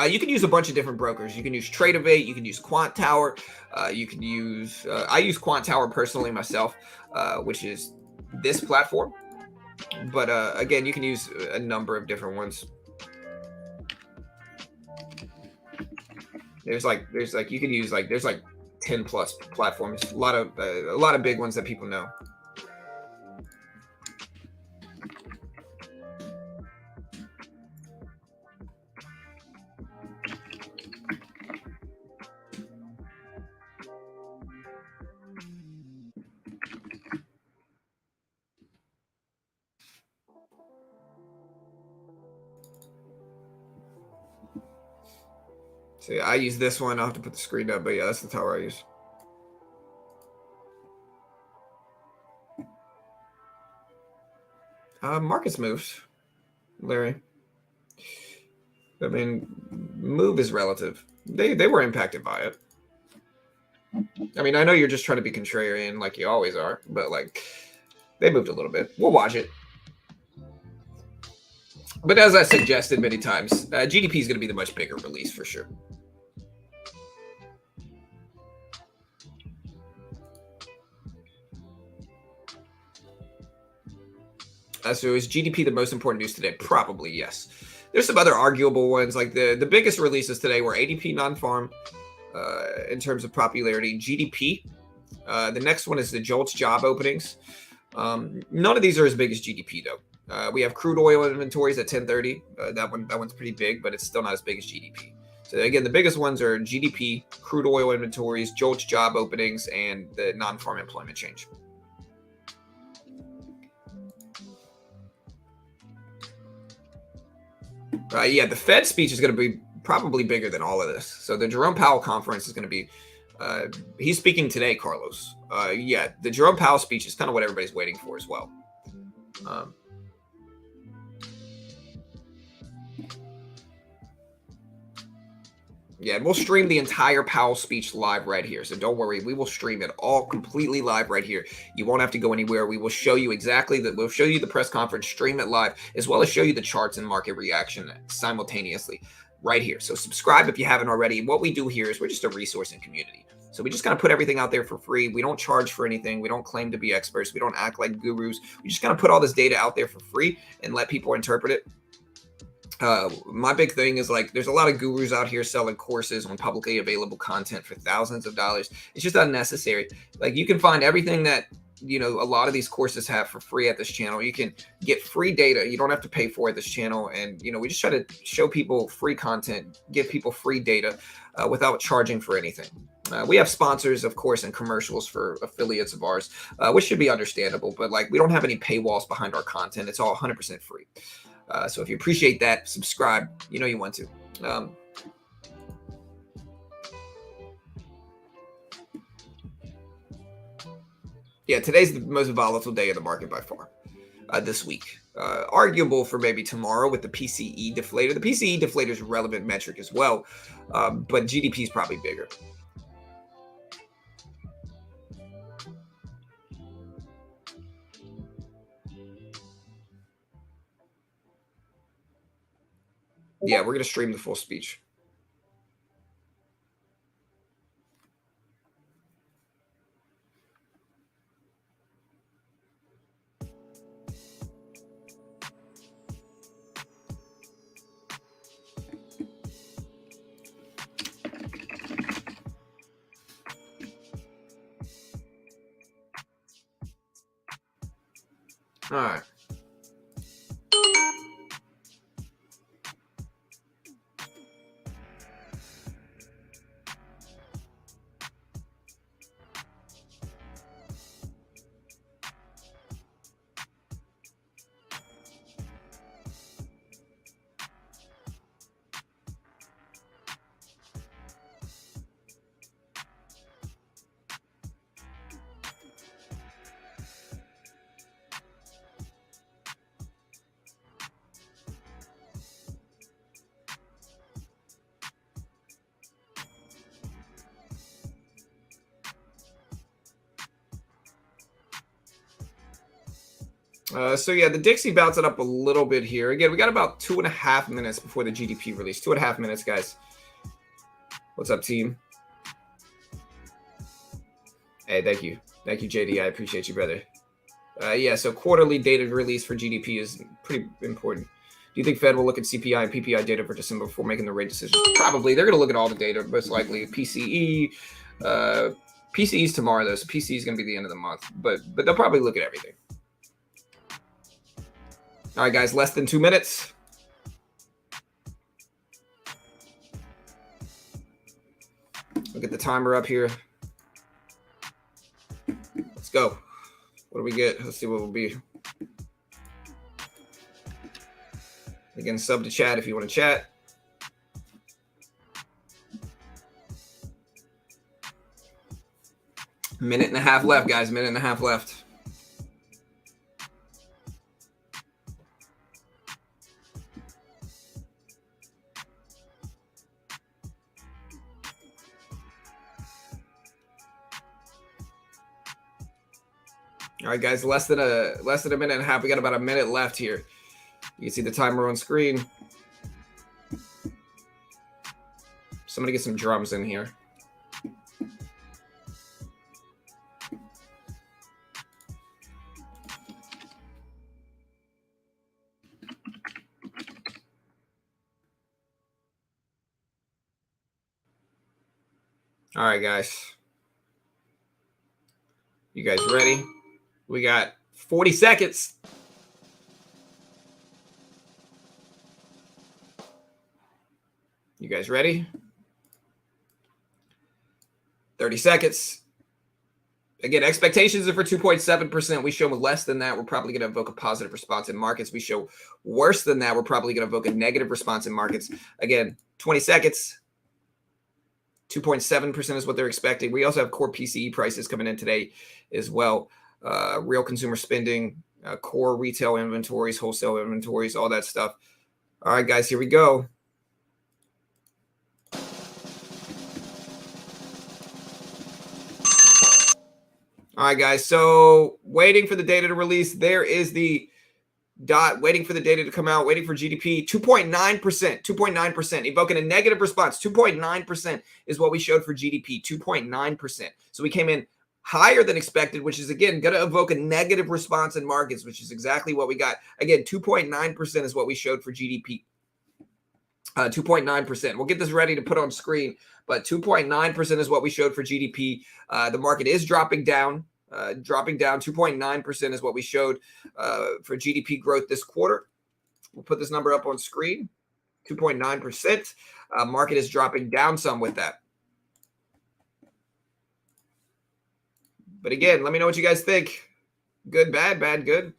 You can use a bunch of different brokers. You can use Tradeovate. You can use Quant Tower. You can use, I use Quant Tower personally myself, which is this platform. But again, you can use a number of different ones. There's like you can use like, there's like 10 plus platforms. A lot of big ones that people know. So yeah, I use this one. I'll have to put the screen up, but yeah, that's the tower I use. Markets moves, Larry. I mean, move is relative. They were impacted by it. I mean, I know you're just trying to be contrarian like you always are, but like they moved a little bit. We'll watch it. But as I suggested many times, GDP is going to be the much bigger release for sure. So is GDP the most important news today? Probably, yes. There's some other arguable ones. Like the biggest releases today were ADP non-farm in terms of popularity, GDP. The next one is the JOLTS job openings. None of these are as big as GDP though. We have crude oil inventories at 10:30. That one's pretty big, but it's still not as big as GDP. So again, the biggest ones are GDP, crude oil inventories, JOLTS job openings, and the non-farm employment change. Yeah, the Fed speech is going to be probably bigger than all of this. So the Jerome Powell conference is going to be, he's speaking today, Carlos. Yeah, the Jerome Powell speech is kind of what everybody's waiting for as well. Yeah, and we'll stream the entire Powell speech live right here. So don't worry, we will stream it all completely live right here. You won't have to go anywhere. We will show you exactly that. We'll show you the press conference, stream it live, as well as show you the charts and market reaction simultaneously right here. So subscribe if you haven't already. What we do here is we're just a resource and community. So we just kind of put everything out there for free. We don't charge for anything. We don't claim to be experts. We don't act like gurus. We just kind of put all this data out there for free and let people interpret it. My big thing is like there's a lot of gurus out here selling courses on publicly available content for thousands of dollars. It's just unnecessary. Like you can find everything that a lot of these courses have for free at this channel. You can get free data. You don't have to pay for it, this channel. And we just try to show people free content, give people free data without charging for anything. We have sponsors, of course, and commercials for affiliates of ours, which should be understandable. But like we don't have any paywalls behind our content. It's all 100% free. So if you appreciate that, subscribe. You want to. Yeah, today's the most volatile day of the market by far this week. Arguable for maybe tomorrow with the PCE deflator. The PCE deflator is a relevant metric as well, but GDP is probably bigger. Yeah, we're going to stream the full speech. All right. So yeah, the Dixie bounced it up a little bit here. Again, we got about 2.5 minutes before the GDP release. 2.5 minutes, guys. What's up, team? Hey, thank you, JD. I appreciate you, brother. Yeah, so quarterly data release for GDP is pretty important. Do you think Fed will look at CPI and PPI data for December before making the rate decision? Probably. They're going to look at all the data, most likely. PCE. PCE's tomorrow, though, so PCE is going to be the end of the month. But they'll probably look at everything. All right, guys, less than 2 minutes. We'll get the timer up here. Let's go. What do we get? Let's see what will be. Again, sub to chat if you want to chat. Minute and a half left, guys. Minute and a half left. All right, guys, less than a minute and a half. We got about a minute left here. You can see the timer on screen. Somebody get some drums in here. All right, guys. You guys ready? We got 40 seconds. You guys ready? 30 seconds. Again, expectations are for 2.7%. We show less than that, we're probably going to evoke a positive response in markets. We show worse than that, we're probably going to evoke a negative response in markets. Again, 20 seconds. 2.7% is what they're expecting. We also have core PCE prices coming in today as well. Real consumer spending, core retail inventories, wholesale inventories, all that stuff. All right, guys, here we go. All right, guys, so waiting for the data to release. There is the dot, waiting for the data to come out, waiting for GDP. 2.9%, 2.9%, evoking a negative response. 2.9% is what we showed for GDP, 2.9%. So we came in higher than expected, which is, again, going to evoke a negative response in markets, which is exactly what we got. Again, 2.9% is what we showed for GDP. 2.9%. We'll get this ready to put on screen, but 2.9% is what we showed for GDP. The market is dropping down. 2.9% is what we showed for GDP growth this quarter. We'll put this number up on screen. 2.9%. Market is dropping down some with that. But again, let me know what you guys think. Good, bad, bad, good.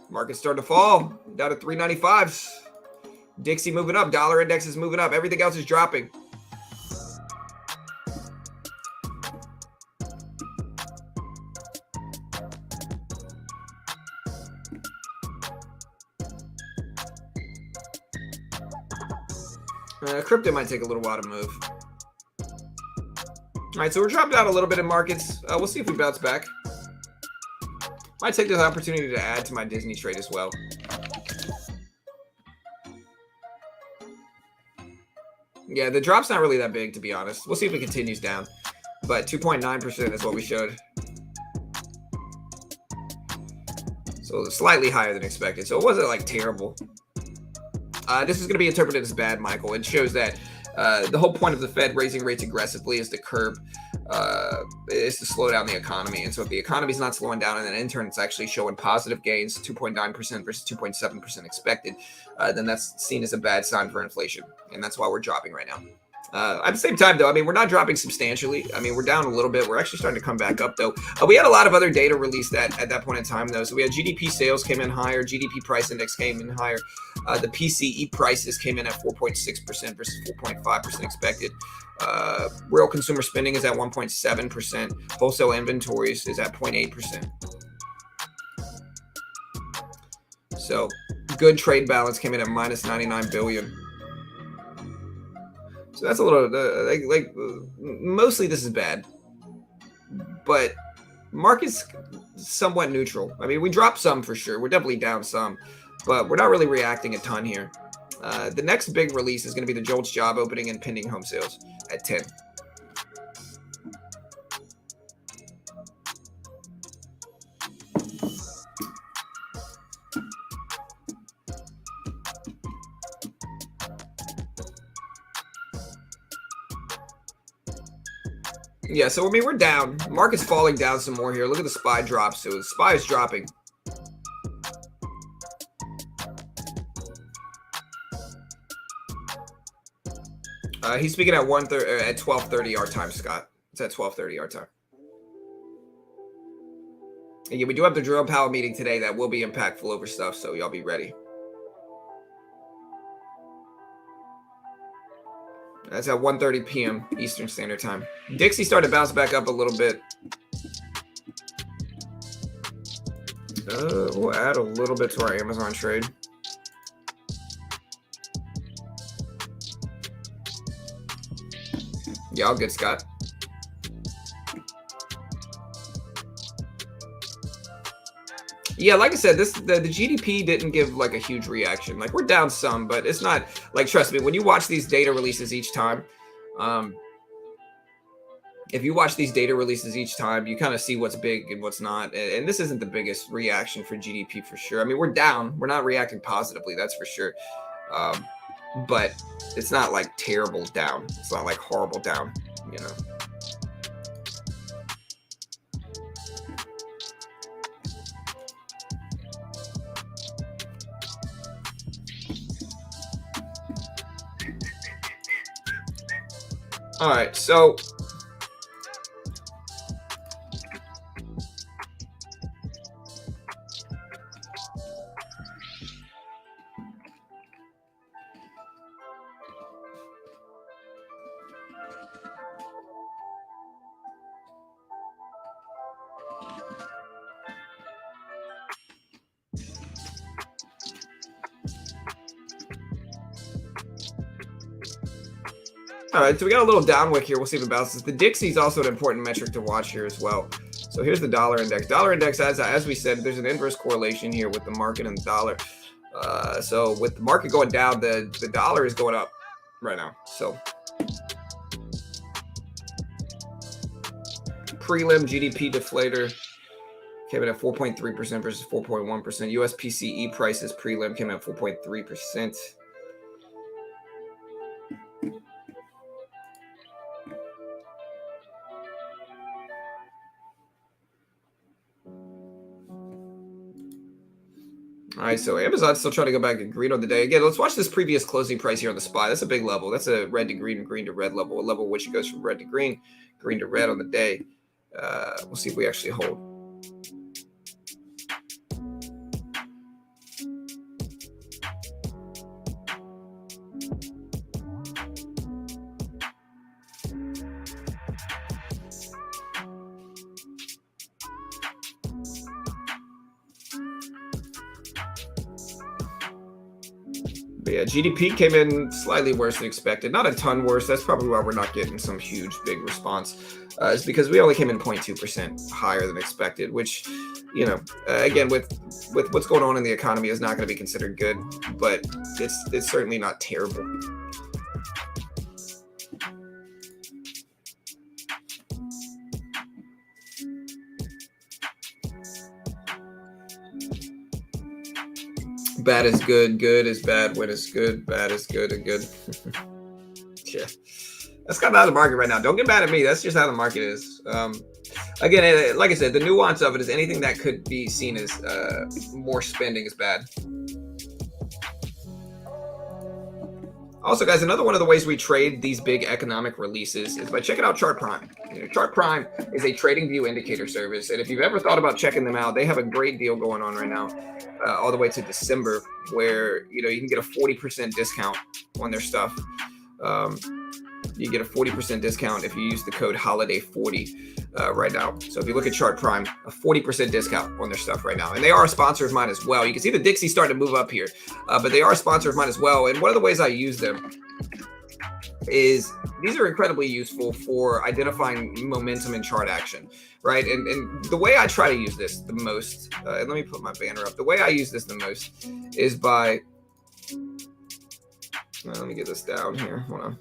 Market's starting to fall, down to 395s. Dixie moving up, dollar index is moving up. Everything else is dropping. Crypto might take a little while to move. All right, so we're dropped out a little bit in markets. We'll see if we bounce back. Might take this opportunity to add to my Disney trade as well. Yeah, the drop's not really that big, to be honest. We'll see if it continues down. But 2.9% is what we showed. So slightly higher than expected. So it wasn't like terrible. This is going to be interpreted as bad, Michael. It shows that the whole point of the Fed raising rates aggressively is to curb, is to slow down the economy. And so if the economy is not slowing down, and then in turn it's actually showing positive gains, 2.9% versus 2.7% expected, then that's seen as a bad sign for inflation. And that's why we're dropping right now. At the same time, though, I mean, we're not dropping substantially. I mean, we're down a little bit. We're actually starting to come back up, though. We had a lot of other data released at that point in time, though. So we had GDP sales came in higher. GDP price index came in higher. The PCE prices came in at 4.6% versus 4.5% expected. Real consumer spending is at 1.7%. Wholesale inventories is at 0.8%. So good trade balance came in at minus 99 billion. So that's a little, mostly this is bad. but market's somewhat neutral. I mean, we dropped some for sure. We're definitely down some, but we're not really reacting a ton here. The next big release is going to be the JOLTS job opening and pending home sales at 10. Yeah, so I mean, we're down. Market's falling down some more here. Look at the SPY drops. So the SPY is dropping. He's speaking at 12:30 our time, Scott. It's at 12:30 our time. And yeah, we do have the Jerome Powell meeting today that will be impactful over stuff, so y'all be ready. That's at 1:30 p.m. Eastern Standard Time. Dixie started to bounce back up a little bit. We'll add a little bit to our Amazon trade. Yeah, all good, Scott. Yeah, like I said, the GDP didn't give like a huge reaction. Like we're down some, but it's not like, trust me, when you watch these data releases each time, if you watch these data releases each time, you kind of see what's big and what's not. And this isn't the biggest reaction for GDP for sure. I mean, we're down. We're not reacting positively, that's for sure. But it's not like terrible down. It's not like horrible down, you know. All right, so all right, so we got a little down wick here. We'll see if it bounces. The Dixie is also an important metric to watch here as well. So here's the dollar index. Dollar index, as we said, there's an inverse correlation here with the market and the dollar. So with the market going down, the dollar is going up right now. So prelim GDP deflator came in at 4.3% versus 4.1%. US PCE prices prelim came in at 4.3%. All right, so Amazon's still trying to go back to green on the day. Again, let's watch this previous closing price here on the SPY. That's a big level. That's a red to green and green to red level, a level which goes from red to green to red on the day. We'll see if we actually hold. But yeah, GDP came in slightly worse than expected. Not a ton worse. That's probably why we're not getting some huge, big response. It's because we only came in 0.2% higher than expected, which, you know, again, with what's going on in the economy is not going to be considered good, but it's certainly not terrible. Bad is good, good is bad, when is good, bad is good, and good. Yeah, that's kind of how the market right now. Don't get mad at me. That's just how the market is. Again, like I said, the nuance of it is anything that could be seen as more spending is bad. Also, guys, another one of the ways we trade these big economic releases is by checking out Chart Prime. You know, Chart Prime is a trading view indicator service, and if you've ever thought about checking them out, they have a great deal going on right now, all the way to December, where you can get a 40% discount on their stuff. You get a 40% discount if you use the code Holiday40 right now. So if you look at Chart Prime, a 40% discount on their stuff right now. And they are a sponsor of mine as well. You can see the Dixie starting to move up here, but they are a sponsor of mine as well. And one of the ways I use them is these are incredibly useful for identifying momentum in chart action, right? And the way I try to use this the most, and let me put my banner up. The way I use this the most is by, let me get this down here. Hold on.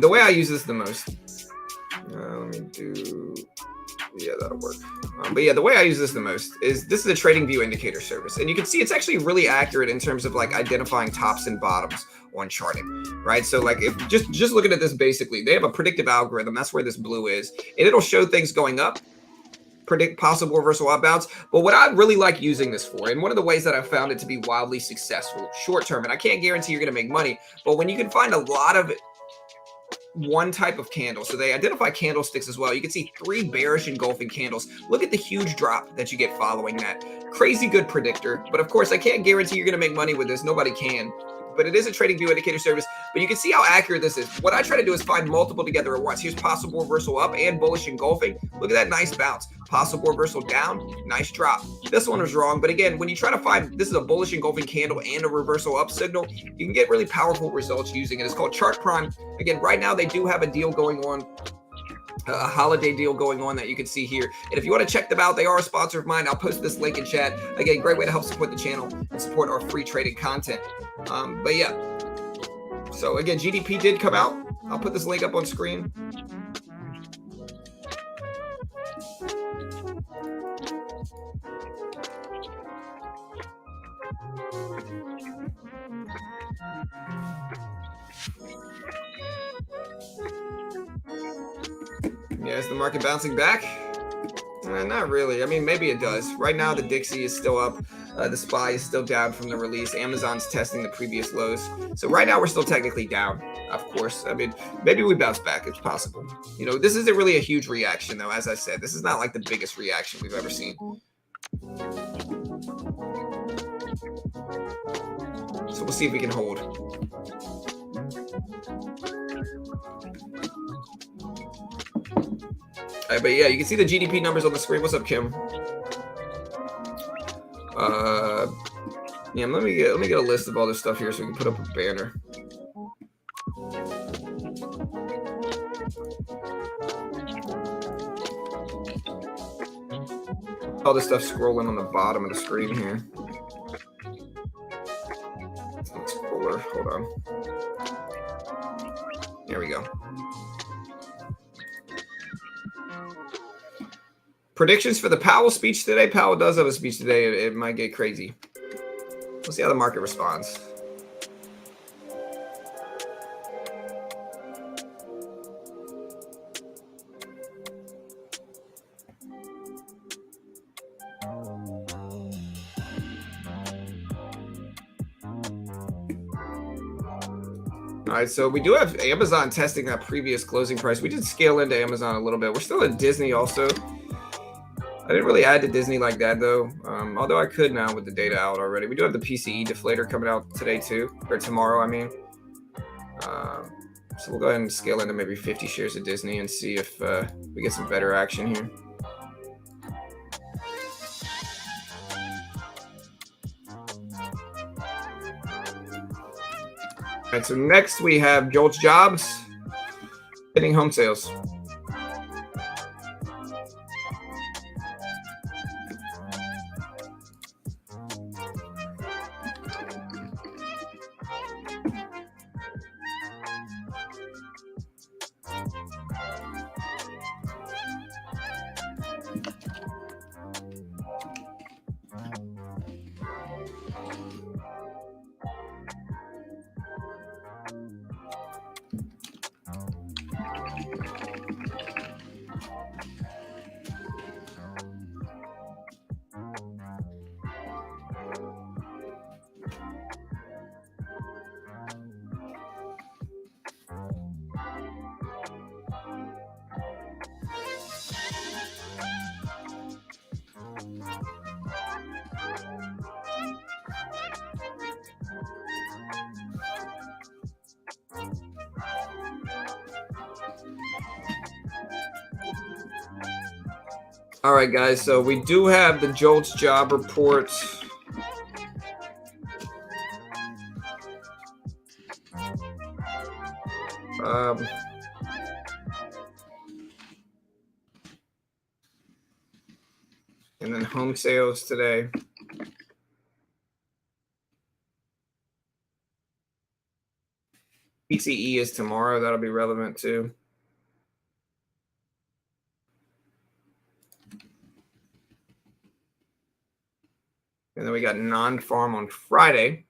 The way I use this the most, let me do, yeah, that'll work. But yeah, the way I use this the most is this is a trading view indicator service. And you can see it's actually really accurate in terms of like identifying tops and bottoms on charting, right? So like if just looking at this, basically, they have a predictive algorithm. That's where this blue is. And it'll show things going up, predict possible reversal up bounce. But what I really like using this for, and one of the ways that I've found it to be wildly successful short term, and I can't guarantee you're going to make money, but when you can find a lot of one type of candle. So they identify candlesticks as well. You can see 3 bearish engulfing candles. Look at the huge drop that you get following that. Crazy good predictor. But of course, I can't guarantee you're going to make money with this. Nobody can. But it is a trading view indicator service. But you can see how accurate this is. What I try to do is find multiple together at once. Here's possible reversal up and bullish engulfing. Look at that nice bounce. Possible reversal down, nice drop. This one was wrong. But again, when you try to find, this is a bullish engulfing candle and a reversal up signal, you can get really powerful results using it. It's called Chart Prime. Again, right now they do have a deal going on, a holiday deal going on that you can see here. And if you want to check them out, they are a sponsor of mine. I'll post this link in chat. Again, great way to help support the channel and support our free trading content. But yeah, so again, GDP did come out. I'll put this link up on screen. Yeah, is the market bouncing back? Not really. I mean, maybe it does. Right now, the Dixie is still up. The SPY is still down from the release. Amazon's testing the previous lows. So right now, we're still technically down, of course. I mean, maybe we bounce back. It's possible. You know, this isn't really a huge reaction, though. As I said, this is not like the biggest reaction we've ever seen. So we'll see if we can hold. All right, but yeah, you can see the GDP numbers on the screen. What's up, Kim? Yeah, let me get a list of all this stuff here so we can put up a banner. All this stuff scrolling on the bottom of the screen here. Scroller, hold on. There we go. Predictions for the Powell speech today. Powell does have a speech today. It might get crazy. We'll see how the market responds. All right, so we do have Amazon testing that previous closing price. We did scale into Amazon a little bit. We're still at Disney also. I didn't really add to Disney like that, though, although I could now with the data out already. We do have the PCE deflator coming out today, too, or tomorrow, I mean. So we'll go ahead and scale into maybe 50 shares of Disney and see if we get some better action here. All right, so next we have JOLTS Jobs hitting home sales. All right, guys, so we do have the JOLTS job report. And then home sales today. PCE is tomorrow. That'll be relevant too. And then we got non-farm on Friday.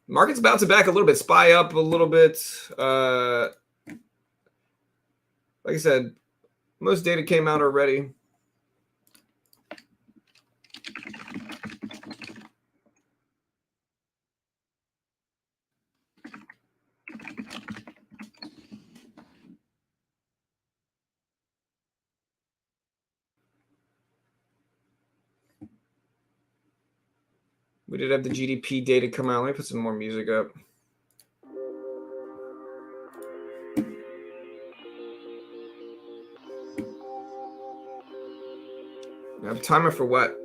Market's bouncing back a little bit. SPY up a little bit. Like I said, most data came out already. We did have the GDP data come out. Let me put some more music up. I have a timer for what?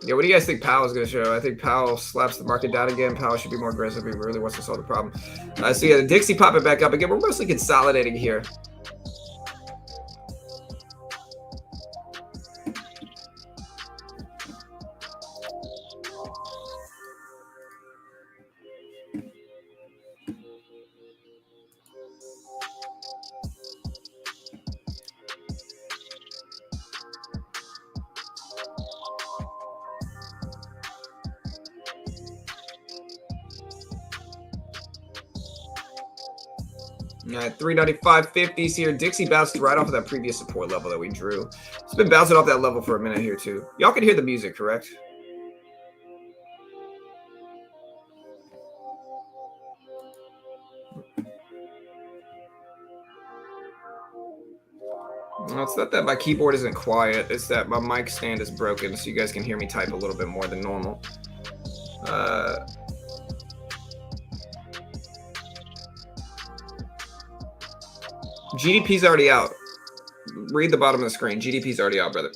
Yeah, what do you guys think Powell's going to show? I think Powell slaps the market down again. Powell should be more aggressive. He really wants to solve the problem. So yeah, the Dixie popping back up again. We're mostly consolidating here. All right, 395.50s here. Dixie bounced right off of that previous support level that we drew. It's been bouncing off that level for a minute here too. Y'all can hear the music, correct? No, it's not that my keyboard isn't quiet. It's that my mic stand is broken, so you guys can hear me type a little bit more than normal. GDP's already out. Read the bottom of the screen. GDP's already out, brother.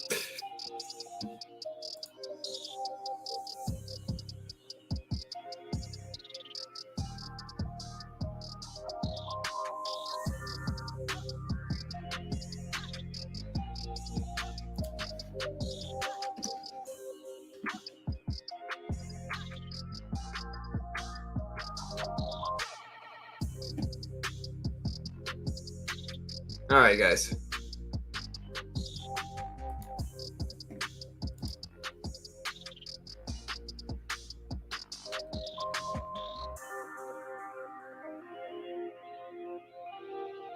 All right, guys.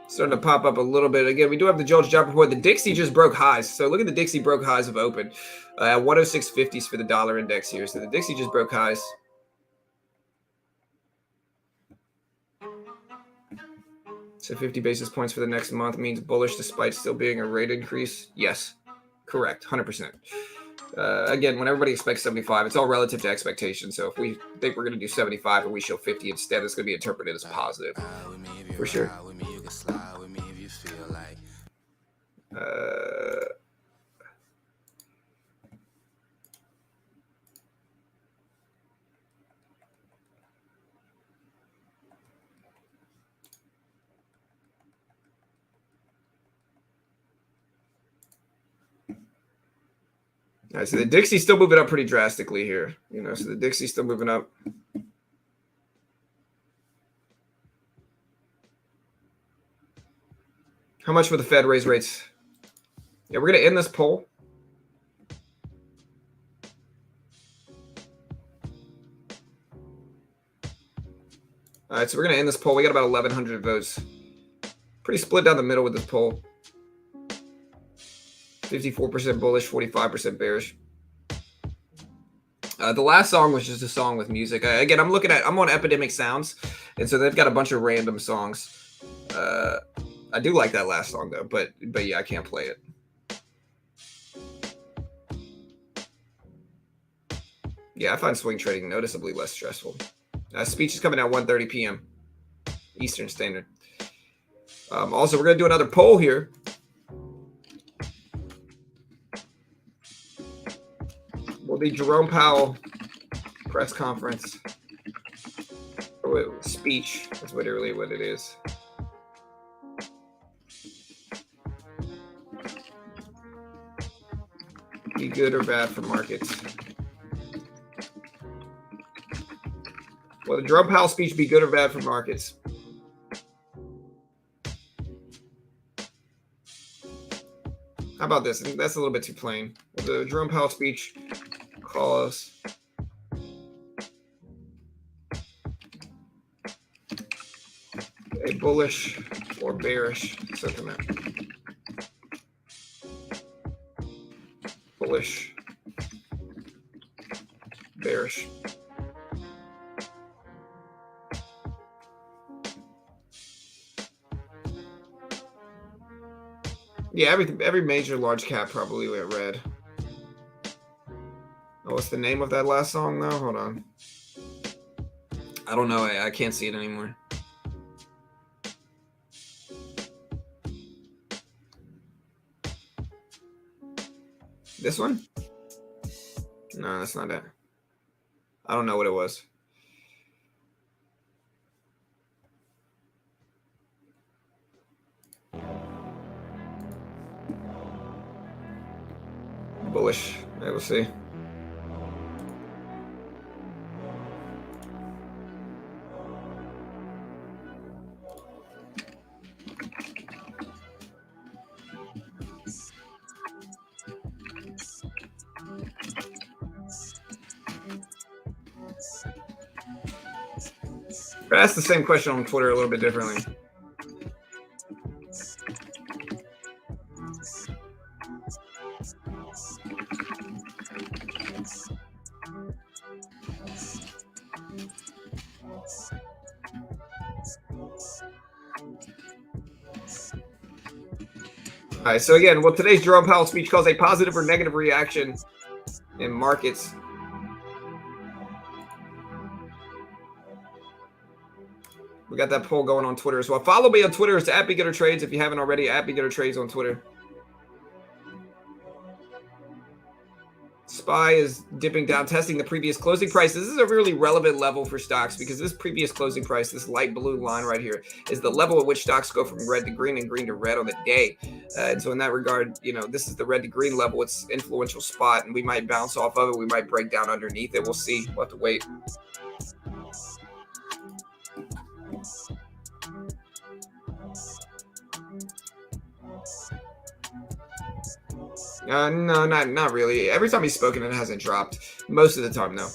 Starting to pop up a little bit. Again, we do have the JOLTS job report. The Dixie just broke highs. So look at the Dixie broke highs of open. 106.50s for the dollar index here. So the Dixie just broke highs. So 50 basis points for the next month means bullish despite still being a rate increase. Yes, correct, 100%. Again, when everybody expects 75, it's all relative to expectation. So if we think we're going to do 75 and we show 50 instead, it's going to be interpreted as positive. For sure. All right, so the Dixie's still moving up pretty drastically here. So the Dixie's still moving up. How much will the Fed raise rates? Yeah, we're going to end this poll. All right, so we're going to end this poll. We got about 1,100 votes. Pretty split down the middle with this poll. 54% bullish, 45% bearish. The last song was just a song with music. Again, I'm on Epidemic Sounds, and so they've got a bunch of random songs. I do like that last song though, but yeah, I can't play it. Yeah, I find swing trading noticeably less stressful. Speech is coming out 1:30 p.m. Eastern Standard. Also, we're going to do another poll here. Will the Jerome Powell press conference or speech, that's literally what it is, be good or bad for markets? Will the Jerome Powell speech be good or bad for markets? How about this? That's a little bit too plain. Will the Jerome Powell speech cause a bullish or bearish sentiment? Bullish, bearish. Yeah, every major large cap probably went red. Oh, what's the name of that last song though? Hold on. I don't know. I can't see it anymore. This one? No, that's not it. I don't know what it was. Bullish. I will see. I asked the same question on Twitter a little bit differently. All right, so again, will today's Jerome Powell speech cause a positive or negative reaction in markets? We got that poll going on Twitter as well. Follow me on Twitter. It's @BeginnerTrades. If you haven't already, @BeginnerTrades on Twitter. SPY is dipping down, testing the previous closing price. This is a really relevant level for stocks because this previous closing price, this light blue line right here, is the level at which stocks go from red to green and green to red on the day. And so in that regard, this is the red to green level. It's influential spot, and we might bounce off of it. We might break down underneath it. We'll see. We'll have to wait. No, not really. Every time he's spoken, it hasn't dropped. Most of the time, no.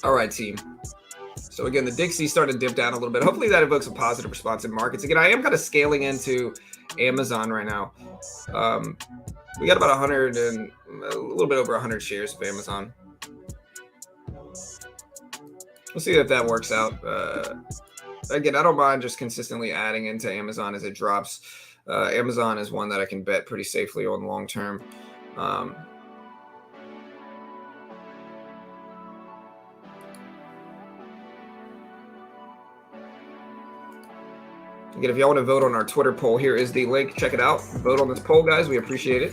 All right, team. So again, the Dixie started to dip down a little bit. Hopefully that evokes a positive response in markets. Again, I am kind of scaling into Amazon right now. We got about 100 and a little bit over 100 shares of Amazon. We'll see if that works out. Again, I don't mind just consistently adding into Amazon as it drops. Amazon is one that I can bet pretty safely on long term. Again, if y'all want to vote on our Twitter poll, here is the link. Check it out. Vote on this poll, guys. We appreciate it.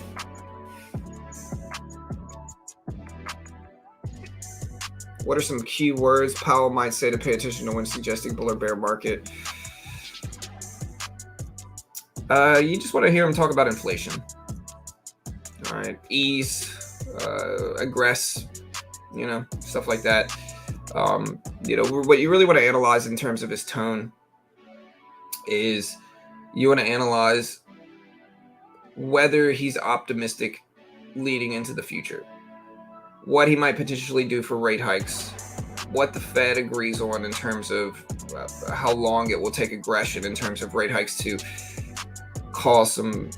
What are some key words Powell might say to pay attention to when suggesting bull or bear market? You just want to hear him talk about inflation. All right. Ease, aggress, stuff like that. What you really want to analyze in terms of his tone is you want to analyze whether he's optimistic leading into the future. what he might potentially do for rate hikes, what the Fed agrees on in terms of how long it will take aggression in terms of rate hikes to cause some,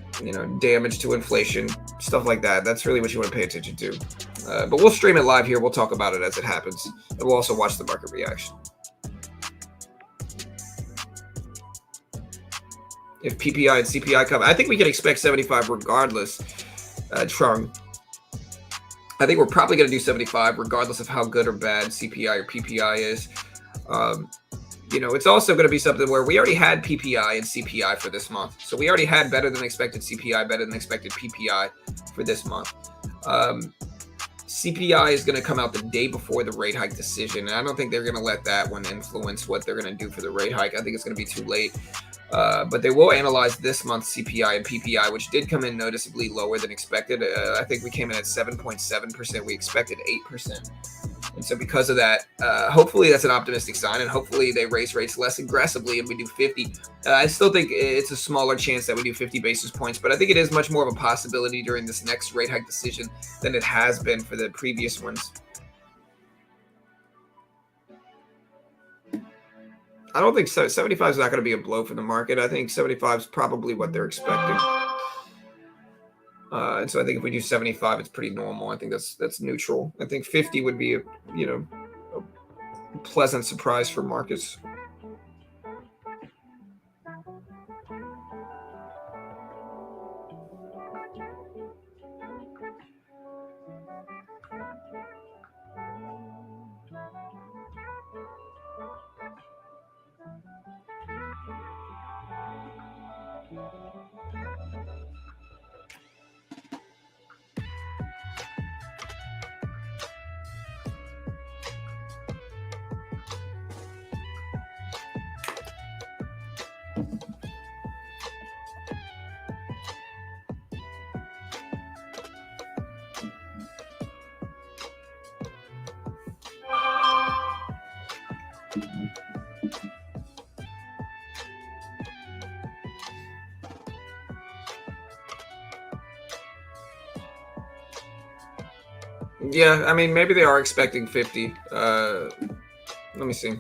damage to inflation, stuff like that. That's really what you want to pay attention to. But we'll stream it live here. We'll talk about it as it happens. And we'll also watch the market reaction. If PPI and CPI come, I think we can expect 75 regardless, Trung. I think we're probably going to do 75 regardless of how good or bad CPI or PPI is. It's also going to be something where we already had PPI and CPI for this month. So we already had better than expected CPI, better than expected PPI for this month. CPI is going to come out the day before the rate hike decision. And I don't think they're going to let that one influence what they're going to do for the rate hike. I think it's going to be too late. But they will analyze this month's CPI and PPI, which did come in noticeably lower than expected. I think we came in at 7.7%. We expected 8%. And so because of that, hopefully that's an optimistic sign, and hopefully they raise rates less aggressively and we do 50. I still think it's a smaller chance that we do 50 basis points, but I think it is much more of a possibility during this next rate hike decision than it has been for the previous ones. I don't think 75 is not going to be a blow for the market. I think 75 is probably what they're expecting. And so I think if we do 75, it's pretty normal. I think that's neutral. I think 50 would be a pleasant surprise for markets. Yeah, I mean, maybe they are expecting 50. Let me see.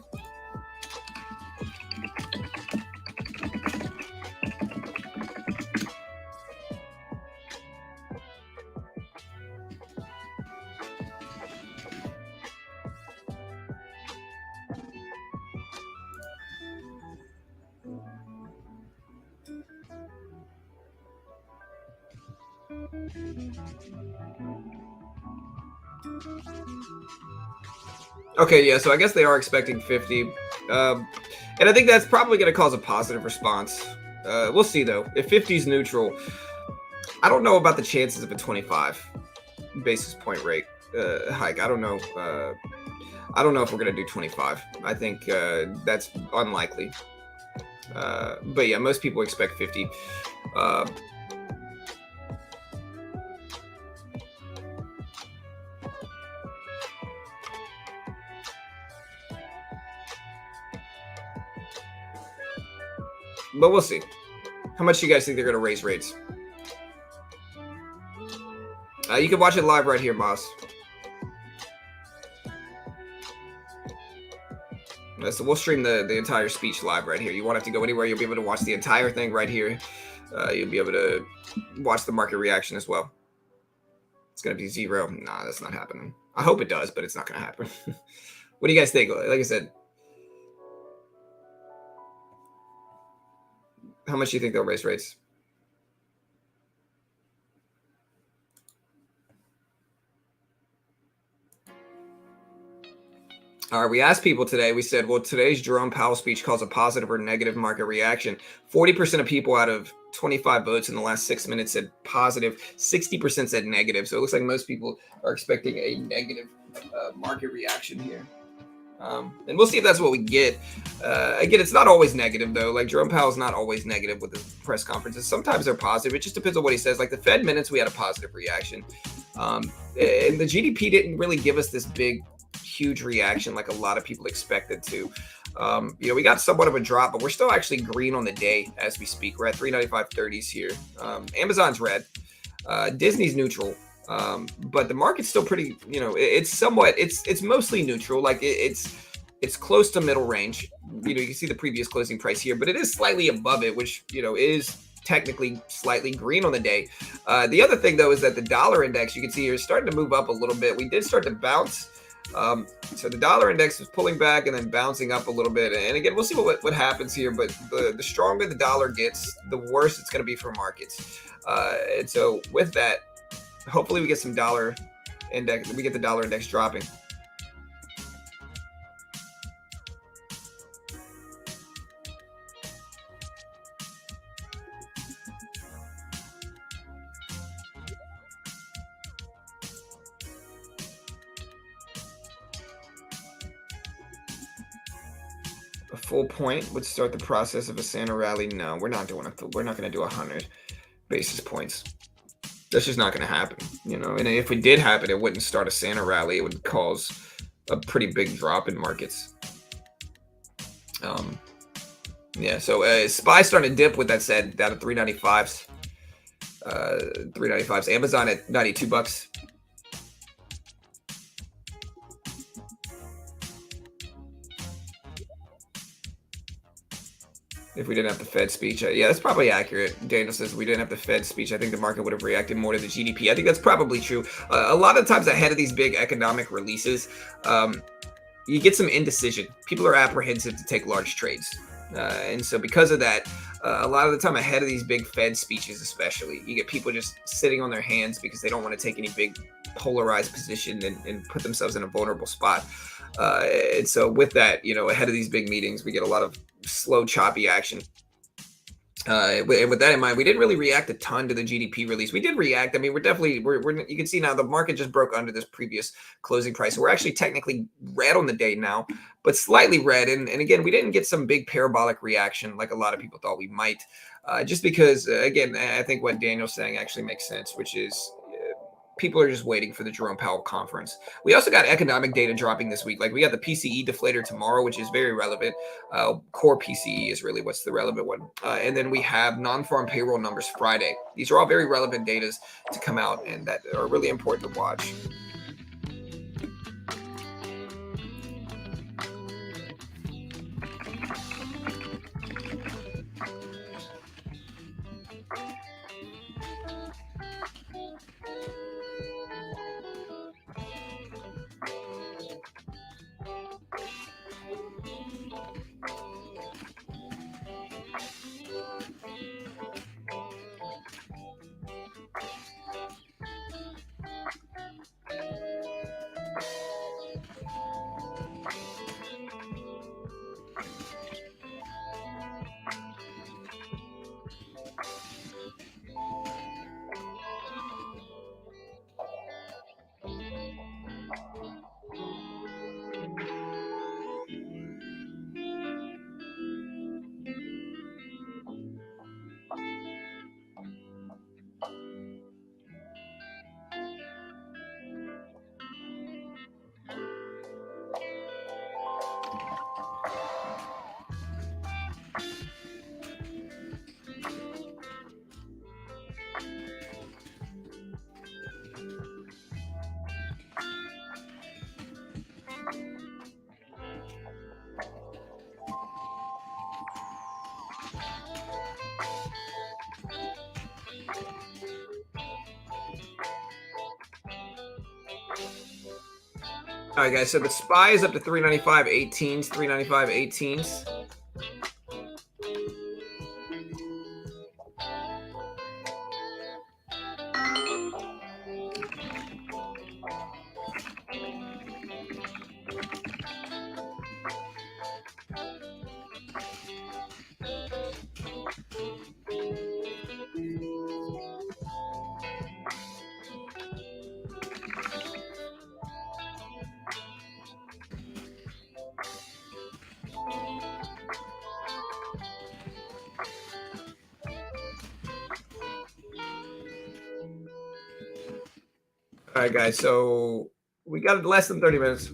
Okay, yeah, so I guess they are expecting 50. And I think that's probably going to cause a positive response. We'll see, though. If 50 is neutral, I don't know about the chances of a 25 basis point rate hike. I don't know. I don't know if we're going to do 25. I think that's unlikely. But yeah, most people expect 50. But we'll see. How much do you guys think they're going to raise rates? You can watch it live right here, Moss. So we'll stream the entire speech live right here. You won't have to go anywhere. You'll be able to watch the entire thing right here. You'll be able to watch the market reaction as well. It's going to be 0. Nah, that's not happening. I hope it does, but it's not going to happen. What do you guys think? Like I said, how much do you think they'll raise rates? All right, we asked people today, we said, well, today's Jerome Powell speech caused a positive or negative market reaction. 40% of people out of 25 votes in the last 6 minutes said positive. 60% said negative. So it looks like most people are expecting a negative market reaction here. And we'll see if that's what we get. Again, it's not always negative, though. Like, Jerome Powell's not always negative with the press conferences. Sometimes they're positive. It just depends on what he says. Like the Fed minutes, we had a positive reaction. And the GDP didn't really give us this big, huge reaction like a lot of people expected to. We got somewhat of a drop, but we're still actually green on the day as we speak. We're at 395.30s here. Amazon's red. Disney's neutral. But the market's still pretty, it's somewhat, it's mostly neutral. Like it's close to middle range. You can see the previous closing price here, but it is slightly above it, which is technically slightly green on the day. The other thing though is that the dollar index, you can see here, is starting to move up a little bit. We did start to bounce. So the dollar index is pulling back and then bouncing up a little bit. And again, we'll see what happens here. But the stronger the dollar gets, the worse it's going to be for markets. And so with that, hopefully we get some dollar index. We get the dollar index dropping. A full point would start the process of a Santa rally. No, we're not doing it. We're not going to do 100 basis points. That's just not going to happen, And if it did happen, it wouldn't start a Santa rally. It would cause a pretty big drop in markets. Yeah. So SPY starting to dip. With that said, down to 395s. 395s. Amazon at $92. If we didn't have the Fed speech. Yeah, that's probably accurate. Daniel says we didn't have the Fed speech, I think the market would have reacted more to the GDP. I think that's probably true. A lot of times ahead of these big economic releases, you get some indecision. People are apprehensive to take large trades. And so because of that, a lot of the time ahead of these big Fed speeches especially, you get people just sitting on their hands because they don't want to take any big polarized position and put themselves in a vulnerable spot. And so with that, ahead of these big meetings, we get a lot of slow, choppy action. And with that in mind, we didn't really react a ton to the GDP release. We did react. I mean, we're you can see now the market just broke under this previous closing price. So we're actually technically red on the day now, but slightly red. And again, we didn't get some big parabolic reaction like a lot of people thought we might, just because, again, I think what Daniel's saying actually makes sense, which is people are just waiting for the Jerome Powell conference. We also got economic data dropping this week. Like we got the PCE deflator tomorrow, which is very relevant. Core PCE is really what's the relevant one. And then we have non-farm payroll numbers Friday. These are all very relevant data to come out and that are really important to watch. All right, guys. So the SPY is up to 395.18s, 395.18s. All right, guys. So we got less than 30 minutes.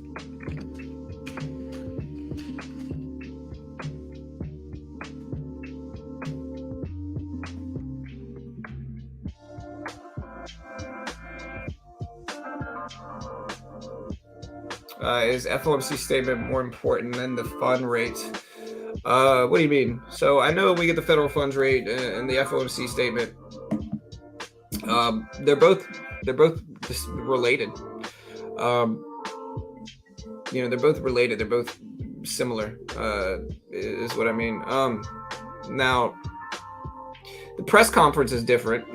is FOMC statement more important than the fund rate? What do you mean? So I know we get the federal funds rate and the FOMC statement. They're both just related. They're both related. They're both similar. Is what I mean. Now, the press conference is different.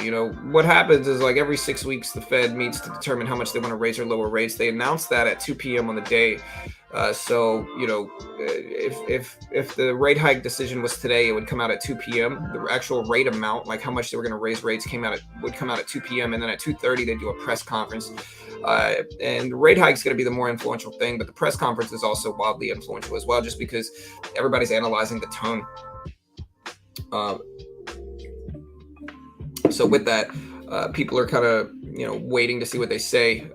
What happens is, like, every 6 weeks, the Fed meets to determine how much they want to raise or lower rates. They announce that at 2 p.m. on the day. So if the rate hike decision was today, it would come out at 2 p.m. The actual rate amount, like how much they were going to raise rates, would come out at 2 p.m. And then at 2:30, they do a press conference. And the rate hike is going to be the more influential thing, but the press conference is also wildly influential as well, just because everybody's analyzing the tone. So with that, people are kind of waiting to see what they say.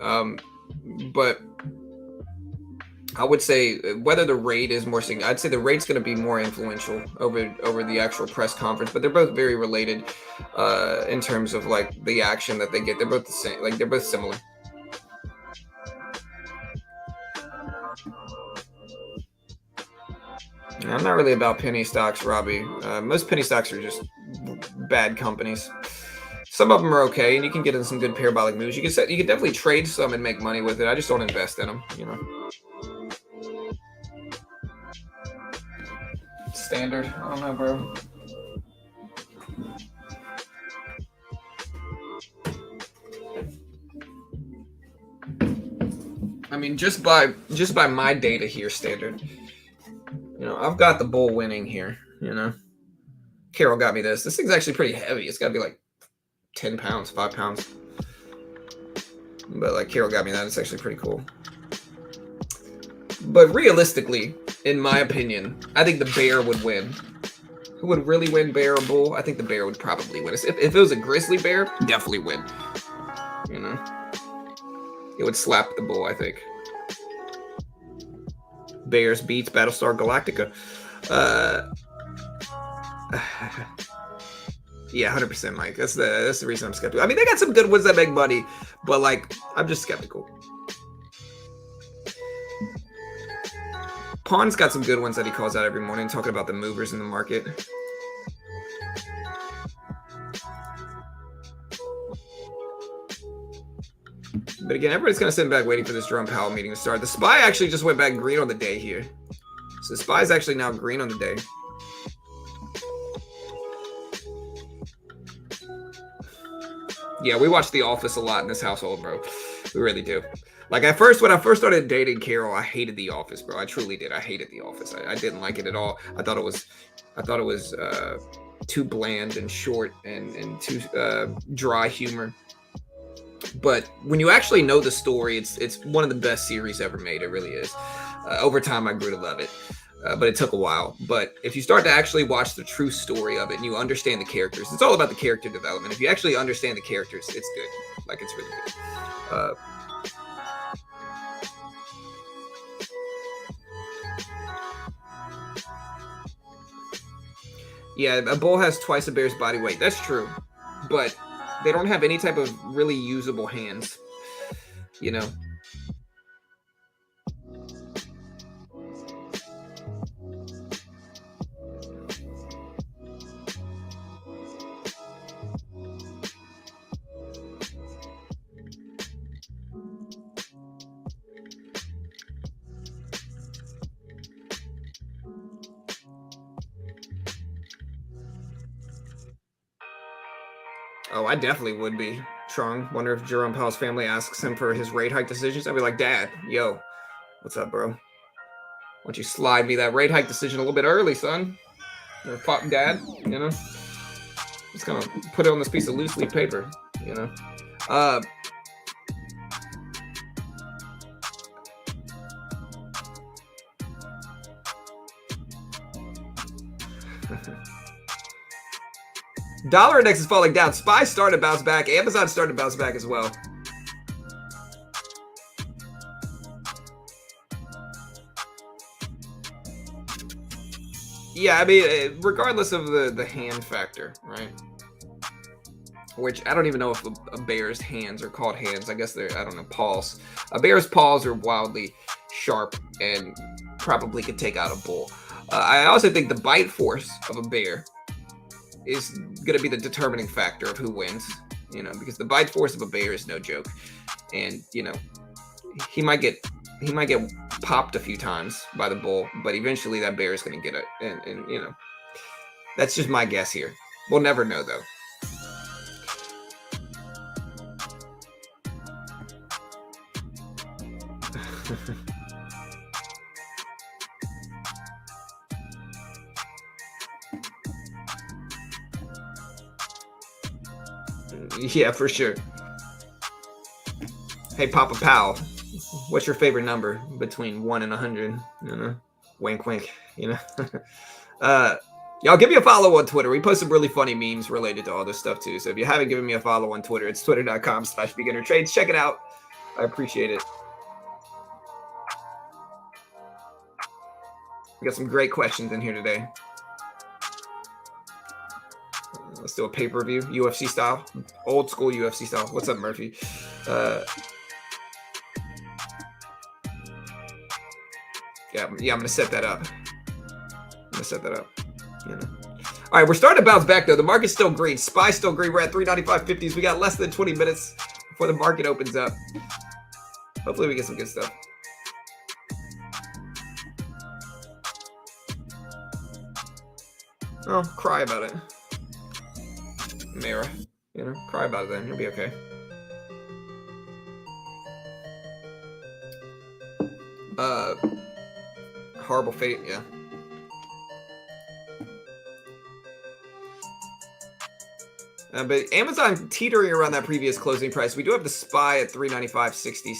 But I would say whether the rate is more significant, I'd say the rate's going to be more influential over the actual press conference. But they're both very related in terms of, like, the action that they get. They're both the same. Like, they're both similar. I'm not really about penny stocks, Robbie. Most penny stocks are just bad companies. Some of them are okay, and you can get in some good parabolic moves. You can definitely trade some and make money with it. I just don't invest in them. Standard. I don't know, bro. I mean, just by my data here, Standard. I've got the bull winning here. Carol got me this. This thing's actually pretty heavy. It's got to be like 10 pounds, 5 pounds. But, like, Carol got me that. It's actually pretty cool. But realistically, in my opinion, I think the bear would win. Who would really win, bear or bull? I think the bear would probably win. If it was a grizzly bear, definitely win. It would slap the bull, I think. Bears beats Battlestar Galactica. Yeah, 100%, Mike. That's the reason I'm skeptical. I mean, they got some good ones that make money, but, like, I'm just skeptical. Pawn's got some good ones that he calls out every morning, talking about the movers in the market. But again, everybody's kind of sitting back waiting for this Jerome Powell meeting to start. The SPY actually just went back green on the day here. So the SPY is actually now green on the day. Yeah, we watch The Office a lot in this household, bro. We really do. Like, when I first started dating Carol, I hated The Office, bro. I truly did. I hated The Office. I didn't like it at all. I thought it was too bland and short and too dry humor. But when you actually know the story, it's one of the best series ever made. It really is. Over time, I grew to love it. But it took a while. But if you start to actually watch the true story of it and you understand the characters, it's all about the character development. If you actually understand the characters, it's good. Like, it's really good. Yeah, a bull has twice a bear's body weight. That's true. But they don't have any type of really usable hands. Oh, I definitely would be. Trung. Wonder if Jerome Powell's family asks him for his rate hike decisions. I'd be like, Dad, yo, what's up, bro? Why don't you slide me that rate hike decision a little bit early, son? Or pop, Dad, Just gonna put it on this piece of loose leaf paper, Dollar index is falling down. SPY started to bounce back. Amazon started to bounce back as well. Yeah, I mean, regardless of the hand factor, right? Which I don't even know if a bear's hands are called hands. I guess they're, I don't know, paws. A bear's paws are wildly sharp and probably could take out a bull. I also think the bite force of a bear is going to be the determining factor of who wins, because the bite force of a bear is no joke. And, he might get popped a few times by the bull, but eventually that bear is going to get it. And that's just my guess here. We'll never know, though. Yeah, for sure. Hey, Papa Pal, what's your favorite number between 1 and 100? Wink, wink. Y'all give me a follow on Twitter. We post some really funny memes related to all this stuff too. So if you haven't given me a follow on Twitter, it's twitter.com/beginnertrades. Check it out. I appreciate it. We got some great questions in here today. Let's do a pay-per-view, UFC style, old school UFC style. What's up, Murphy? Yeah, I'm gonna set that up. All right, we're starting to bounce back though. The market's still green. SPY's still green. We're at 395.50s. We got less than 20 minutes before the market opens up. Hopefully, we get some good stuff. Oh, cry about it. Mara, cry about it then. You'll be okay. Horrible fate, yeah. But Amazon teetering around that previous closing price. We do have the SPY at 395.60s.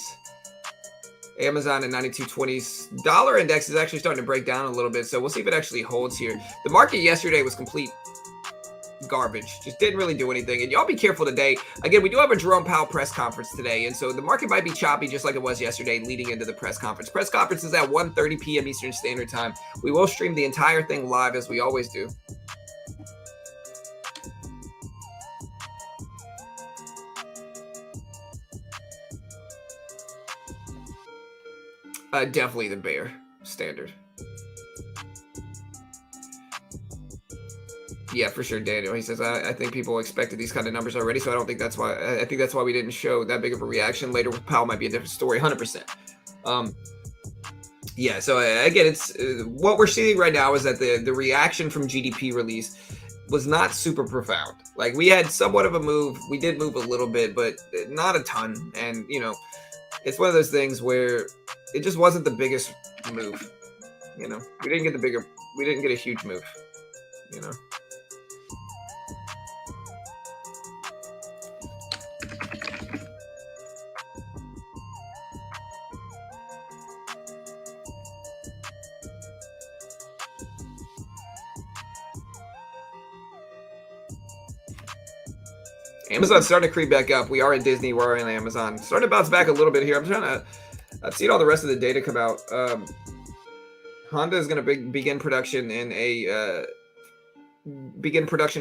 Amazon at 92.20s. Dollar index is actually starting to break down a little bit, so we'll see if it actually holds here. The market yesterday was complete garbage. Just didn't really do anything. And y'all be careful today. Again, we do have a Jerome Powell press conference today, and so the market might be choppy just like it was yesterday leading into the press conference. Press conference is at 1:30 p.m. Eastern Standard Time. We will stream the entire thing live as we always do. Definitely the bear standard. Yeah, for sure, Daniel. He says, I think people expected these kind of numbers already, so I don't think that's why. I think that's why we didn't show that big of a reaction. Later with Powell might be a different story, 100%. Yeah, so again, it's what we're seeing right now is that the reaction from GDP release was not super profound. Like, we had somewhat of a move. We did move a little bit, but not a ton. And, it's one of those things where it just wasn't the biggest move. We didn't get a huge move, Amazon's starting to creep back up. We are in Disney. We're in Amazon. Starting to bounce back a little bit here. I've seen all the rest of the data come out. Honda is going to begin production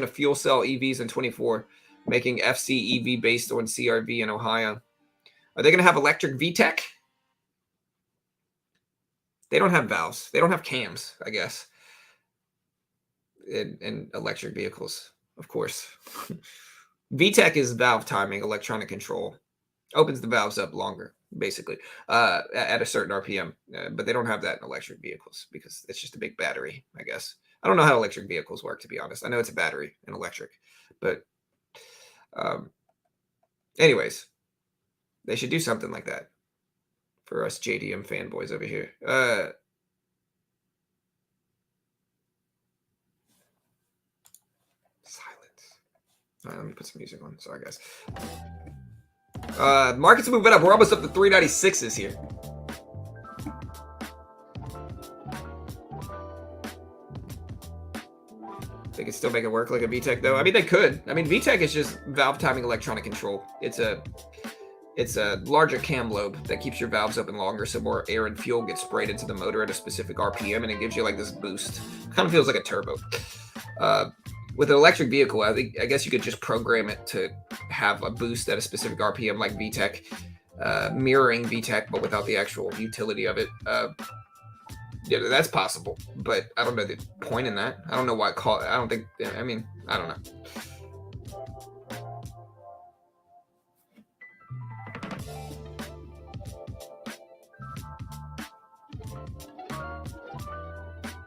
of fuel cell EVs in 2024, making FC EV based on CRV in Ohio. Are they going to have electric VTEC? They don't have valves. They don't have cams, I guess. In electric vehicles, of course. VTEC is valve timing, electronic control. Opens the valves up longer, basically, at a certain RPM. But they don't have that in electric vehicles because it's just a big battery, I guess. I don't know how electric vehicles work, to be honest. I know it's a battery and electric. But anyways, they should do something like that for us JDM fanboys over here. All right, let me put some music on. Sorry, guys. Market's moving up. We're almost up to 396s here. They could still make it work like a VTEC, though. I mean, they could. I mean, VTEC is just valve timing electronic control. It's a larger cam lobe that keeps your valves open longer, so more air and fuel gets sprayed into the motor at a specific RPM, and it gives you like this boost. Kind of feels like a turbo. With an electric vehicle, I guess you could just program it to have a boost at a specific RPM like VTEC. mirroring VTech, but without the actual utility of it. Yeah, that's possible, but I don't know the point in that. I don't know why I don't think. I mean, I don't know.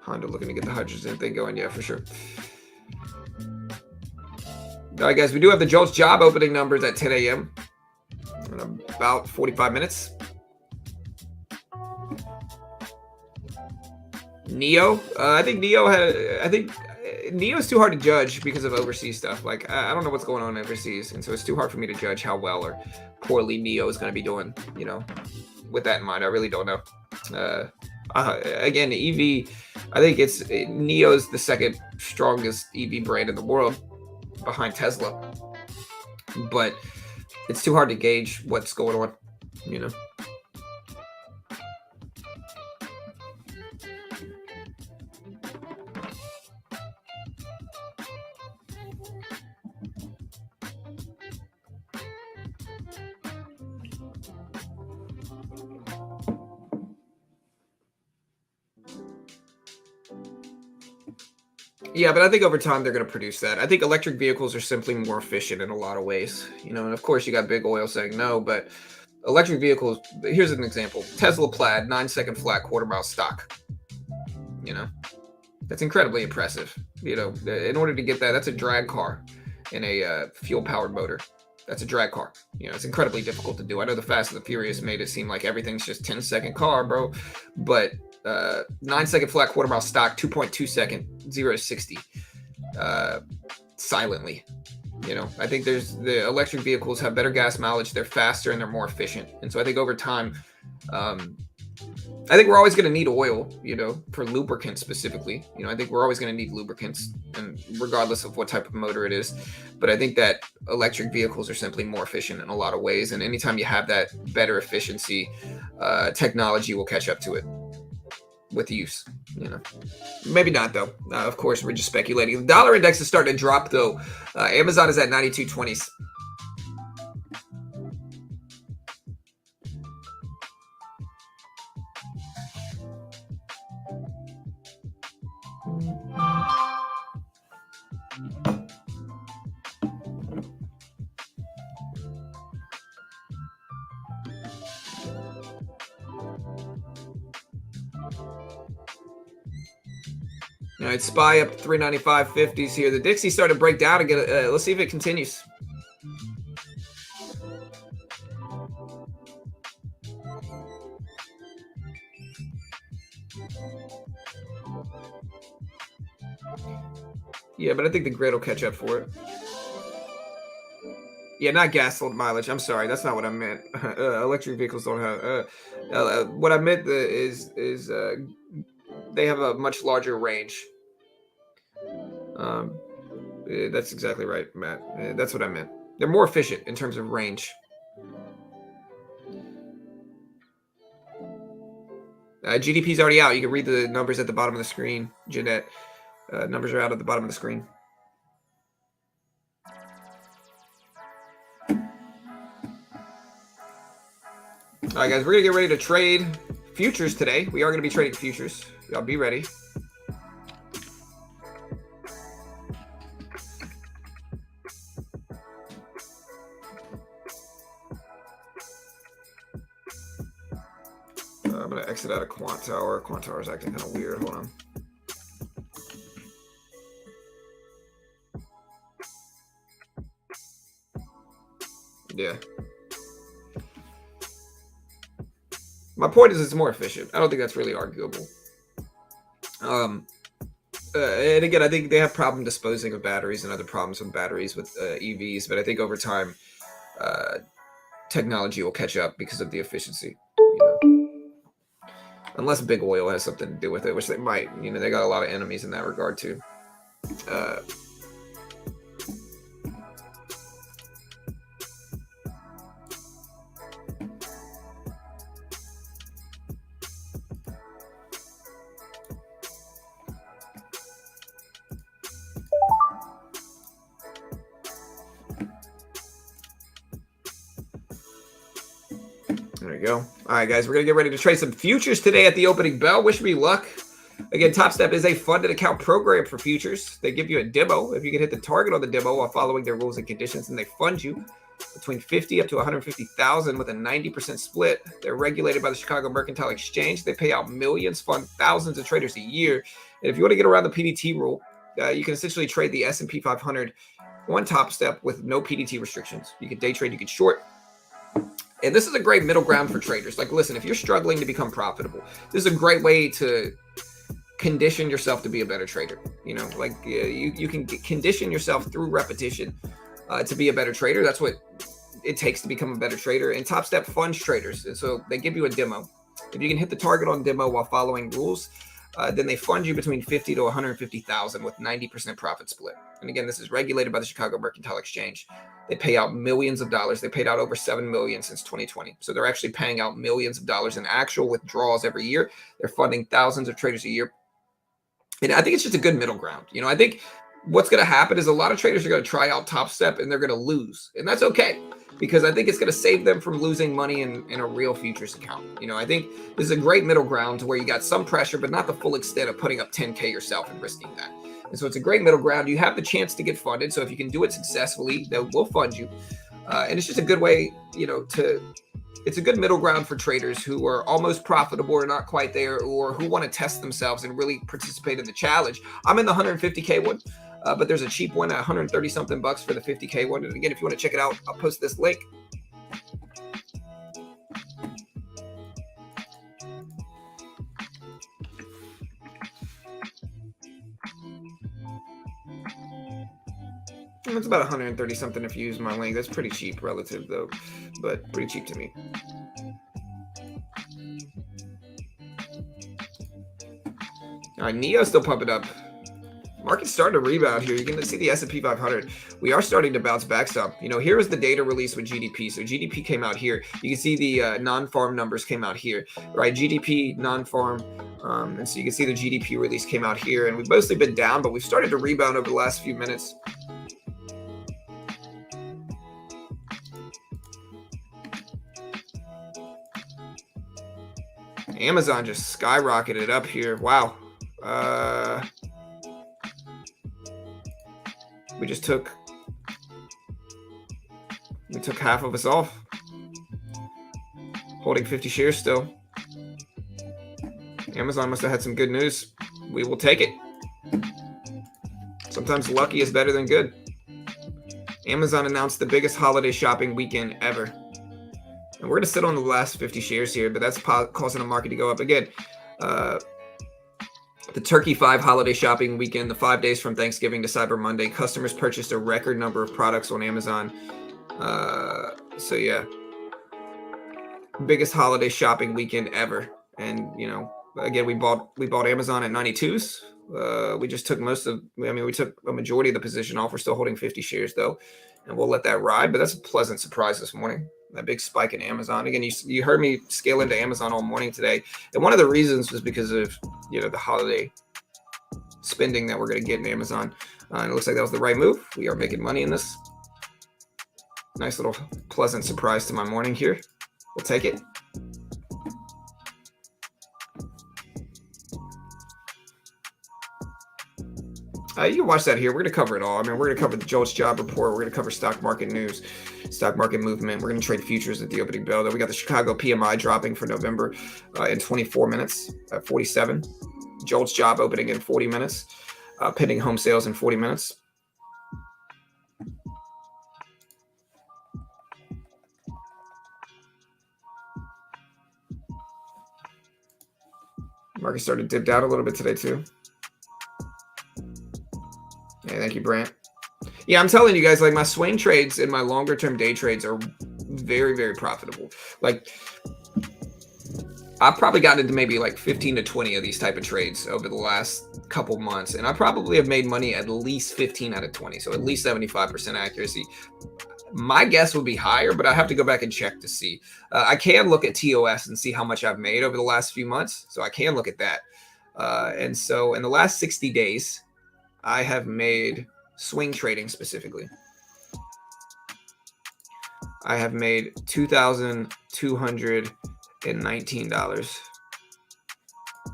Honda looking to get the hydrogen thing going. Yeah, for sure. All right, guys, we do have the JOLTS job opening numbers at 10 a.m. in about 45 minutes. Neo, I think Neo's too hard to judge because of overseas stuff. Like, I don't know what's going on overseas, and so it's too hard for me to judge how well or poorly Neo is going to be doing. You know, with that in mind, I really don't know. Again, EV, I think Neo's the second strongest EV brand in the world behind Tesla, but it's too hard to gauge what's going on. You know. Yeah, but I think over time they're going to produce that. I think electric vehicles are simply more efficient in a lot of ways, you know. And of course, you got big oil saying no, but electric vehicles. Here's an example: Tesla Plaid, 9-second flat, quarter-mile stock. You know, that's incredibly impressive. You know, in order to get that, that's a drag car in a fuel-powered motor. That's a drag car. You know, it's incredibly difficult to do. I know the Fast and the Furious made it seem like everything's just 10-second car, bro, but 9-second flat, quarter-mile stock, 2.2 second, 0 to 60 silently. You know, I think the electric vehicles have better gas mileage, they're faster, and they're more efficient. And so I think over time, I think we're always going to need oil, you know, for lubricants specifically. You know, I think we're always going to need lubricants, and regardless of what type of motor it is. But I think that electric vehicles are simply more efficient in a lot of ways. And anytime you have that better efficiency, technology will catch up to it with use. You know, maybe not though. Of course, we're just speculating. The dollar index is starting to drop though. Amazon is at 92.20s. All right, SPY up to 395.50s here. The Dixie started to break down again. Let's see if it continues. Yeah, but I think the grid will catch up for it. Yeah, not gas mileage. I'm sorry, that's not what I meant. Electric vehicles don't have. What I meant is they have a much larger range. That's exactly right, Matt. That's what I meant. They're more efficient in terms of range. GDP's already out. You can read the numbers at the bottom of the screen, Jeanette. Numbers are out at the bottom of the screen. All right, guys, we're going to get ready to trade futures today. We are going to be trading futures. Y'all be ready. I'm going to exit out of Quant Tower. Quant Tower is acting kind of weird. Hold on. Yeah. My point is it's more efficient. I don't think that's really arguable. And again, I think they have problem disposing of batteries and other problems with batteries with EVs. But I think over time, technology will catch up because of the efficiency. You know? Unless big oil has something to do with it, which they might. You know, they got a lot of enemies in that regard too. go. All right, guys, we're going to get ready to trade some futures today at the opening bell. Wish me luck. Again, Top Step is a funded account program for futures. They give you a demo. If you can hit the target on the demo while following their rules and conditions, and they fund you between 50 up to 150,000 with a 90% split. They're regulated by the Chicago Mercantile Exchange. They pay out millions, fund thousands of traders a year. And if you want to get around the PDT rule, you can essentially trade the S&P 500 on Top Step with no PDT restrictions. You can day trade, you can short. And this is a great middle ground for traders. Like, listen, if you're struggling to become profitable, this is a great way to condition yourself to be a better trader. You know, like you can condition yourself through repetition to be a better trader. That's what it takes to become a better trader. And Top Step funds traders. And so they give you a demo. If you can hit the target on demo while following rules, then they fund you between 50 to 150,000 with 90% profit split. And again, this is regulated by the Chicago Mercantile Exchange. They pay out millions of dollars. They paid out over 7 million since 2020. So they're actually paying out millions of dollars in actual withdrawals every year. They're funding thousands of traders a year. And I think it's just a good middle ground. You know, I think what's going to happen is a lot of traders are going to try out Top Step and they're going to lose. And that's okay, because I think it's going to save them from losing money in a real futures account. You know, I think this is a great middle ground to where you got some pressure, but not the full extent of putting up 10K yourself and risking that. And so it's a great middle ground. You have the chance to get funded. So if you can do it successfully, they will fund you. And it's just a good way, you know, it's a good middle ground for traders who are almost profitable or not quite there, or who want to test themselves and really participate in the challenge. I'm in the 150K one, but there's a cheap one at 130 something bucks for the 50K one. And again, if you want to check it out, I'll post this link. It's about 130 something if you use my link. That's pretty cheap relative though, but pretty cheap to me. All right, NEO still pumping up. Market's starting to rebound here. You're going to see the S&P 500. We are starting to bounce back some. You know, here was the data release with GDP. So GDP came out here. You can see the non-farm numbers came out here, right? GDP, non-farm. And so you can see the GDP release came out here. And we've mostly been down, but we've started to rebound over the last few minutes. Amazon just skyrocketed up here. Wow. We took half of us off. Holding 50 shares still. Amazon must have had some good news. We will take it. Sometimes lucky is better than good. Amazon announced the biggest holiday shopping weekend ever. And we're going to sit on the last 50 shares here, but that's causing the market to go up again. The Turkey 5 holiday shopping weekend, the 5 days from Thanksgiving to Cyber Monday, customers purchased a record number of products on Amazon. So yeah, biggest holiday shopping weekend ever. And you know, again, we bought Amazon at 92s. We just took we took a majority of the position off. We're still holding 50 shares though, and we'll let that ride. But that's a pleasant surprise this morning. That big spike in Amazon. Again, you heard me scale into Amazon all morning today. And one of the reasons was because of, you know, the holiday spending that we're going to get in Amazon. And it looks like that was the right move. We are making money in this. Nice little pleasant surprise to my morning here. We'll take it. You can watch that here. We're going to cover it all. I mean, we're going to cover the JOLTS job report. We're going to cover stock market news, stock market movement. We're going to trade futures at the opening bell. Then we got the Chicago PMI dropping for November in 24 minutes at 47. JOLTS job opening in 40 minutes. Pending home sales in 40 minutes. Market started to dip down a little bit today too. Hey, thank you, Brant. Yeah, I'm telling you guys, like my swing trades and my longer term day trades are very, very profitable. Like I've probably gotten into maybe like 15 to 20 of these type of trades over the last couple months. And I probably have made money at least 15 out of 20. So at least 75% accuracy. My guess would be higher, but I have to go back and check to see. I can look at TOS and see how much I've made over the last few months. So I can look at that. And so in the last 60 days, I have made swing trading specifically. I have made $2,200 $219.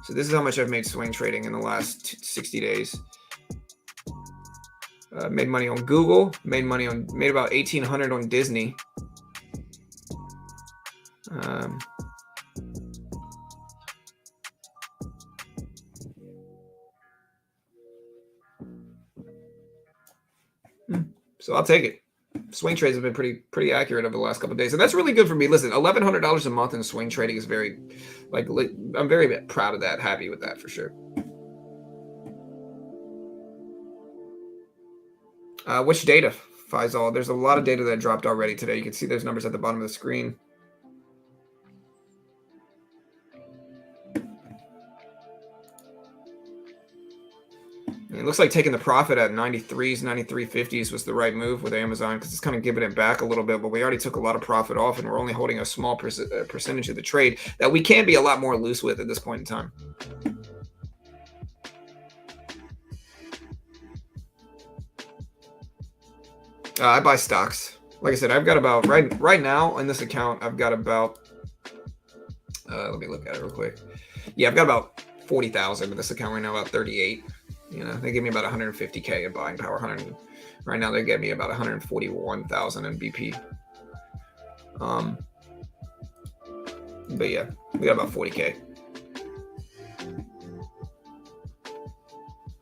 So this is how much I've made swing trading in the last 60 days. Made money on Google, made about 1,800 on Disney. So I'll take it. Swing trades have been pretty accurate over the last couple of days, and that's really good for me. Listen, $1,100 a month in swing trading is very, I'm very proud of that, happy with that for sure. Which data, Faisal? There's a lot of data that dropped already today. You can see those numbers at the bottom of the screen. It looks like taking the profit at 93s, 93.50s was the right move with Amazon because it's kind of giving it back a little bit, but we already took a lot of profit off and we're only holding a small percentage of the trade that we can be a lot more loose with at this point in time. I buy stocks. Like I said, I've got about, right now in this account, I've got about, let me look at it real quick. Yeah, I've got about 40,000 in this account right now, about 38. You know, they give me about 150K in buying power. Right now, they get me about 141,000 in BP. But yeah, we got about 40K.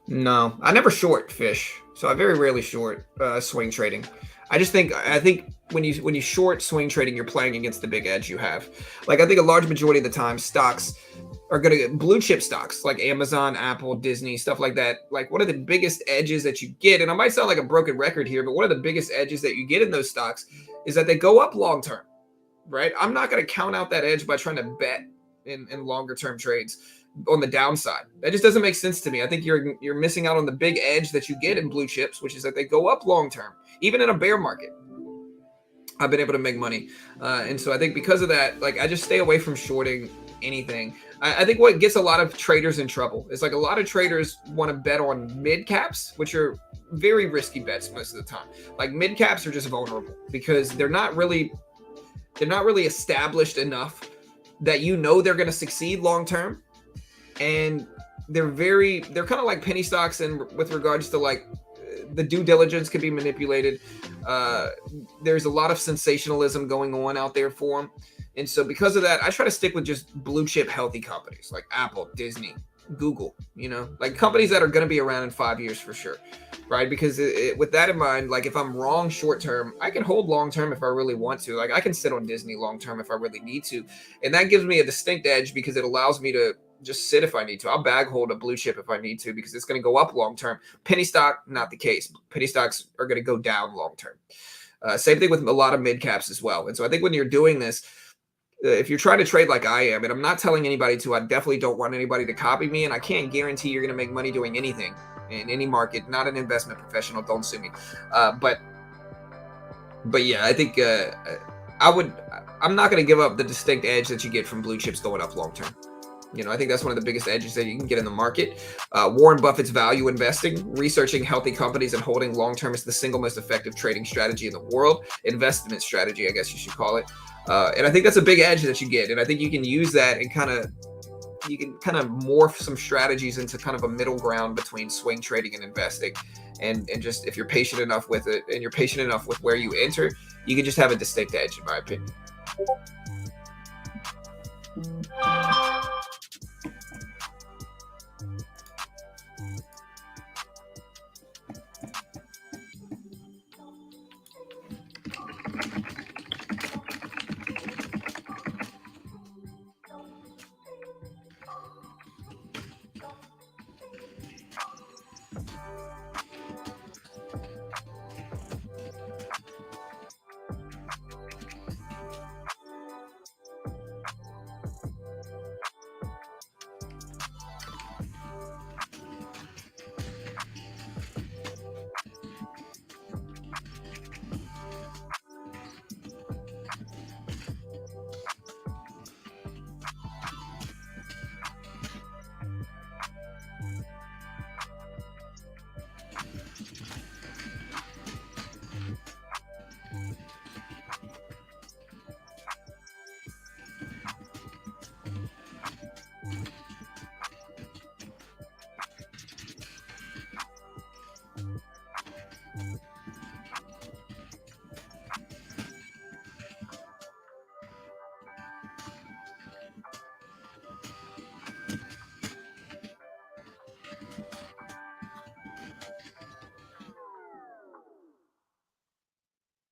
No, I never short fish, so I very rarely short swing trading. I think when you short swing trading, you're playing against the big edge you have. Like I think a large majority of the time, stocks are going to get blue chip stocks like Amazon, Apple, Disney, stuff like that. Like one of the biggest edges that you get, and I might sound like a broken record here, but one of the biggest edges that you get in those stocks is that they go up long term, right? I'm not going to count out that edge by trying to bet in longer term trades on the downside. That just doesn't make sense to me. I think you're missing out on the big edge that you get in blue chips, which is that they go up long term, even in a bear market. I've been able to make money. And so I think because of that, like I just stay away from shorting anything. I think what gets a lot of traders in trouble is like a lot of traders want to bet on mid caps, which are very risky bets most of the time. Like mid caps are just vulnerable because they're not really established enough that you know they're going to succeed long term. And they're kind of like penny stocks, and with regards to like the due diligence can be manipulated. There's a lot of sensationalism going on out there for them. And so because of that, I try to stick with just blue chip healthy companies like Apple, Disney, Google, you know, like companies that are going to be around in 5 years for sure. Right. Because with that in mind, like if I'm wrong short term, I can hold long term if I really want to. Like I can sit on Disney long term if I really need to. And that gives me a distinct edge because it allows me to just sit if I need to. I'll bag hold a blue chip if I need to because it's going to go up long term. Penny stock, not the case. Penny stocks are going to go down long term. Same thing with a lot of mid caps as well. And so I think when you're doing this, if you're trying to trade like I am, and I'm not telling anybody to, I definitely don't want anybody to copy me, and I can't guarantee you're going to make money doing anything in any market. Not an investment professional. Don't sue me. But yeah, I think I'm not going to give up the distinct edge that you get from blue chips going up long term. You know, I think that's one of the biggest edges that you can get in the market. Warren Buffett's value investing, researching healthy companies and holding long-term is the single most effective trading strategy in the world. Investment strategy, I guess you should call it. And I think that's a big edge that you get. And I think you can use that and kind of morph some strategies into kind of a middle ground between swing trading and investing. And just if you're patient enough with it and you're patient enough with where you enter, you can just have a distinct edge, in my opinion.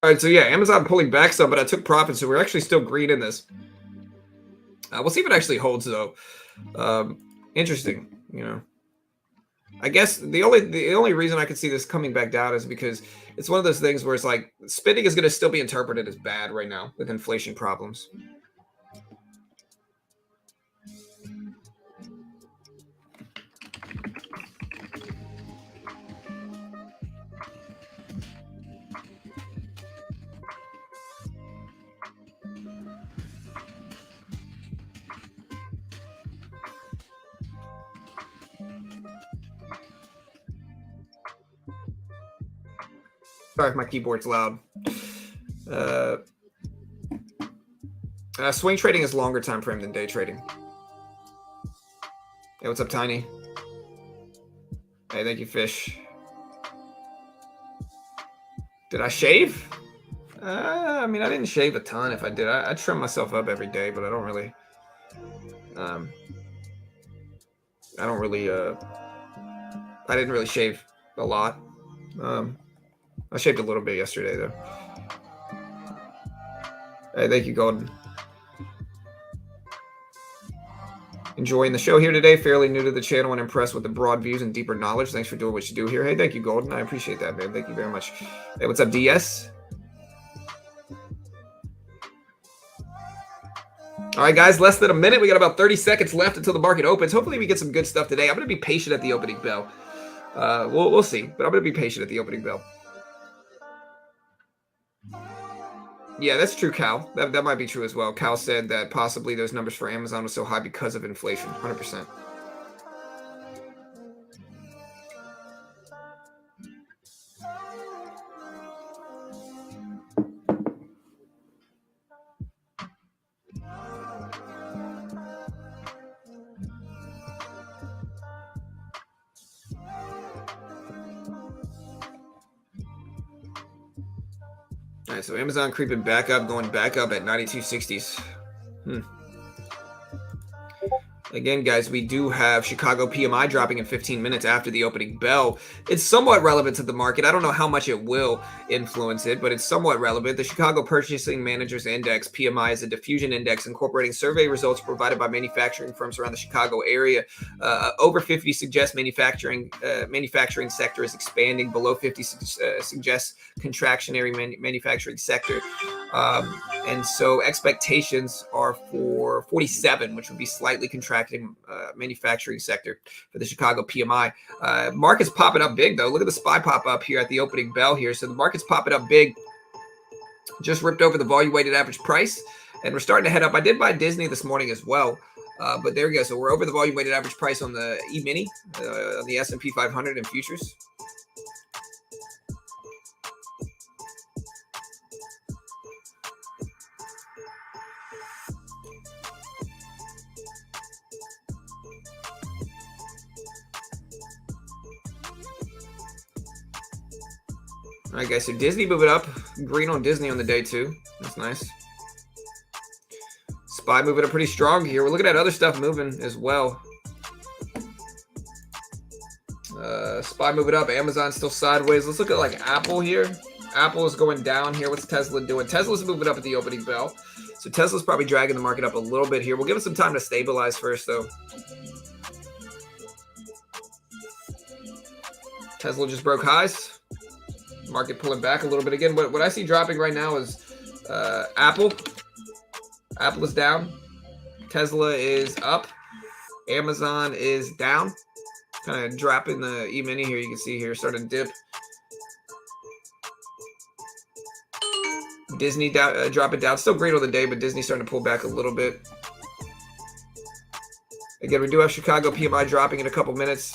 All right, so yeah, Amazon pulling back some, but I took profit, so we're actually still green in this. We'll see if it actually holds, though. Interesting, you know. I guess the only reason I could see this coming back down is because it's one of those things where it's like spending is going to still be interpreted as bad right now with inflation problems. Sorry if my keyboard's loud. Swing trading is longer time frame than day trading. Hey, what's up, Tiny? Hey, thank you, Fish. Did I shave? I mean, I didn't shave a ton. If I did, I trim myself up every day, but I don't really. I don't really. I didn't really shave a lot. I shaved a little bit yesterday, though. Hey, thank you, Golden. Enjoying the show here today. Fairly new to the channel and impressed with the broad views and deeper knowledge. Thanks for doing what you do here. Hey, thank you, Golden. I appreciate that, man. Thank you very much. Hey, what's up, DS? All right, guys, less than a minute. We got about 30 seconds left until the market opens. Hopefully we get some good stuff today. I'm going to be patient at the opening bell. We'll see, but I'm going to be patient at the opening bell. Yeah, that's true, Cal. That might be true as well. Cal said that possibly those numbers for Amazon were so high because of inflation. 100%. All right, so Amazon creeping back up, going back up at 92.60s. Again, guys, we do have Chicago PMI dropping in 15 minutes after the opening bell. It's somewhat relevant to the market. I don't know how much it will influence it, but it's somewhat relevant. The Chicago Purchasing Managers Index, PMI, is a diffusion index incorporating survey results provided by manufacturing firms around the Chicago area. Over 50 suggests manufacturing sector is expanding. Below 50 suggests contractionary manufacturing sector. And so expectations are for 47, which would be slightly contracting manufacturing sector for the Chicago PMI. Market's popping up big, though. Look at the SPY pop up here at the opening bell here. So the market's popping up big. Just ripped over the volume weighted average price, and we're starting to head up. I did buy Disney this morning as well. But there we go. So we're over the volume weighted average price on the E-mini, on the S&P 500 in futures. All right, guys, so Disney moving up. Green on Disney on the day, too. That's nice. SPY moving up pretty strong here. We're looking at other stuff moving as well. SPY moving up. Amazon still sideways. Let's look at, like, Apple here. Apple is going down here. What's Tesla doing? Tesla's moving up at the opening bell. So Tesla's probably dragging the market up a little bit here. We'll give it some time to stabilize first, though. Tesla just broke highs. Market pulling back a little bit again. What I see dropping right now is Apple. Apple is down. Tesla is up. Amazon is down. Kind of dropping the E-mini here. You can see here starting to dip. Disney dropping down. Still great on the day, but Disney starting to pull back a little bit. Again, we do have Chicago PMI dropping in a couple minutes.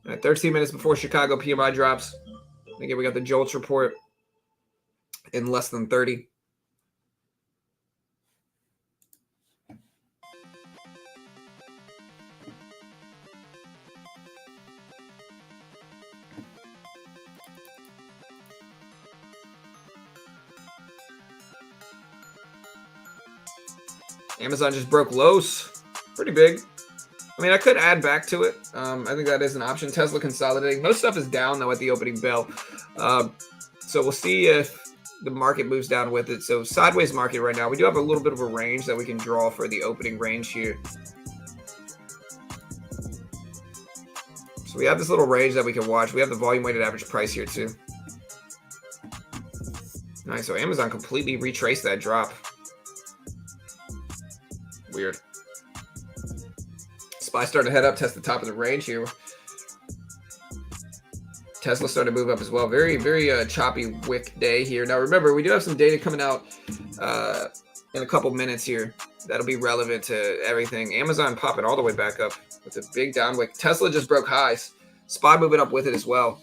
At 13 minutes before Chicago PMI drops. Again, we got the JOLTS report in less than 30. Amazon just broke lows. Pretty big. I mean, I could add back to it. I think that is an option. Tesla consolidating. Most stuff is down, though, at the opening bell. So we'll see if the market moves down with it. So sideways market right now. We do have a little bit of a range that we can draw for the opening range here. So we have this little range that we can watch. We have the volume weighted average price here, too. Nice. So Amazon completely retraced that drop. Weird. SPY starting to head up, test the top of the range here. Tesla starting to move up as well. Very, very choppy wick day here. Now, remember, we do have some data coming out in a couple minutes here. That'll be relevant to everything. Amazon popping all the way back up with a big down wick. Tesla just broke highs. SPY moving up with it as well.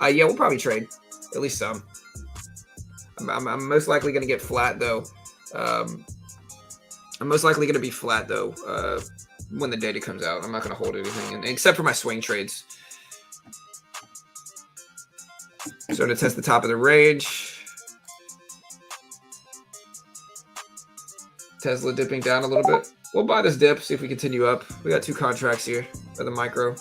Yeah, we'll probably trade. At least some. I'm most likely going to get flat, though. I'm most likely going to be flat, though, when the data comes out. I'm not going to hold anything, except for my swing trades. So to test the top of the range. Tesla dipping down a little bit. We'll buy this dip, see if we continue up. We got 2 contracts here for the micro.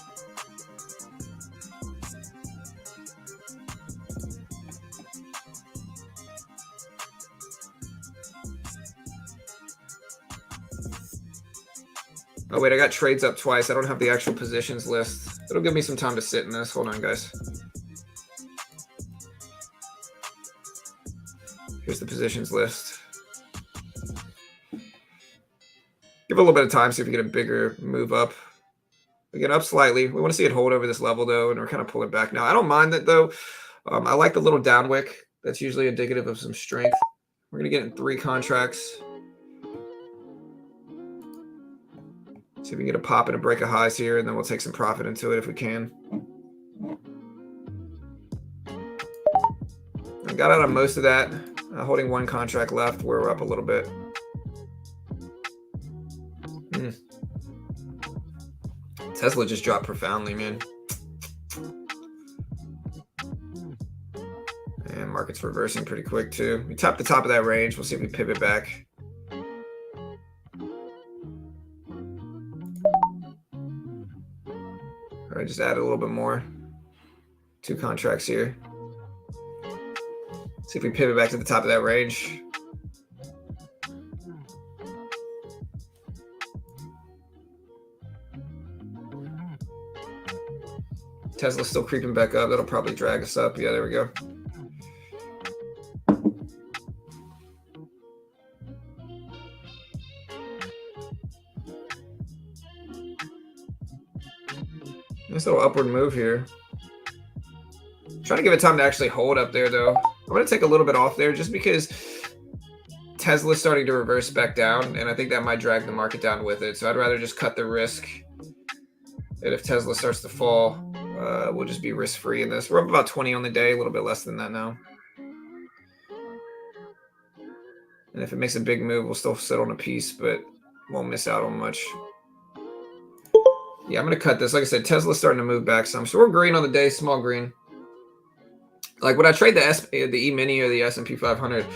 Oh, wait, I got trades up twice. I don't have the actual positions list. It'll give me some time to sit in this. Hold on, guys. Here's the positions list. Give it a little bit of time, see if we get a bigger move up. We get up slightly. We want to see it hold over this level, though, and we're kind of pulling back now. I don't mind that, though. I like the little down wick. That's usually indicative of some strength. We're going to get in 3 contracts. See if we can get a pop and a break of highs here, and then we'll take some profit into it if we can. I got out of most of that. Holding 1 contract left where we're up a little bit. Tesla just dropped profoundly, man. And market's reversing pretty quick, too. We tapped the top of that range. We'll see if we pivot back. All right, just add a little bit more. 2 contracts here. See if we pivot back to the top of that range. Tesla's still creeping back up. That'll probably drag us up. Yeah, there we go. Nice little upward move here. Trying to give it time to actually hold up there, though. I'm going to take a little bit off there just because Tesla's starting to reverse back down, and I think that might drag the market down with it. So I'd rather just cut the risk. And if Tesla starts to fall, we'll just be risk-free in this. We're up about 20 on the day, a little bit less than that now. And if it makes a big move, we'll still sit on a piece, but won't miss out on much. Yeah, I'm going to cut this. Like I said, Tesla's starting to move back some. So we're green on the day, small green. Like when I trade the E-mini or the S&P 500,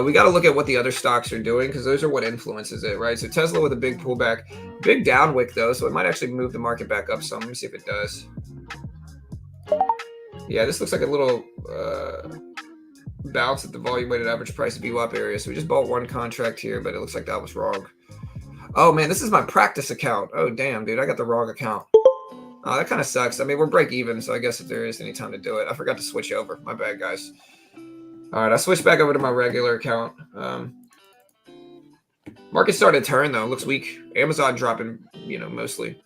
we got to look at what the other stocks are doing because those are what influences it, right? So Tesla with a big pullback, big down wick though, so it might actually move the market back up some. Let me see if it does. Yeah, this looks like a little bounce at the volume weighted average price VWAP area. So we just bought 1 contract here, but it looks like that was wrong. Oh man, this is my practice account. Oh damn, dude, I got the wrong account. Oh, that kind of sucks. I mean, we're break even, so I guess if there is any time to do it. I forgot to switch over. My bad, guys. All right, I switched back over to my regular account. Market started to turn, though. Looks weak. Amazon dropping, mostly.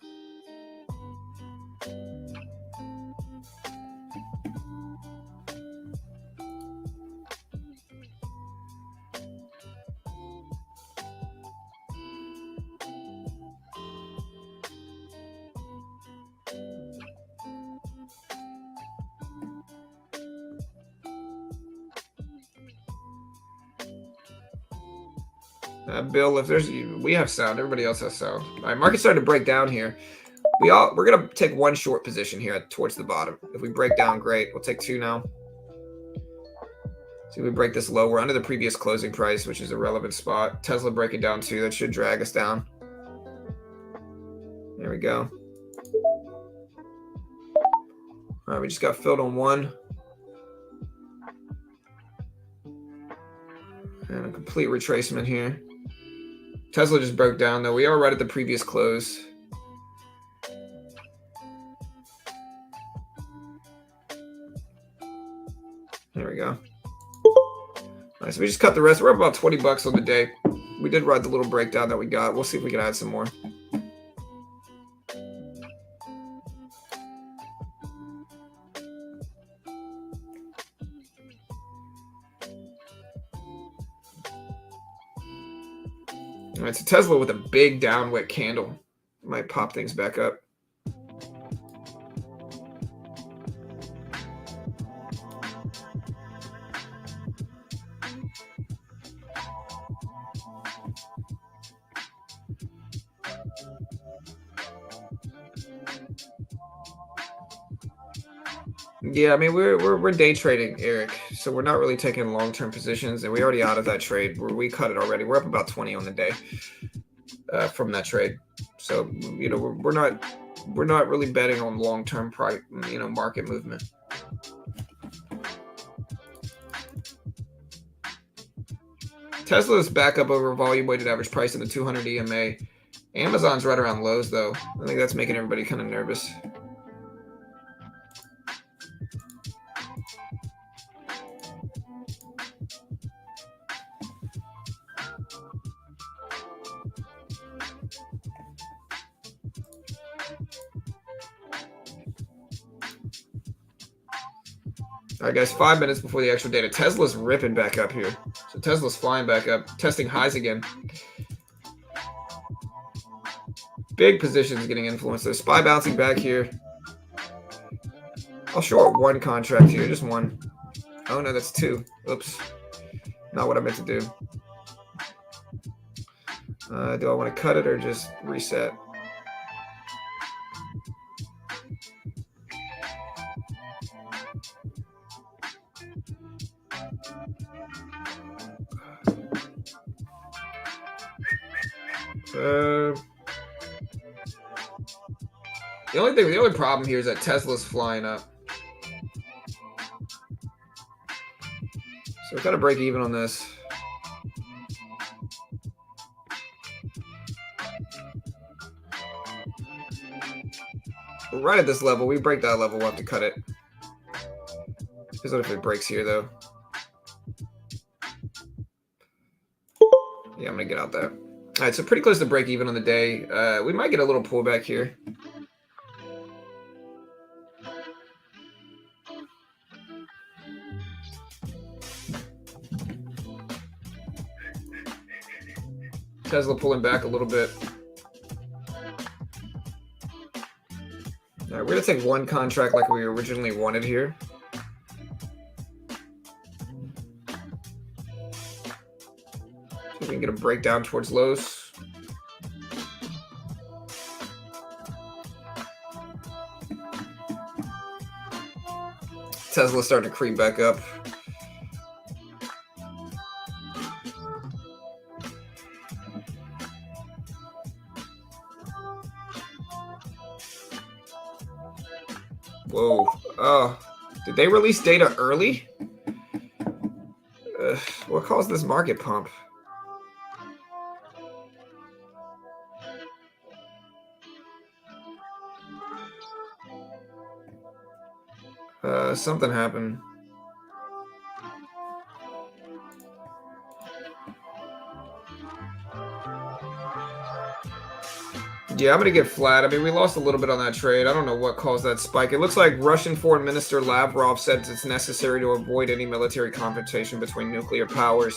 Bill, we have sound, everybody else has sound. All right, market's starting to break down here. We're gonna take 1 short position here towards the bottom. If we break down, great. We'll take 2 now. See, we break this low. We're under the previous closing price, which is a relevant spot. Tesla breaking down too. That should drag us down. There we go. All right, we just got filled on one. And a complete retracement here. Tesla just broke down, though. We are right at the previous close. There we go. All right, so we just cut the rest. We're up about 20 bucks on the day. We did ride the little breakdown that we got. We'll see if we can add some more. All right, so Tesla with a big downwick candle might pop things back up. Yeah, I mean we're day trading, Eric. So we're not really taking long-term positions, and we already out of that trade. We cut it already. We're up about 20 on the day from that trade. So we're not really betting on long-term market movement. Tesla's back up over volume weighted average price in the 200 EMA. Amazon's right around lows though. I think that's making everybody kind of nervous. All right, guys, 5 minutes before the actual data. Tesla's ripping back up here. So Tesla's flying back up, testing highs again. Big positions getting influenced. There's SPY bouncing back here. I'll short one contract here, just one. Oh, no, that's two. Oops. Not what I meant to do. Do I want to cut it or just reset? The only problem here is that Tesla's flying up. So we gotta break even on this. We're right at this level. We break that level, we'll have to cut it. Depends on if it breaks here though. Yeah, I'm gonna get out there. All right, so pretty close to break even on the day. We might get a little pullback here. Tesla pulling back a little bit. All right, we're gonna take one contract like we originally wanted here. So we can get a breakdown towards lows. Tesla's starting to creep back up. Whoa. Oh, did they release data early? What caused this market pump? Something happened. Yeah, I'm going to get flat. I mean, we lost a little bit on that trade. I don't know what caused that spike. It looks like Russian Foreign Minister Lavrov said it's necessary to avoid any military confrontation between nuclear powers.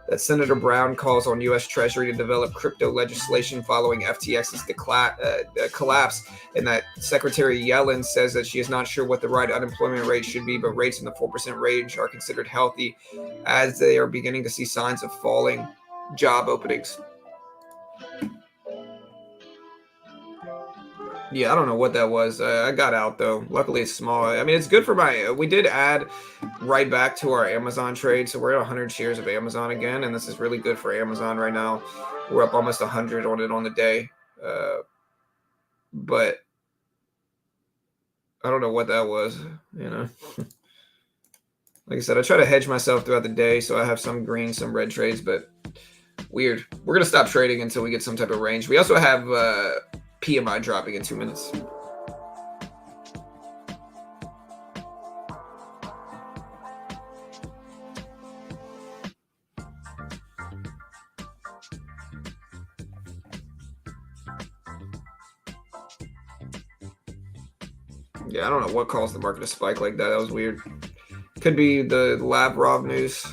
That Senator Brown calls on U.S. Treasury to develop crypto legislation following FTX's collapse, and that Secretary Yellen says that she is not sure what the right unemployment rate should be, but rates in the 4% range are considered healthy as they are beginning to see signs of falling job openings. Yeah, I don't know what that was. I got out though. Luckily, it's small. I mean, it's good for my. We did add right back to our Amazon trade, so we're at 100 shares of Amazon again, and this is really good for Amazon right now. We're up almost 100 on it on the day, but I don't know what that was. You know, like I said, I try to hedge myself throughout the day, so I have some green, some red trades, but weird. We're gonna stop trading until we get some type of range. We also have PMI dropping in 2 minutes. Yeah, I don't know what caused the market to spike like that. That was weird. Could be the Lavrov news.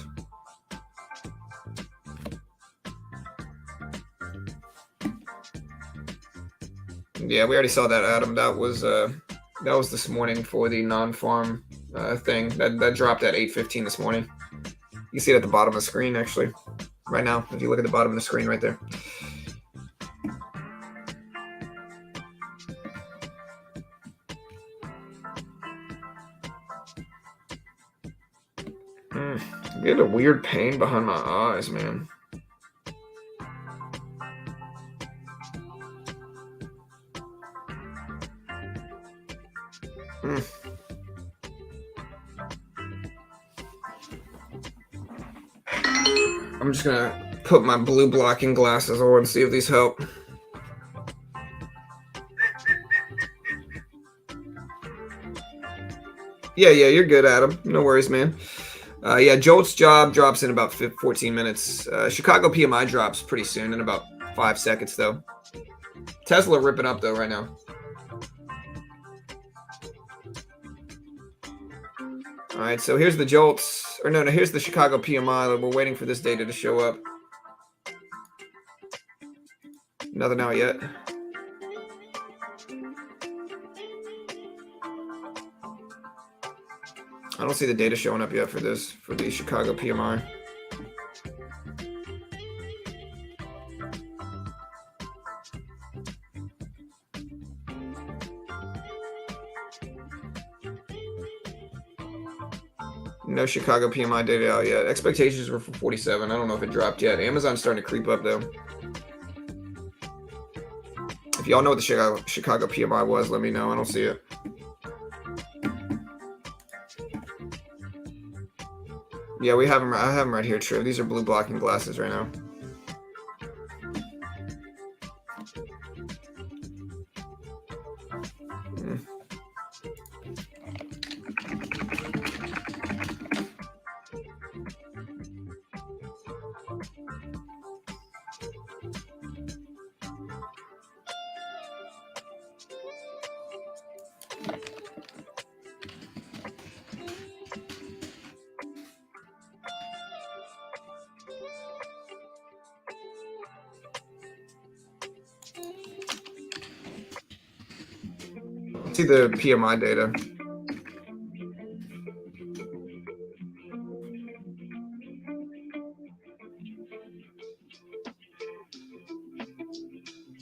Yeah, we already saw that, Adam. That was this morning for the non-farm thing. That dropped at 8:15 this morning. You see it at the bottom of the screen, actually, right now. If you look at the bottom of the screen right there. I'm getting a weird pain behind my eyes, man. I'm just gonna put my blue blocking glasses on and see if these help. Yeah, you're good, Adam. No worries, man. Yeah, JOLTS job drops in about 14 minutes. Chicago PMI drops pretty soon in about 5 seconds, though. Tesla ripping up, though, right now. All right, so here's the JOLTS. Or no, here's the Chicago PMI. We're waiting for this data to show up. Nothing out yet. I don't see the data showing up yet for the Chicago PMI. No Chicago PMI data out yet. Expectations were for 47. I don't know if it dropped yet. Amazon's starting to creep up, though. If y'all know what the Chicago PMI was, let me know. I don't see it. Yeah, we have them. I have them right here, True. These are blue blocking glasses right now. See the PMI data.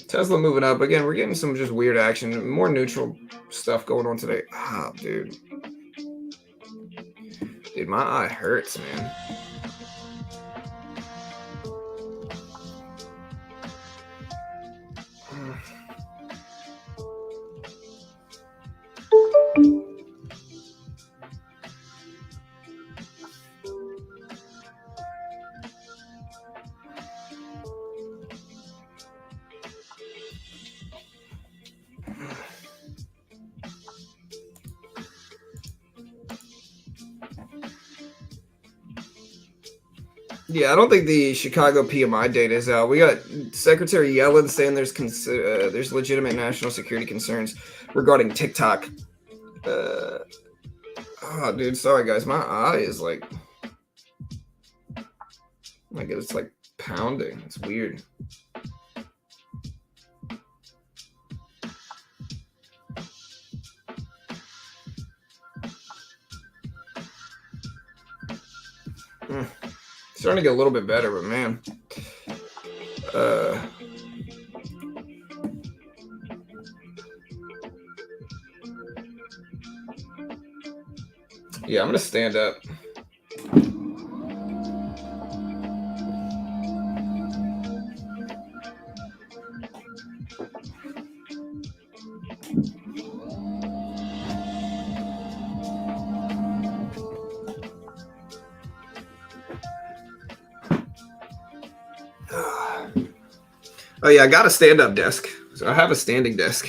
Tesla moving up again. We're getting some just weird action, more neutral stuff going on today. Ah, dude, my eye hurts, man. Yeah, I don't think the Chicago PMI data is out. We got Secretary Yellen saying there's legitimate national security concerns regarding TikTok. Oh, dude, sorry guys, my eye is like it's like pounding. It's weird. Starting to get a little bit better, but man, Yeah, I'm gonna stand up. Oh yeah, I got a stand-up desk. So I have a standing desk.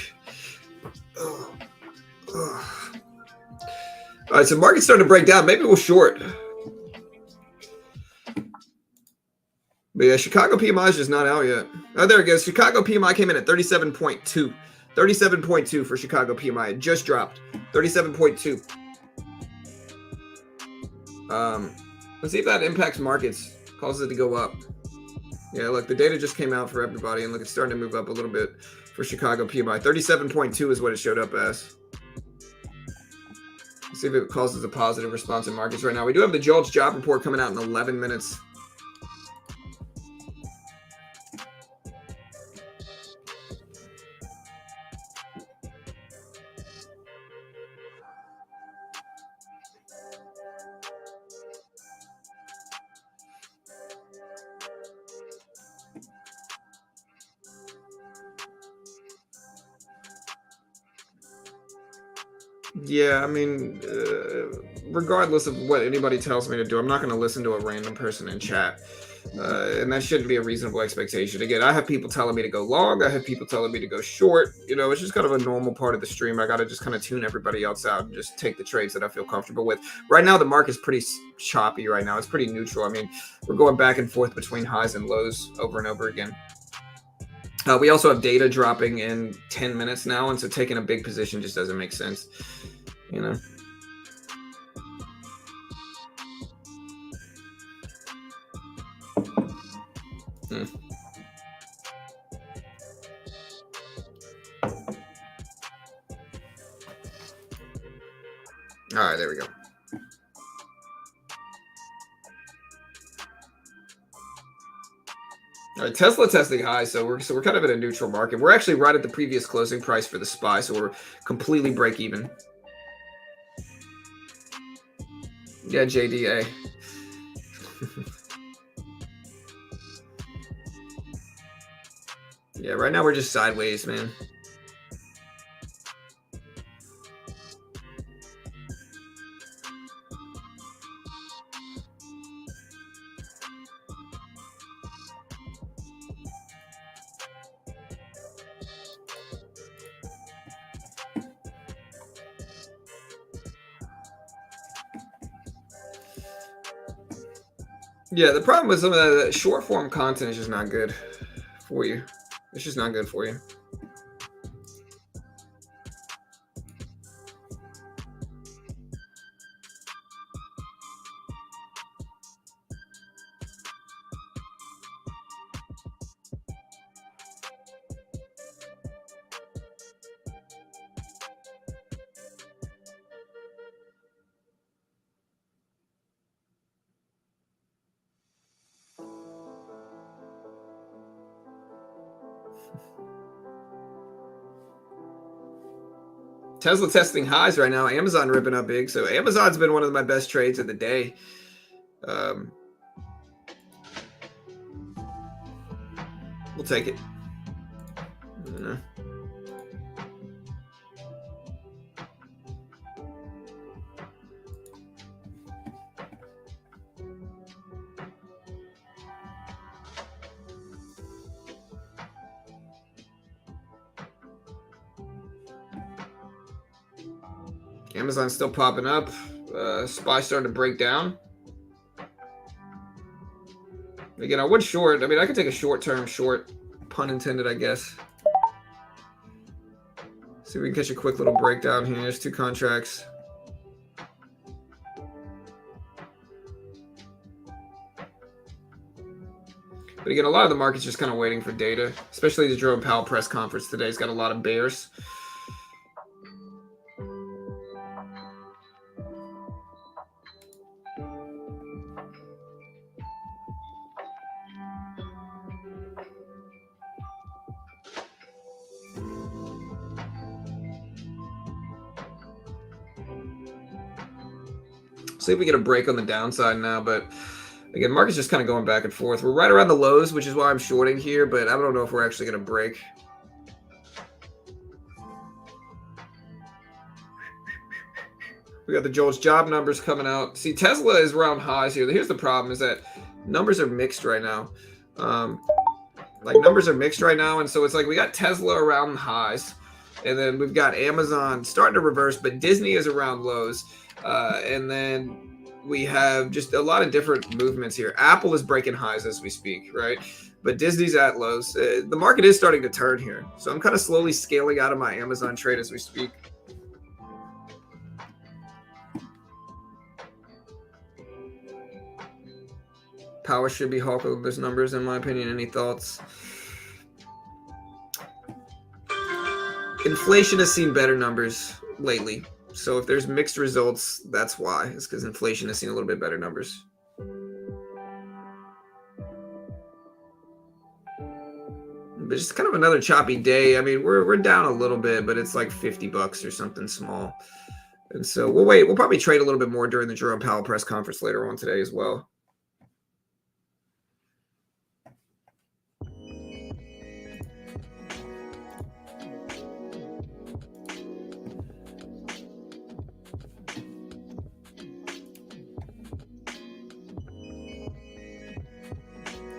All right, so market's starting to break down. Maybe we'll short. But yeah, Chicago PMI is just not out yet. Oh, there it goes. Chicago PMI came in at 37.2. 37.2 for Chicago PMI. It just dropped. 37.2. Let's see if that impacts markets, causes it to go up. Yeah, look, the data just came out for everybody, and look, it's starting to move up a little bit for Chicago PMI. 37.2 is what it showed up as. Let's see if it causes a positive response in markets right now. We do have the JOLTS job report coming out in 11 minutes. Yeah, I mean, regardless of what anybody tells me to do, I'm not going to listen to a random person in chat. And that shouldn't be a reasonable expectation. Again, I have people telling me to go long. I have people telling me to go short. You know, it's just kind of a normal part of the stream. I got to just kind of tune everybody else out and just take the trades that I feel comfortable with. Right now, the market's pretty choppy right now. It's pretty neutral. I mean, we're going back and forth between highs and lows over and over again. We also have data dropping in 10 minutes now, and so taking a big position just doesn't make sense, you know. All right, there we go. All right, Tesla testing high, so we're kind of in a neutral market. We're actually right at the previous closing price for the SPY, so we're completely break even. Yeah, JDA. Yeah, right now we're just sideways, man. Yeah, the problem with some of that short form content is just not good for you. It's just not good for you. Tesla testing highs right now. Amazon ripping up big. So Amazon's been one of my best trades of the day. We'll take it. Amazon's still popping up. SPY starting to break down. Again, I would short. I mean, I could take a short-term short, pun intended, I guess. See if we can catch a quick little breakdown here. There's two contracts. But again, a lot of the market's just kind of waiting for data, especially the Jerome Powell press conference today. It's got a lot of bears. See if we get a break on the downside now, but again, market's just kind of going back and forth. We're right around the lows, which is why I'm shorting here, but I don't know if we're actually going to break. We got the JOLTS job numbers coming out. See, Tesla is around highs here. Here's the problem is that numbers are mixed right now. Numbers are mixed right now, and so it's like we got Tesla around highs, and then we've got Amazon starting to reverse, but Disney is around lows, and then we have just a lot of different movements here. Apple is breaking highs as we speak, right? But Disney's at lows. The market is starting to turn here, so I'm kind of slowly scaling out of my Amazon trade as we speak. Power should be hawking those numbers, in my opinion. Any thoughts? Inflation has seen better numbers lately. So if there's mixed results, that's why. It's because inflation has seen a little bit better numbers. But just kind of another choppy day. I mean, we're down a little bit, but it's like $50 or something small. And so we'll wait. We'll probably trade a little bit more during the Jerome Powell press conference later on today as well.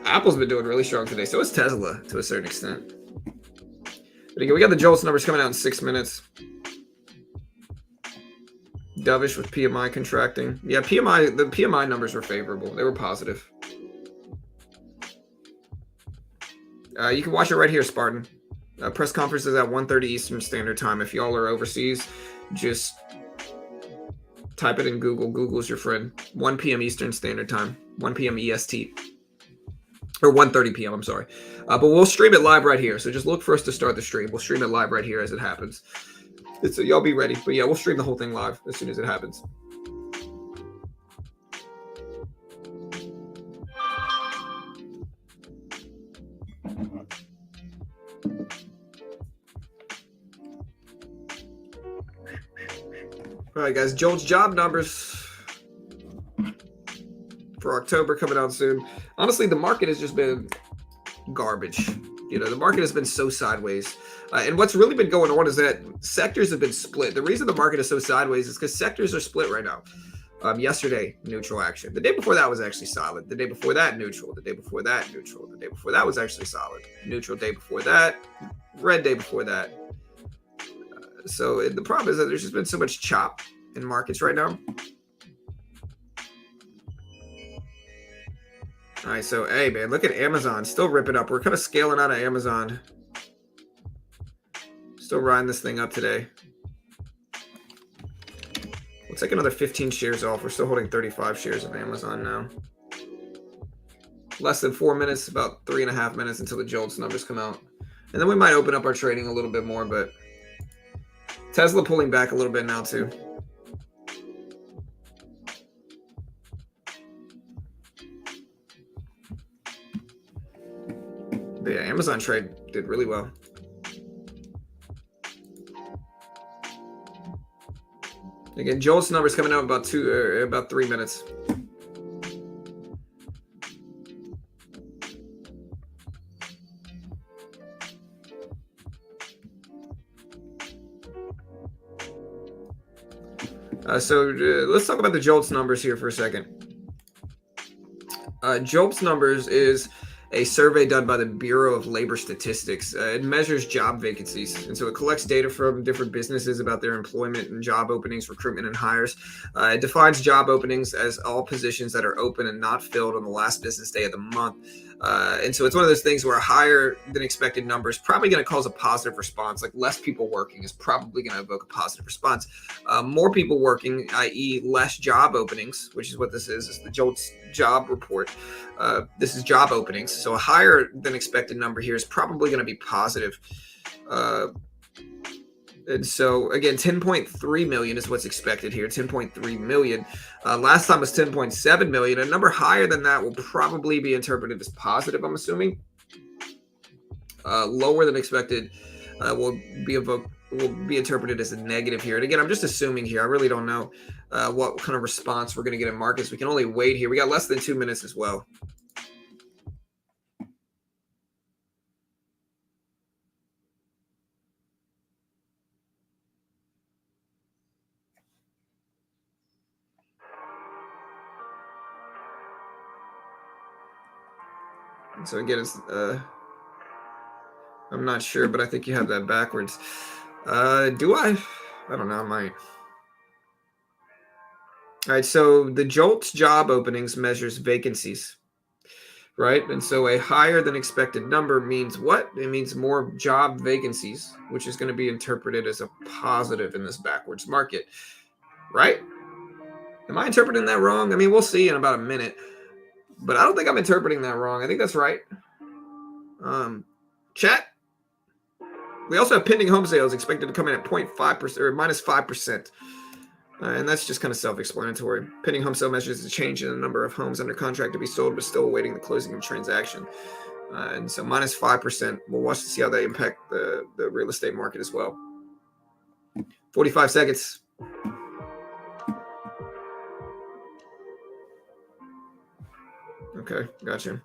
Apple's been doing really strong today. So is Tesla to a certain extent. But again, we got the JOLTS numbers coming out in 6 minutes. Dovish with PMI contracting. Yeah, the PMI numbers were favorable. They were positive. You can watch it right here, Spartan. Press conference is at 1:30 Eastern Standard Time. If y'all are overseas, just type it in Google. Google's your friend. 1 p.m. Eastern Standard Time. 1 p.m. EST. Or 1:30 p.m. I'm sorry. But we'll stream it live right here. So just look for us to start the stream. We'll stream it live right here as it happens. So y'all be ready. But yeah, we'll stream the whole thing live as soon as it happens. All right, guys. JOLTS job numbers for October coming out soon. Honestly, the market has just been garbage. You know, the market has been so sideways. And what's really been going on is that sectors have been split. The reason the market is so sideways is because sectors are split right now. Yesterday, neutral action. The day before that was actually solid. The day before that, neutral. The day before that, neutral. The day before that was actually solid. Neutral day before that. Red day before that. So the problem is that there's just been so much chop in markets right now. All right, so, hey, man, look at Amazon. Still ripping up. We're kind of scaling out of Amazon. Still riding this thing up today. We'll take another 15 shares off. We're still holding 35 shares of Amazon now. Less than 4 minutes, about 3.5 minutes until the JOLTS numbers come out. And then we might open up our trading a little bit more, but Tesla pulling back a little bit now, too. But yeah, Amazon trade did really well. Again, JOLTS numbers coming out in about 3 minutes. Let's talk about the JOLTS numbers here for a second. JOLTS numbers is a survey done by the Bureau of Labor Statistics. It measures job vacancies, and so it collects data from different businesses about their employment and job openings, recruitment, and hires. It defines job openings as all positions that are open and not filled on the last business day of the month. And so it's one of those things where higher than expected numbers probably going to cause a positive response. Like less people working is probably going to evoke a positive response. More people working, i.e. less job openings, which is what this is the JOLTS job report. This is job openings. So a higher than expected number here is probably going to be positive. And so, again, 10.3 million is what's expected here, 10.3 million. Last time was 10.7 million. A number higher than that will probably be interpreted as positive, I'm assuming. Lower than expected will will be interpreted as a negative here. And again, I'm just assuming here. I really don't know what kind of response we're going to get in markets. We can only wait here. We got less than 2 minutes as well. And so again, it's I'm not sure, but I think you have that backwards. Do I? I don't know. I might. All right. So the JOLTS job openings measures vacancies, right? And so a higher than expected number means what? It means more job vacancies, which is going to be interpreted as a positive in this backwards market, right? Am I interpreting that wrong? I mean, we'll see in about a minute, but I don't think I'm interpreting that wrong. I think that's right. Chat. We also have pending home sales expected to come in at 0.5% or minus 5%. And that's just kind of self-explanatory. Pending home sale measures a change in the number of homes under contract to be sold, but still awaiting the closing of the transaction. And so minus 5%. We'll watch to see how that impact the real estate market as well. 45 seconds. Okay, gotcha.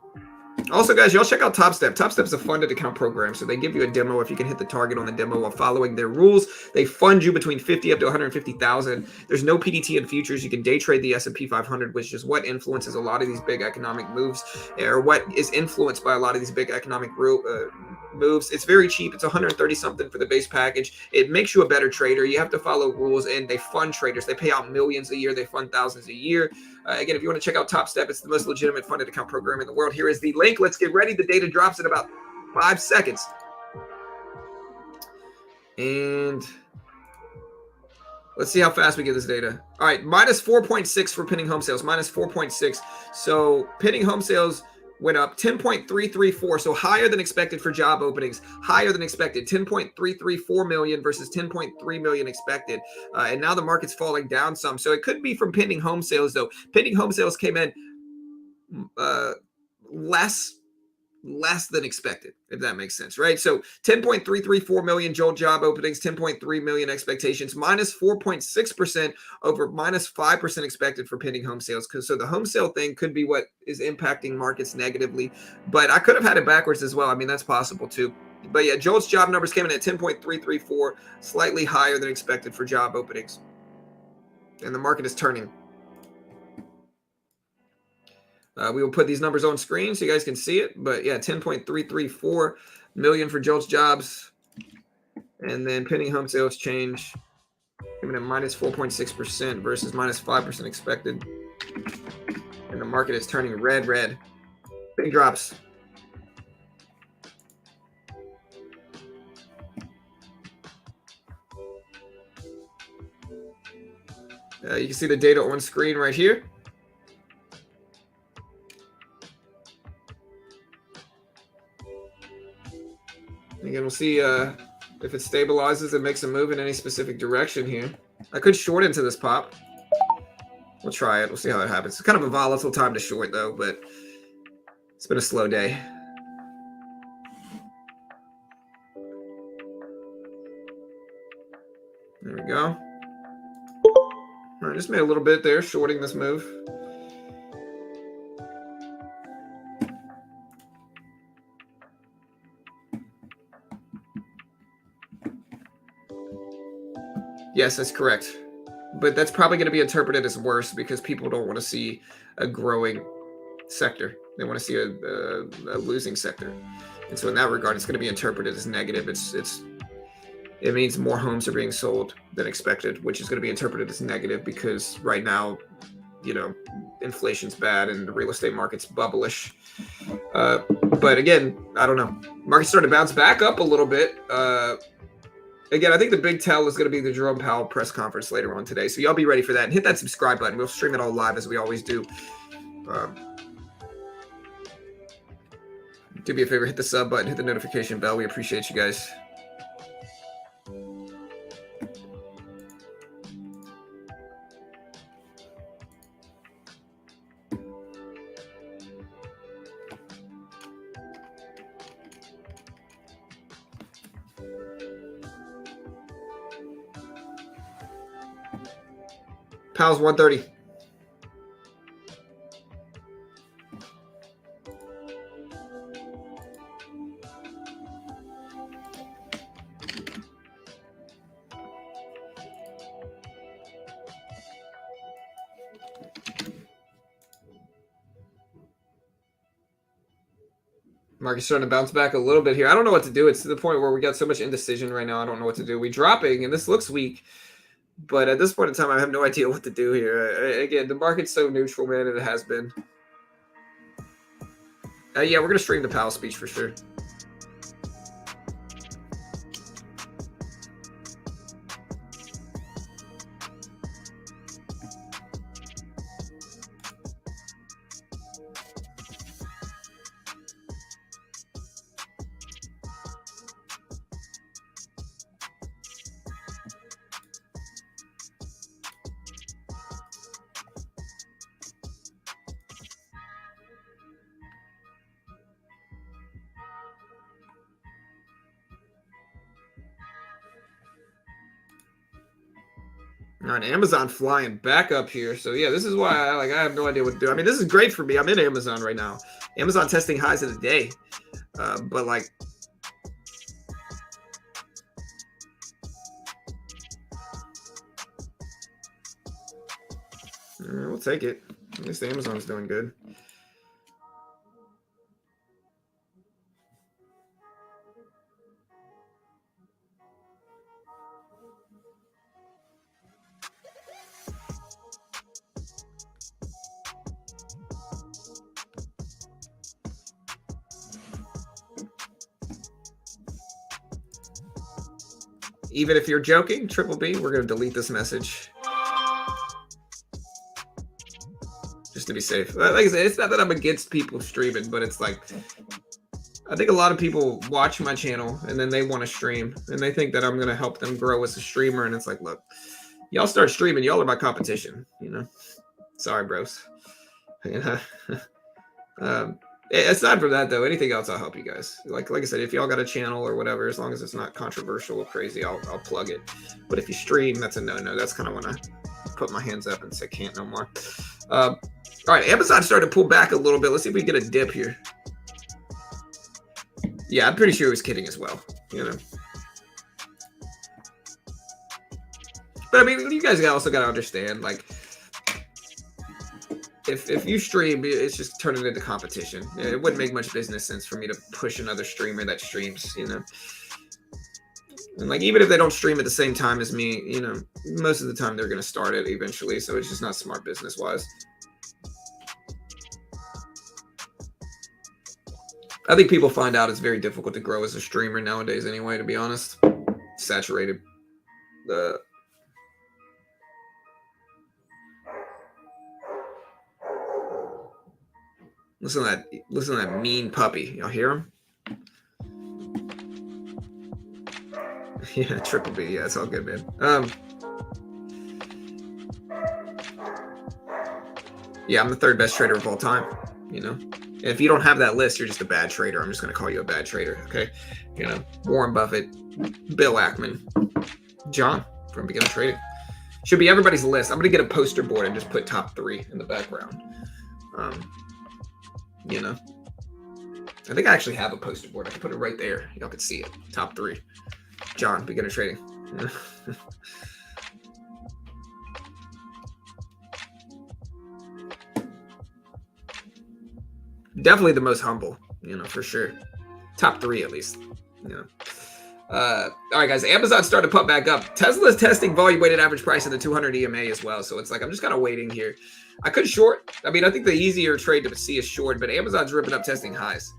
Also, guys, y'all check out TopStep. TopStep is a funded account program, so they give you a demo if you can hit the target on the demo while following their rules. They fund you between 50 up to 150,000. There's no PDT in futures. You can day trade the S&P 500, which is what influences a lot of these big economic moves, or what is influenced by a lot of these big economic moves. It's very cheap. It's 130 something for the base package. It makes you a better trader. You have to follow rules, and they fund traders. They pay out millions a year. They fund thousands a year. Again, if you want to check out TopStep, it's the most legitimate funded account program in the world. Here is the link. Let's get ready. The data drops in about 5 seconds. And let's see how fast we get this data. All right, minus 4.6 for pending home sales, minus 4.6. So pending home sales went up 10.334, so higher than expected for job openings, higher than expected, 10.334 million versus 10.3 million expected. And now the market's falling down some. So it could be from pending home sales, though. Pending home sales came in less than expected, if that makes sense, right? So 10.334 million JOLT job openings, 10.3 million expectations, minus 4.6% over minus 5% expected for pending home sales. So the home sale thing could be what is impacting markets negatively, but I could have had it backwards as well. I mean, that's possible too. But yeah, JOLT's job numbers came in at 10.334, slightly higher than expected for job openings. And the market is turning. We will put these numbers on screen so you guys can see it. But yeah, 10.334 million for JOLTS jobs. And then pending home sales change coming at minus 4.6% versus minus 5% expected. And the market is turning red. Big drops. You can see the data on screen right here. Again, we'll see if it stabilizes and makes a move in any specific direction here. I could short into this pop. We'll try it. We'll see how that happens. It's kind of a volatile time to short, though, but it's been a slow day. There we go. All right, just made a little bit there, shorting this move. Yes, that's correct. But that's probably going to be interpreted as worse because people don't want to see a growing sector. They want to see a losing sector. And so in that regard, it's going to be interpreted as negative. It means more homes are being sold than expected, which is going to be interpreted as negative because right now, you know, inflation's bad and the real estate market's bubblish. But again, I don't know. Market started to bounce back up a little bit. Again, I think the big tell is going to be the Jerome Powell press conference later on today. So y'all be ready for that and hit that subscribe button. We'll stream it all live as we always do. Do me a favor, hit the sub button, hit the notification bell. We appreciate you guys. Powell's 130. Market's starting to bounce back a little bit here. I don't know what to do. It's to the point where we got so much indecision right now. I don't know what to do. We're dropping, and this looks weak. But at this point in time, I have no idea what to do here. Again, the market's so neutral, man, and it has been. Yeah, we're going to stream the Powell speech for sure. All right, Amazon flying back up here. So yeah, this is why I have no idea what to do. I mean, this is great for me. I'm in Amazon right now. Amazon testing highs of the day. But like, we'll take it. At least Amazon's doing good. Even if you're joking, Triple B, we're going to delete this message. Just to be safe. Like I said, it's not that I'm against people streaming, but it's like, I think a lot of people watch my channel and then they want to stream and they think that I'm going to help them grow as a streamer. And it's like, look, y'all start streaming. Y'all are my competition, you know? Sorry, bros. You know? Aside from that, though, anything else, I'll help you guys. Like I said, if y'all got a channel or whatever, as long as it's not controversial or crazy, I'll plug it. But if you stream, that's a no-no. That's kind of when I put my hands up and say can't no more. All right, Amazon started to pull back a little bit. Let's see if we can get a dip here. Yeah, I'm pretty sure he was kidding as well, you know. But I mean, you guys also got to understand, like, if you stream, it's just turning into competition. It wouldn't make much business sense for me to push another streamer that streams, you know. And like, even if they don't stream at the same time as me, you know, most of the time they're going to start it eventually. So it's just not smart business wise. I think people find out it's very difficult to grow as a streamer nowadays anyway, to be honest. Saturated. Listen to that mean puppy. Y'all hear him? Yeah, Triple B. Yeah, it's all good, man. Yeah, I'm the third best trader of all time, you know? And if you don't have that list, you're just a bad trader. I'm just going to call you a bad trader, okay? You know, Warren Buffett, Bill Ackman, John from Beginner Trading. Should be everybody's list. I'm going to get a poster board and just put top 3 in the background. You know, I think I actually have a poster board. I can put it right there. Y'all can see it. Top 3. John, Beginner Trading. Definitely the most humble, you know, for sure. Top 3 at least. You know. All right, guys. Amazon started to pump back up. Tesla's testing volume weighted average price in the 200 EMA as well. So it's like I'm just kind of waiting here. I could short. I mean, I think the easier trade to see is short, but Amazon's ripping up testing highs.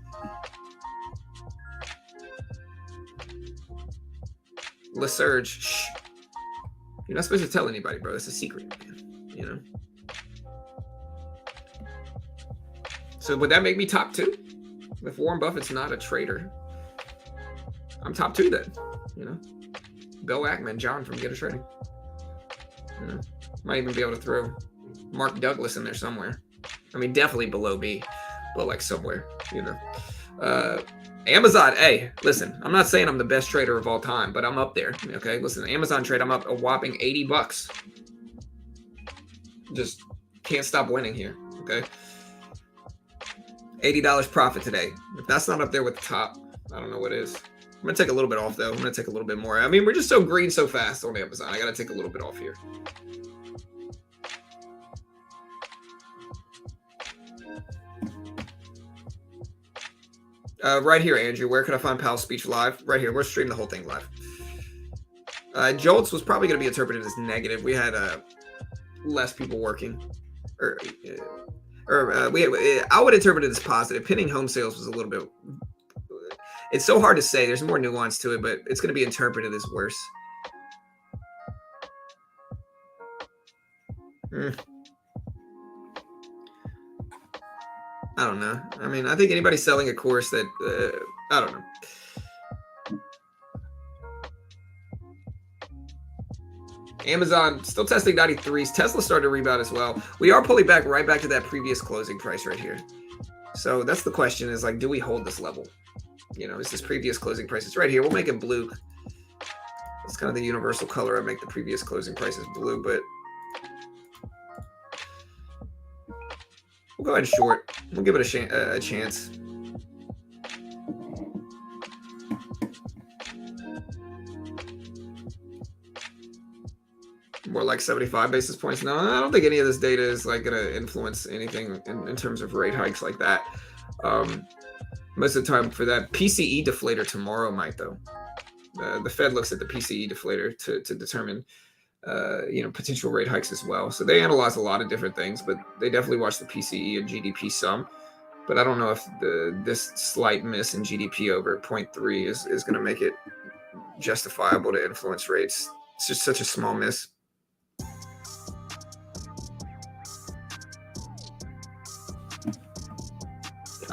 LaSurge. Shh. You're not supposed to tell anybody, bro. It's a secret, man. You know. So would that make me top 2? If Warren Buffett's not a trader, I'm top 2 then. You know, Bill Ackman, John from Beginner Trading. You know, might even be able to throw Mark Douglas in there somewhere. I mean, definitely below me, but like somewhere. You know, Amazon. Hey, listen, I'm not saying I'm the best trader of all time, but I'm up there. Okay, listen, Amazon trade, I'm up a whopping $80. just can't stop winning here. Okay. $80 profit today. If that's not up there with the top, I don't know what is. I'm going to take a little bit off, though. I'm going to take a little bit more. I mean, we're just so green so fast on Amazon. I got to take a little bit off here. Right here, Andrew. Where could I find Powell's speech live? Right here. We're streaming the whole thing live. Jolts was probably going to be interpreted as negative. We had less people working. I would interpret it as positive. Pinning home sales was a little bit... It's so hard to say. There's more nuance to it, but it's going to be interpreted as worse. I don't know. I mean, I think anybody selling a course that... I don't know. Amazon still testing 93s. Tesla started to rebound as well. We are pulling back right back to that previous closing price right here. So that's the question is like, do we hold this level? You know, is this previous closing price? It's right here. We'll make it blue. It's kind of the universal color. I make the previous closing prices blue, but we'll go ahead and short. We'll give it a chance. More like 75 basis points. No, I don't think any of this data is like going to influence anything in terms of rate hikes like that. Most of the time for that PCE deflator tomorrow might though. The Fed looks at the PCE deflator to determine, potential rate hikes as well. So they analyze a lot of different things, but they definitely watch the PCE and GDP sum. But I don't know if this slight miss in GDP over 0.3 is going to make it justifiable to influence rates. It's just such a small miss.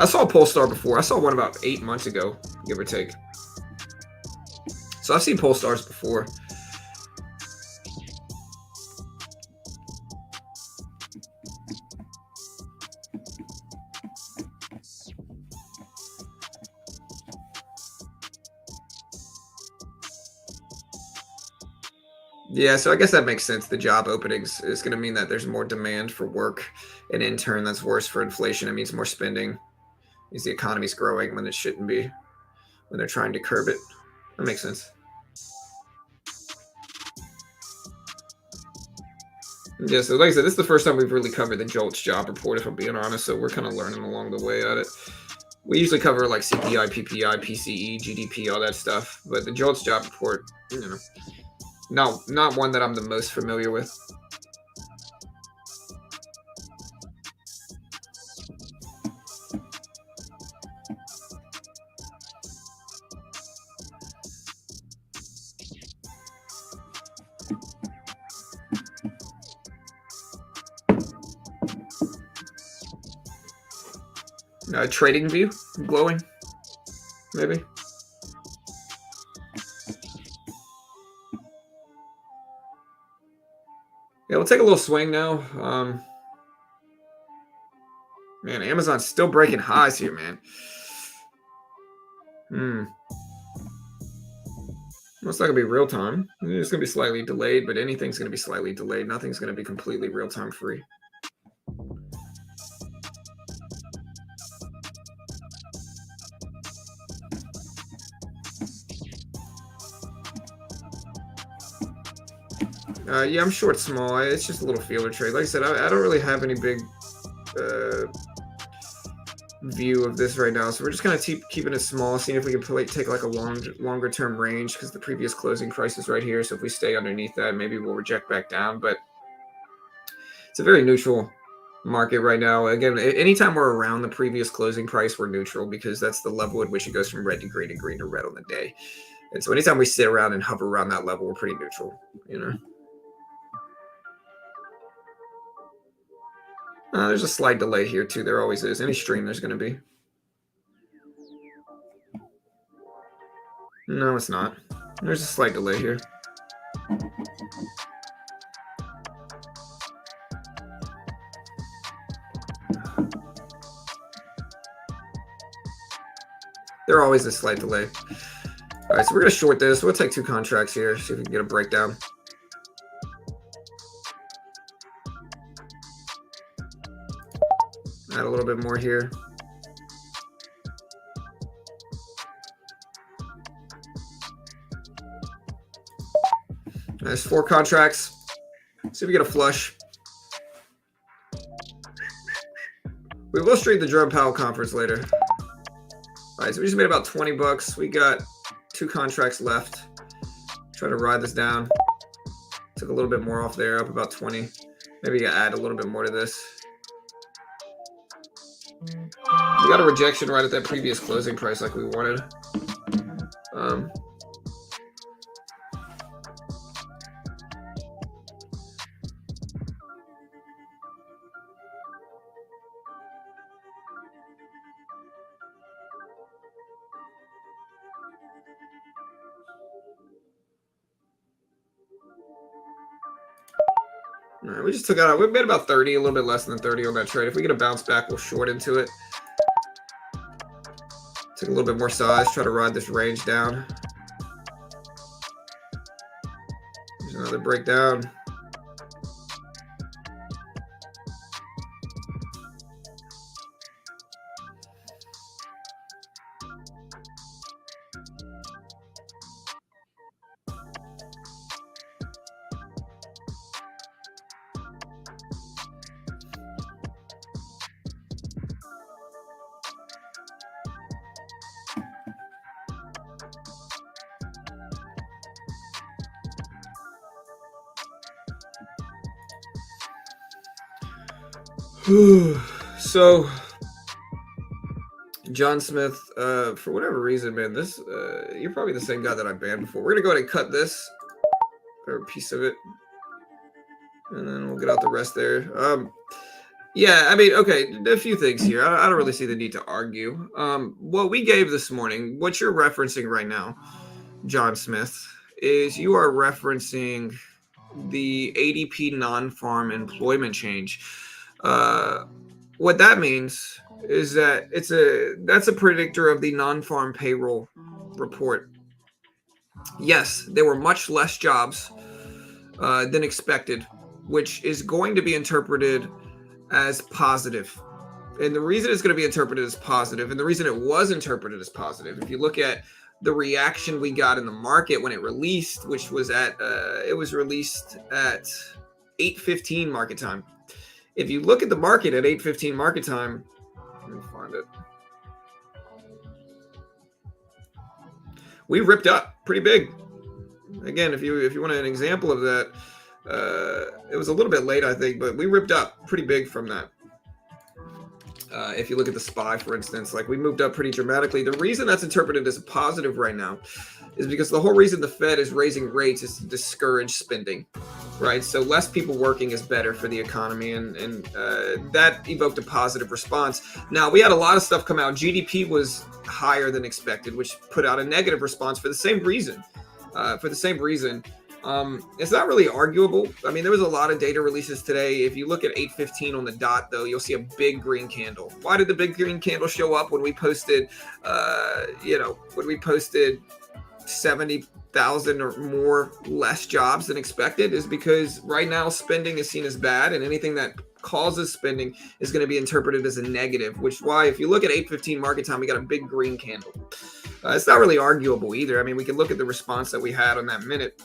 I saw a Polestar before. I saw one about 8 months ago, give or take. So I've seen Polestars before. Yeah, so I guess that makes sense. The job openings is going to mean that there's more demand for work, and in turn, that's worse for inflation. It means more spending. Is the economy's growing when it shouldn't be, when they're trying to curb it. That makes sense. Yeah, so like I said, this is the first time we've really covered the JOLTS job report, if I'm being honest, so we're kind of learning along the way at it. We usually cover like CPI, PPI, PCE, GDP, all that stuff, but the JOLTS job report, not one that I'm the most familiar with. Trading view, glowing, maybe. Yeah, we'll take a little swing now. Man, Amazon's still breaking highs here, man. It's not gonna be real time. It's gonna be slightly delayed, but anything's gonna be slightly delayed. Nothing's gonna be completely real time free. Yeah, I'm short small. It's just a little feeler trade. Like I said, I don't really have any big view of this right now. So we're just kind of keeping it small, seeing if we can take like a longer term range because the previous closing price is right here. So if we stay underneath that, maybe we'll reject back down. But it's a very neutral market right now. Again, anytime we're around the previous closing price, we're neutral because that's the level at which it goes from red to green and green to red on the day. And so anytime we sit around and hover around that level, we're pretty neutral, There's a slight delay here too. There always is. Any stream there's going to be. No, it's not. There's a slight delay here. There always is a slight delay. All right, so we're going to short this. We'll take 2 contracts here, see if we can get a breakdown. Add a little bit more here. There's 4 contracts. See if we get a flush. We will stream the Jerome Powell conference later. All right, so we just made about 20 bucks. We got 2 contracts left. Try to ride this down. Took a little bit more off there, up about 20. Maybe add a little bit more to this. We got a rejection right at that previous closing price like we wanted. All right, we just took out, we made about 30, a little bit less than 30 on that trade. If we get a bounce back, we'll short into it. Take a little bit more size, try to ride this range down. There's another breakdown. So, John Smith, for whatever reason, man, this you're probably the same guy that I banned before. We're gonna go ahead and cut this, or a piece of it, and then we'll get out the rest there. Yeah, I mean, okay, a few things here. I don't really see the need to argue. What we gave this morning, what you're referencing right now, John Smith, is you are referencing the ADP non-farm employment change. What that means is that that's a predictor of the non-farm payroll report. Yes, there were much less jobs than expected, which is going to be interpreted as positive. And the reason it's going to be interpreted as positive, and the reason it was interpreted as positive, if you look at the reaction we got in the market when it released, which was it was released at 8:15 market time. If you look at the market at 8:15 market time, let me find it. We ripped up pretty big. Again, if you want an example of that, it was a little bit late, I think, but we ripped up pretty big from that. If you look at the SPY, for instance, like we moved up pretty dramatically. The reason that's interpreted as a positive right now is because the whole reason the Fed is raising rates is to discourage spending, right? So less people working is better for the economy, and that evoked a positive response. Now, we had a lot of stuff come out. GDP was higher than expected, which put out a negative response for the same reason. It's not really arguable. I mean, there was a lot of data releases today. If you look at 8:15 on the dot, though, you'll see a big green candle. Why did the big green candle show up when we posted, 70,000 or more less jobs than expected? Is because right now spending is seen as bad, and anything that causes spending is going to be interpreted as a negative, which is why if you look at 8:15 market time, we got a big green candle. It's not really arguable either. I mean, we can look at the response that we had on that minute.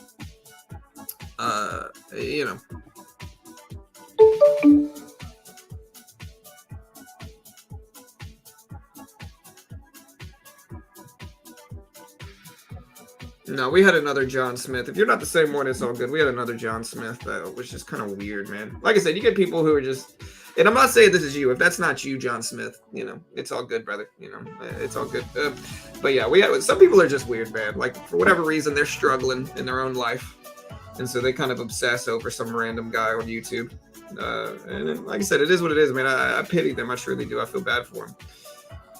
No, we had another John Smith. If you're not the same one, it's all good. We had another John Smith, which is kind of weird, man. Like I said, you get people who are just, and I'm not saying this is you. If that's not you, John Smith, it's all good, brother. It's all good. But yeah, some people are just weird, man. Like for whatever reason, they're struggling in their own life. And so they kind of obsess over some random guy on YouTube. And like I said, it is what it is, man. I pity them. I truly do. I feel bad for them.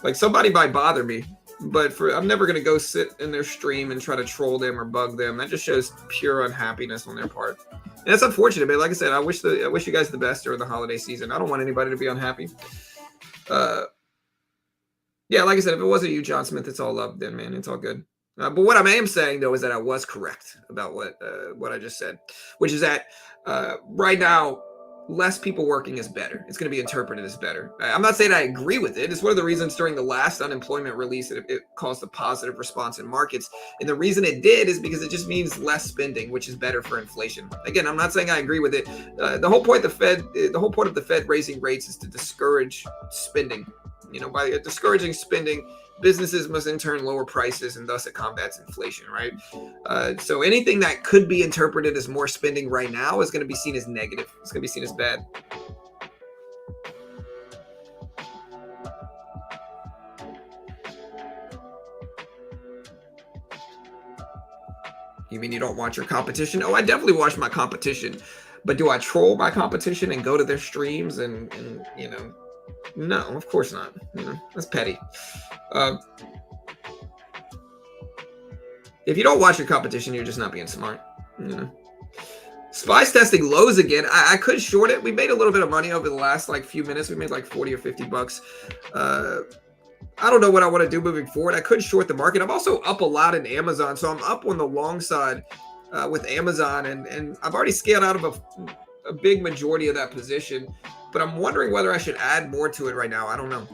Like somebody might bother me, but I'm never going to go sit in their stream and try to troll them or bug them. That just shows pure unhappiness on their part. And that's unfortunate, but like I said, I wish you guys the best during the holiday season. I don't want anybody to be unhappy. Yeah, like I said, if it wasn't you, John Smith, it's all love then, man. It's all good. But what I am saying, though, is that I was correct about what I just said, which is that right now less people working is better. It's going to be interpreted as better. I'm not saying I agree with it. It's one of the reasons during the last unemployment release that it caused a positive response in markets. And the reason it did is because it just means less spending, which is better for inflation. Again, I'm not saying I agree with it. The whole point of the Fed raising rates is to discourage spending. By discouraging spending, businesses must in turn lower prices, and thus it combats inflation, right? So anything that could be interpreted as more spending right now is going to be seen as negative. It's going to be seen as bad. You mean you don't watch your competition? Oh, I definitely watch my competition. But do I troll my competition and go to their streams and no, of course not. That's petty. If you don't watch your competition, you're just not being smart. Spice testing lows again. I could short it. We made a little bit of money over the last few minutes. We made like 40 or 50 bucks. I don't know what I want to do moving forward. I could short the market. I'm also up a lot in Amazon, so I'm up on the long side with Amazon, and I've already scaled out of a big majority of that position. But I'm wondering whether I should add more to it right now. I don't know.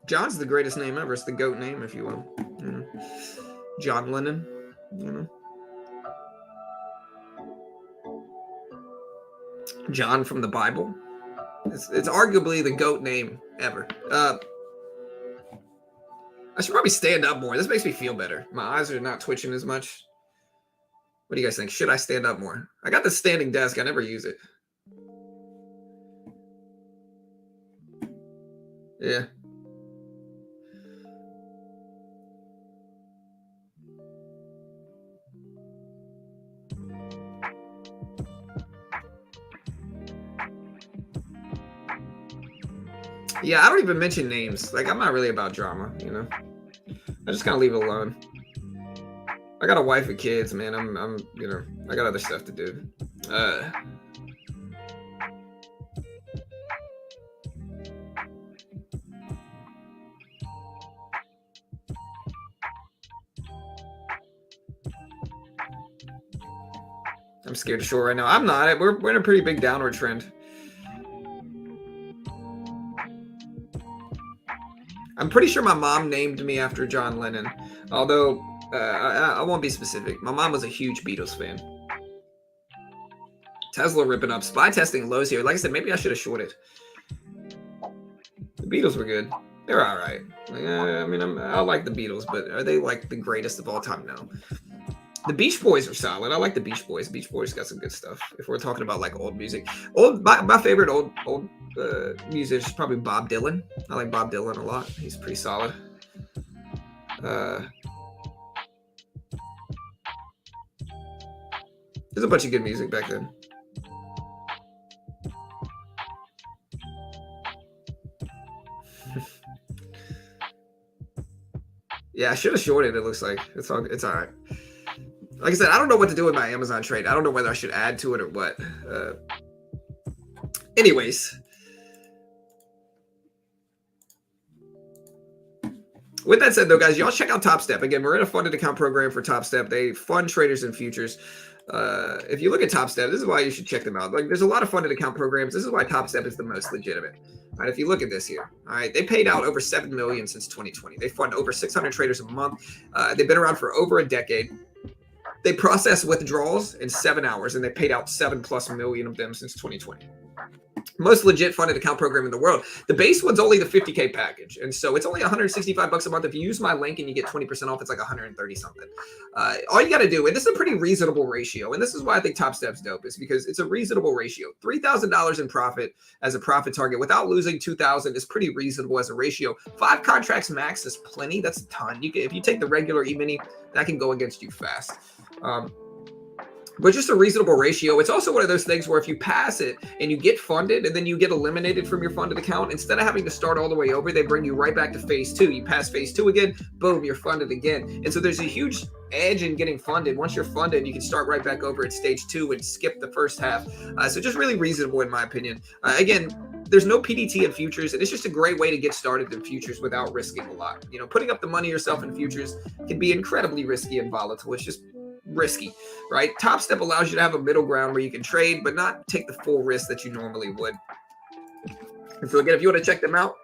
John's the greatest name ever. It's the GOAT name, if you will. John Lennon. John from the Bible. It's arguably the GOAT name ever. I should probably stand up more. This makes me feel better. My eyes are not twitching as much. What do you guys think? Should I stand up more? I got the standing desk. I never use it. Yeah. Yeah, I don't even mention names. I'm not really about drama, I just kind of leave it alone. I got a wife and kids, man. I'm I got other stuff to do. I'm scared to short right now. I'm not. We're in a pretty big downward trend. I'm pretty sure my mom named me after John Lennon, although I won't be specific. My mom was a huge Beatles fan. Tesla ripping up. Spy testing lows here. Like I said, maybe I should have shorted. The Beatles were good. They're all right. I like the Beatles, but are they the greatest of all time? No. The Beach Boys are solid. I like the Beach Boys. Beach Boys got some good stuff. If we're talking about old music, my favorite old musician is probably Bob Dylan. I like Bob Dylan a lot. He's pretty solid. There's a bunch of good music back then. Yeah, I should have shorted. It looks like it's all right. Like I said, I don't know what to do with my Amazon trade. I don't know whether I should add to it or what. Anyways. With that said, though, guys, y'all check out TopStep. Again, we're in a funded account program for TopStep. They fund traders and futures. If you look at TopStep, this is why you should check them out. There's a lot of funded account programs. This is why TopStep is the most legitimate. All right, if you look at this here, all right, they paid out over $7 million since 2020. They fund over 600 traders a month. They've been around for over a decade. They process withdrawals in 7 hours, and they paid out $7+ million of them since 2020. Most legit funded account program in the world. The base one's only the 50K package, and so it's only $165 a month. If you use my link and you get 20% off, it's like 130 something. All you got to do, and this is a pretty reasonable ratio, and this is why I think TopStep's dope, is because it's a reasonable ratio. $3,000 in profit as a profit target without losing $2,000 is pretty reasonable as a ratio. 5 contracts max is plenty. That's a ton. If you take the regular E-mini, that can go against you fast. but just a reasonable ratio. It's also one of those things where if you pass it and you get funded and then you get eliminated from your funded account, instead of having to start all the way over, they bring you right back to phase 2. You pass phase 2 again, boom, you're funded again. And so there's a huge edge in getting funded. Once you're funded, you can start right back over at stage 2 and skip the first half. So just really reasonable in my opinion. Again, there's no PDT in futures, and it's just a great way to get started in futures without risking a lot. You know, putting up the money yourself in futures can be incredibly risky and volatile. It's just risky, right? Top Step allows you to have a middle ground where you can trade, but not take the full risk that you normally would. And so again, if you want to check them out,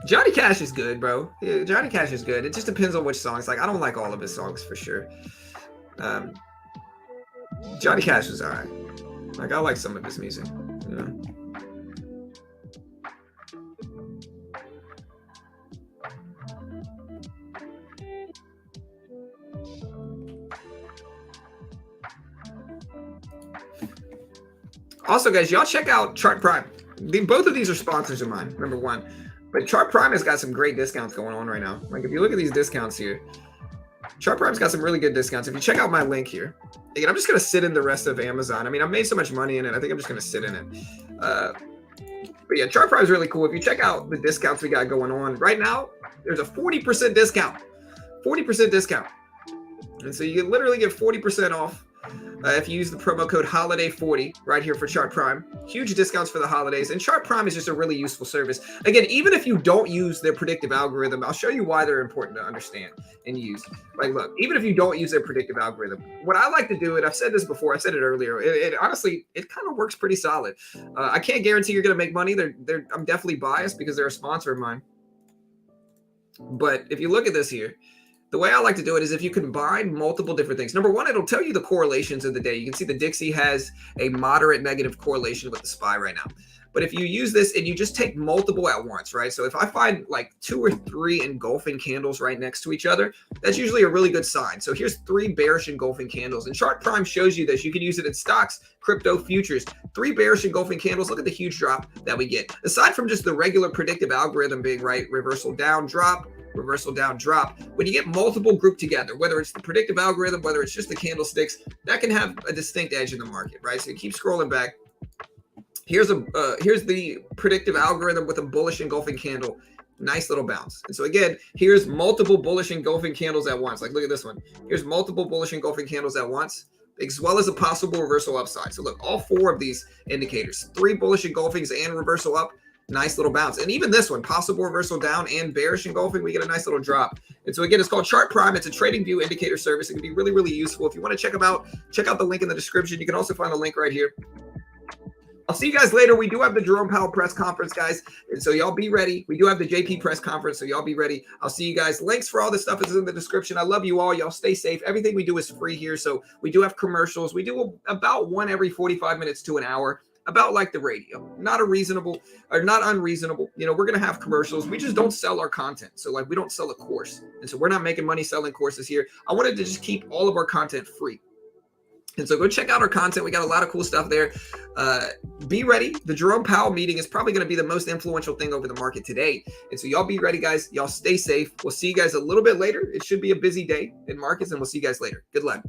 Johnny Cash is good, bro. Yeah, Johnny Cash is good. It just depends on which songs. Like, I don't like all of his songs for sure. Johnny Cash is all right. Like, I like some of his music. You know? Also, guys, y'all check out Chart Prime. Both of these are sponsors of mine, number one. But Chart Prime has got some great discounts going on right now. Like, if you look at these discounts here, Chart Prime's got some really good discounts. If you check out my link here, again, I'm just going to sit in the rest of Amazon. I mean, I've made so much money in it. I think I'm just going to sit in it. But yeah, Chart Prime is really cool. If you check out the discounts we got going on right now, there's a 40% discount. 40% discount. And so you literally get 40% off if you use the promo code HOLIDAY40 right here for Chart Prime. Huge discounts for the holidays. And Chart Prime is just a really useful service. Again, even if you don't use their predictive algorithm, I'll show you why they're important to understand and use. Like, look, even if you don't use their predictive algorithm, what I like to do, and I've said this before, I said it earlier, it honestly, it kind of works pretty solid. I can't guarantee you're going to make money. I'm definitely biased because they're a sponsor of mine. But if you look at this here, the way I like to do it is if you combine multiple different things. Number one, it'll tell you the correlations of the day. You can see the Dixie has a moderate negative correlation with the SPY right now. But if you use this and you just take multiple at once, right? So if I find like 2 or 3 engulfing candles right next to each other, that's usually a really good sign. So here's 3 bearish engulfing candles. And Chart Prime shows you this. You can use it in stocks, crypto, futures. 3 bearish engulfing candles. Look at the huge drop that we get. Aside from just the regular predictive algorithm being right, reversal down, drop, reversal down, drop. When you get multiple grouped together, whether it's the predictive algorithm, whether it's just the candlesticks, that can have a distinct edge in the market, right? So you keep scrolling back. Here's the predictive algorithm with a bullish engulfing candle. Nice little bounce. And so again, here's multiple bullish engulfing candles at once. Like, look at this one. Here's multiple bullish engulfing candles at once, as well as a possible reversal upside. So look, all 4 of these indicators, 3 bullish engulfings and reversal up. Nice little bounce. And even this one, possible reversal down and bearish engulfing, we get a nice little drop. And so again, it's called Chart Prime. It's a trading view indicator service. It can be really, really useful. If you want to check them out, check out the link in the description. You can also find the link right here. I'll see you guys later. We do have the Jerome Powell press conference, guys. And so y'all be ready. We do have the JP press conference, so y'all be ready. I'll see you guys. Links for all this stuff is in the description. I love you all. Y'all stay safe. Everything we do is free here. So we do have commercials. We do about one every 45 minutes to an hour. About like the radio, not unreasonable. You know, we're going to have commercials. We just don't sell our content. So like, we don't sell a course. And so we're not making money selling courses here. I wanted to just keep all of our content free. And so go check out our content. We got a lot of cool stuff there. Be ready. The Jerome Powell meeting is probably going to be the most influential thing over the market today. And so y'all be ready, guys. Y'all stay safe. We'll see you guys a little bit later. It should be a busy day in markets, and we'll see you guys later. Good luck.